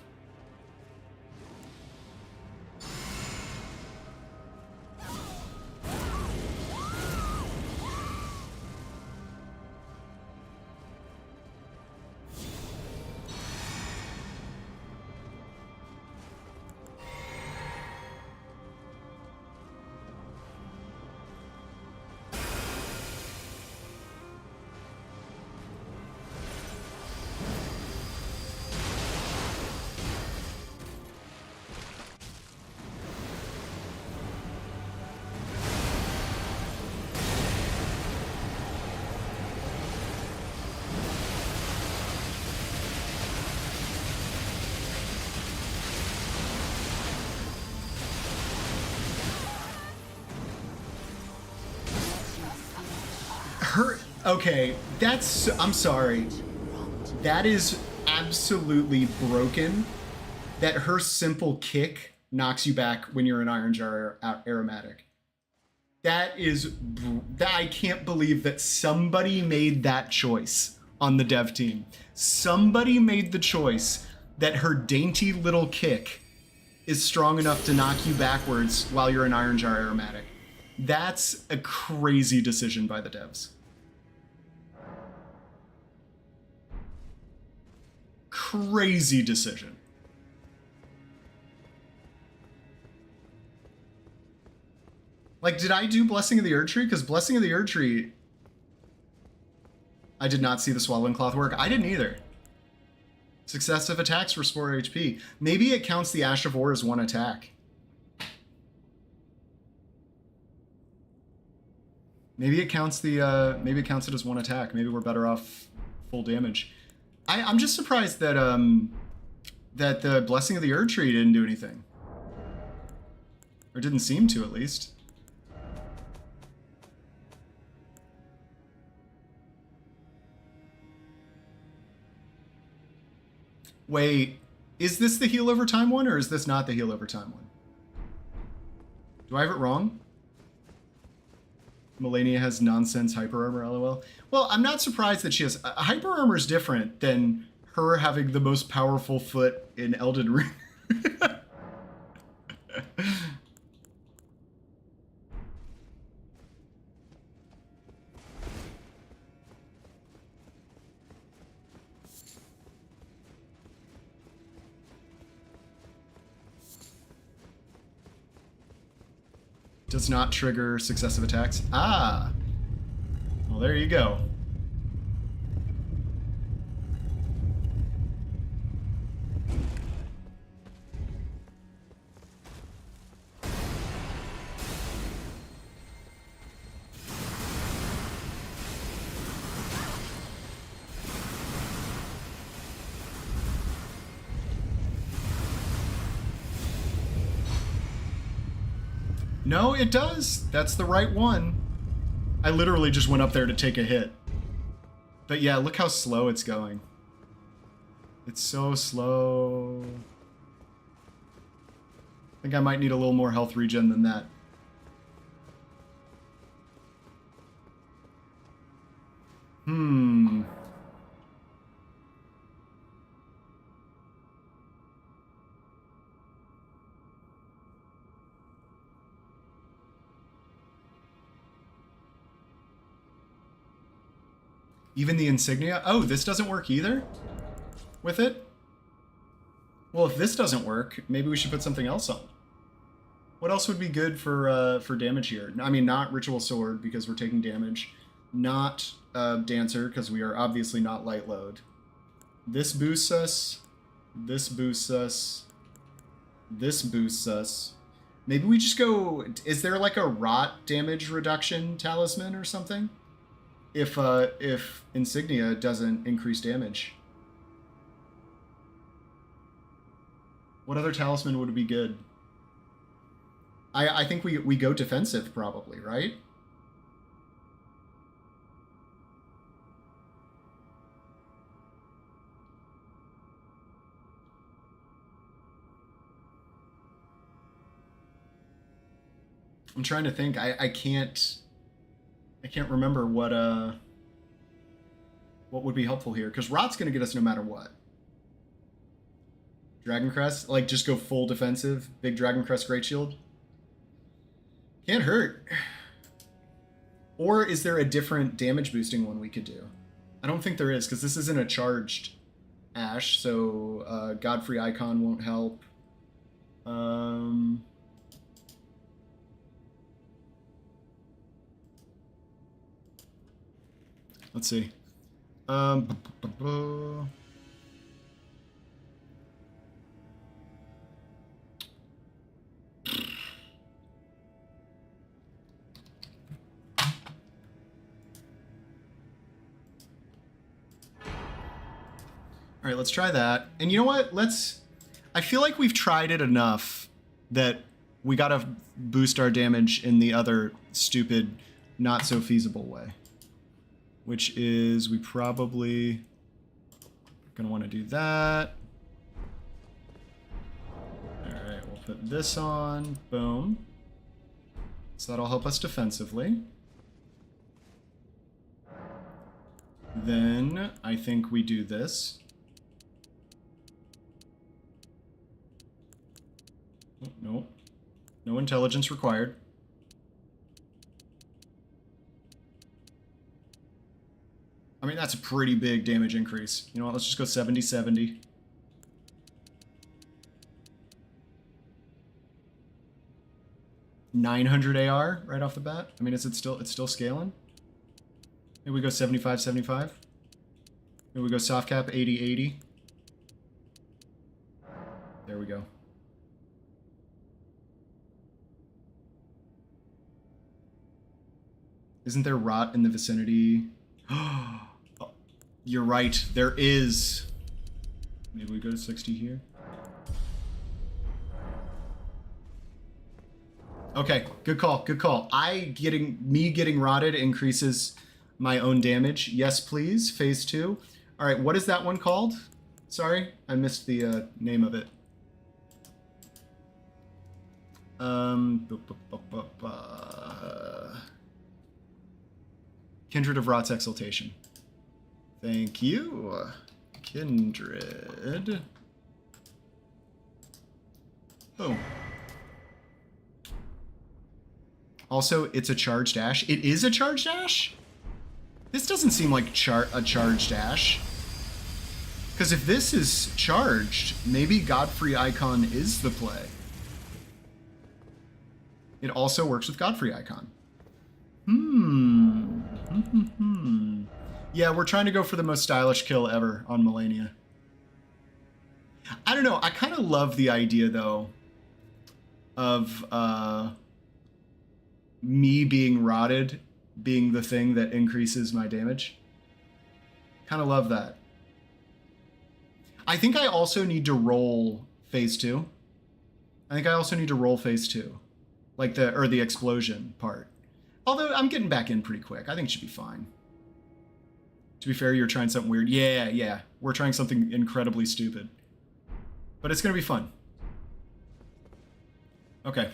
Okay, that's... I'm sorry. That is absolutely broken. That her simple kick knocks you back when you're an Iron Jar aromatic. That is... I can't believe that somebody made that choice on the dev team. Somebody made the choice that her dainty little kick is strong enough to knock you backwards while you're an Iron Jar aromatic. That's a crazy decision by the devs. Crazy decision. Like, did I do Blessing of the Erdtree? Because Blessing of the Erdtree, I did not see the Swallowing Cloth work. I didn't either. Successive attacks restore HP. Maybe it counts the Ash of War as one attack. Maybe it counts the maybe it counts it as one attack. Maybe we're better off full damage. I'm just surprised that that the Blessing of the Erdtree didn't do anything. Or didn't seem to, at least. Wait, is this the heal over time one, or is this not the heal over time one? Do I have it wrong? Melania has nonsense hyper armor, lol. Well, I'm not surprised that she has... hyper armor is different than her having the most powerful foot in Elden Ring. Does not trigger successive attacks. Ah! Well, there you go. No, it does. That's the right one. I literally just went up there to take a hit. But yeah, look how slow it's going. It's so slow. I think I might need a little more health regen than that. Even the insignia? Oh, this doesn't work either? With it? Well, if this doesn't work, maybe we should put something else on. What else would be good for damage here? I mean, not Ritual Sword, because we're taking damage. Not Dancer, because we are obviously not light load. This boosts us. This boosts us. This boosts us. Maybe we just go... Is there like a rot damage reduction talisman or something? If Insignia doesn't increase damage. What other talisman would be good? I think we go defensive probably, right? I'm trying to think. I can't remember what would be helpful here, because Rot's gonna get us no matter what. Dragon Crest, like just go full defensive, big Dragon Crest Great Shield. Can't hurt. Or is there a different damage boosting one we could do? I don't think there is, because this isn't a charged Ash, so Godfrey Icon won't help. Let's see. All right, let's try that. And you know what? I feel like we've tried it enough that we gotta boost our damage in the other stupid, not so feasible way. which is we probably gonna want to do that. Alright, we'll put this on. Boom. So that'll help us defensively. Then I think we do this. Oh, no. No intelligence required. I mean, that's a pretty big damage increase. You know what? Let's just go 70-70. $900 AR right off the bat. I mean, is it still? It's still scaling. Maybe we go 75-75. Maybe we go soft cap 80-80. There we go. Isn't there rot in the vicinity? Oh, you're right. There is. Maybe we go to 60 here. Okay, good call. Good call. Me getting rotted increases my own damage. Yes, please. Phase 2. All right, what is that one called? Sorry, I missed the name of it. Kindred of Rot's Exaltation. Thank you. Kindred. Boom. Also, it's a charge dash. It is a charge dash? This doesn't seem like a charge dash. Because if this is charged, maybe Godfrey Icon is the play. It also works with Godfrey Icon. Yeah, we're trying to go for the most stylish kill ever on Melania. I don't know. I kind of love the idea, though, of me being rotted being the thing that increases my damage. Kind of love that. I think I also need to roll phase 2. I think I also need to roll phase 2. Like the explosion part. Although I'm getting back in pretty quick. I think it should be fine. To be fair, you're trying something weird. Yeah. We're trying something incredibly stupid. But it's going to be fun. Okay.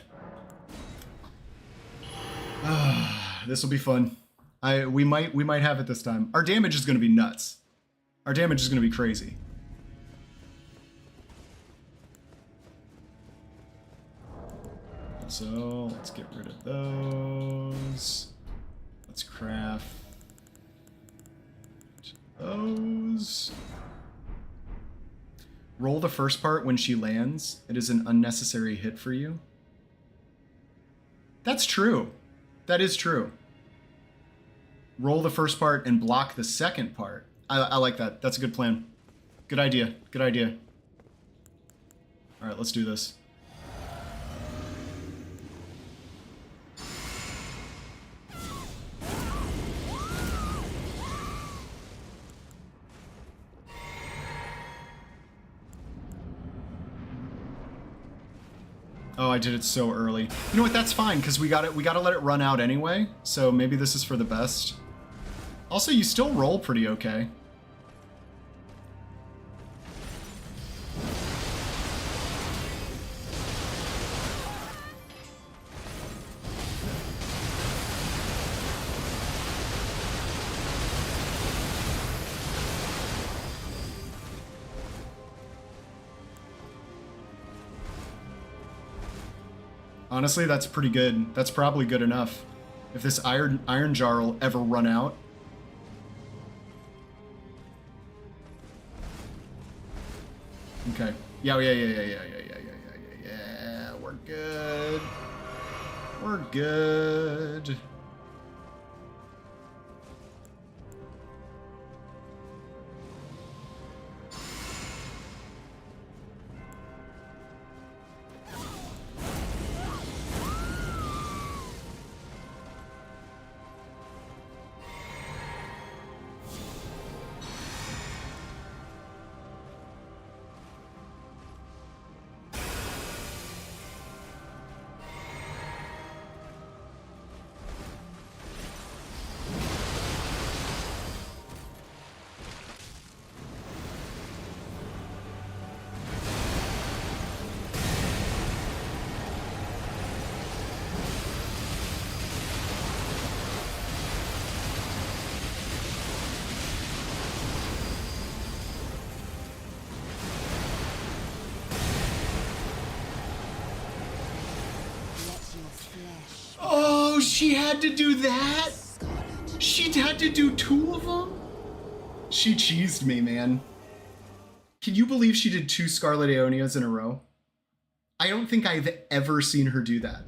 This will be fun. We might have it this time. Our damage is going to be nuts. Our damage is going to be crazy. So let's get rid of those. Let's craft those. Roll the first part when she lands. It is an unnecessary hit for you. That's true. That is true. Roll the first part and block the second part. I like that. That's a good plan. Good idea. Good idea. All right, let's do this. Oh, I did it so early. You know what? That's fine because we gotta let it run out anyway. So maybe this is for the best. Also, you still roll pretty okay. Honestly, that's pretty good. That's probably good enough. If this iron jar will ever run out. Okay. Yeah. We're good. We're good. flesh. Oh, she had to do that? She had to do 2 of them? She cheesed me, man. Can you believe she did 2 Scarlet Aeonias in a row? I don't think I've ever seen her do that.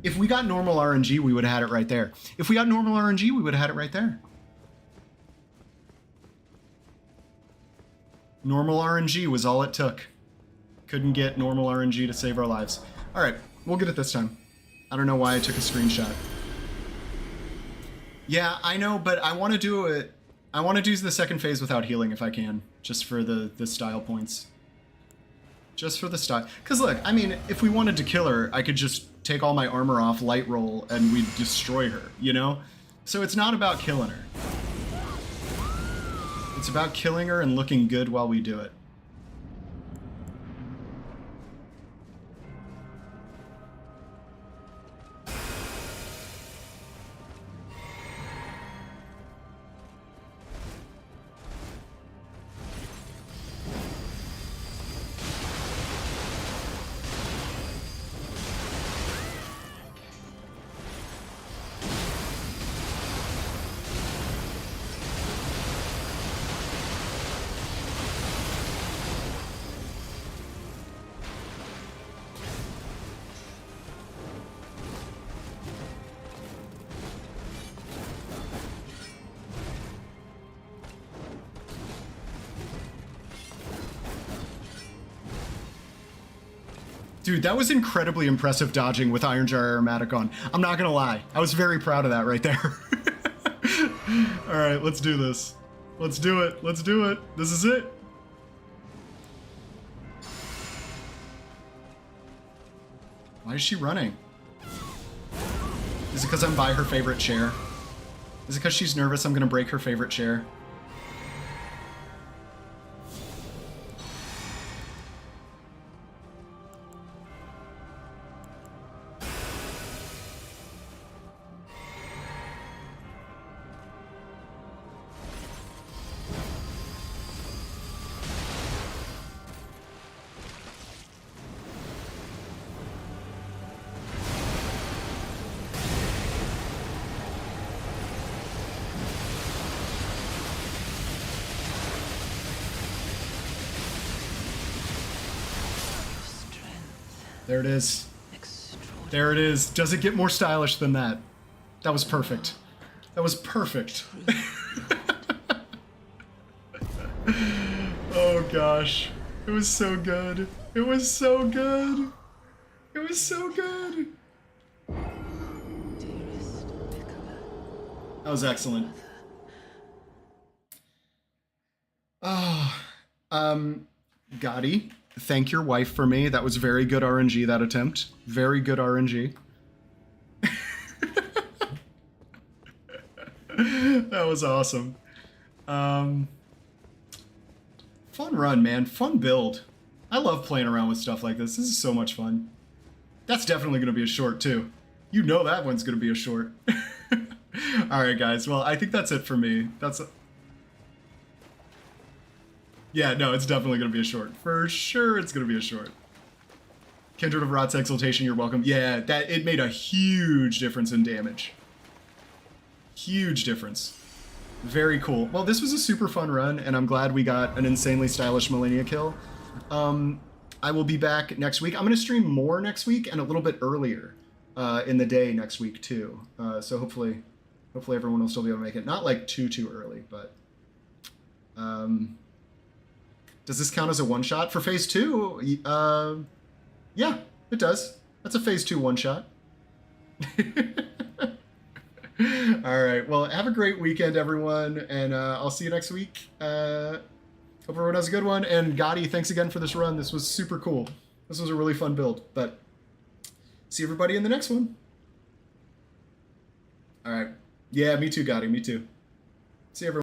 If we got normal RNG, we would have had it right there. If we got normal RNG, we would have had it right there. Normal RNG was all it took. Couldn't get normal RNG to save our lives. All right, we'll get it this time. I don't know why I took a screenshot. Yeah, I know, but I want to do it. I want to do the second phase without healing if I can, just for the style points. Just for the style. Because look, I mean, if we wanted to kill her, I could just take all my armor off, light roll, and we'd destroy her, you know? So it's not about killing her. It's about killing her and looking good while we do it. Dude, that was incredibly impressive dodging with Iron Jar Aromatic on. I'm not gonna lie. I was very proud of that right there. Alright, let's do this. Let's do it. Let's do it. This is it. Why is she running? Is it because I'm by her favorite chair? Is it because she's nervous I'm gonna break her favorite chair? There it is. There it is. Does it get more stylish than that? That was perfect. That was perfect. Oh gosh. It was so good. It was so good. It was so good. That was excellent. Oh, Gotti, thank your wife for me. That was very good RNG, that attempt. Very good RNG. That was awesome. Fun run, man. Fun build. I love playing around with stuff like this. This is so much fun. That's definitely going to be a short, too. You know that one's going to be a short. Alright, guys. Well, I think that's it for me. Yeah, no, it's definitely going to be a short. For sure it's going to be a short. Kindred of Rot's Exaltation, you're welcome. Yeah, it made a huge difference in damage. Huge difference. Very cool. Well, this was a super fun run, and I'm glad we got an insanely stylish Millennia kill. I will be back next week. I'm going to stream more next week and a little bit earlier in the day next week, too. So hopefully everyone will still be able to make it. Not like too early, but... does this count as a one-shot? For Phase 2, yeah, it does. That's a Phase 2 one-shot. All right, well, have a great weekend, everyone, and I'll see you next week. Hope everyone has a good one, and Gotti, thanks again for this run. This was super cool. This was a really fun build, but see everybody in the next one. All right. Yeah, me too, Gotti, me too. See everyone.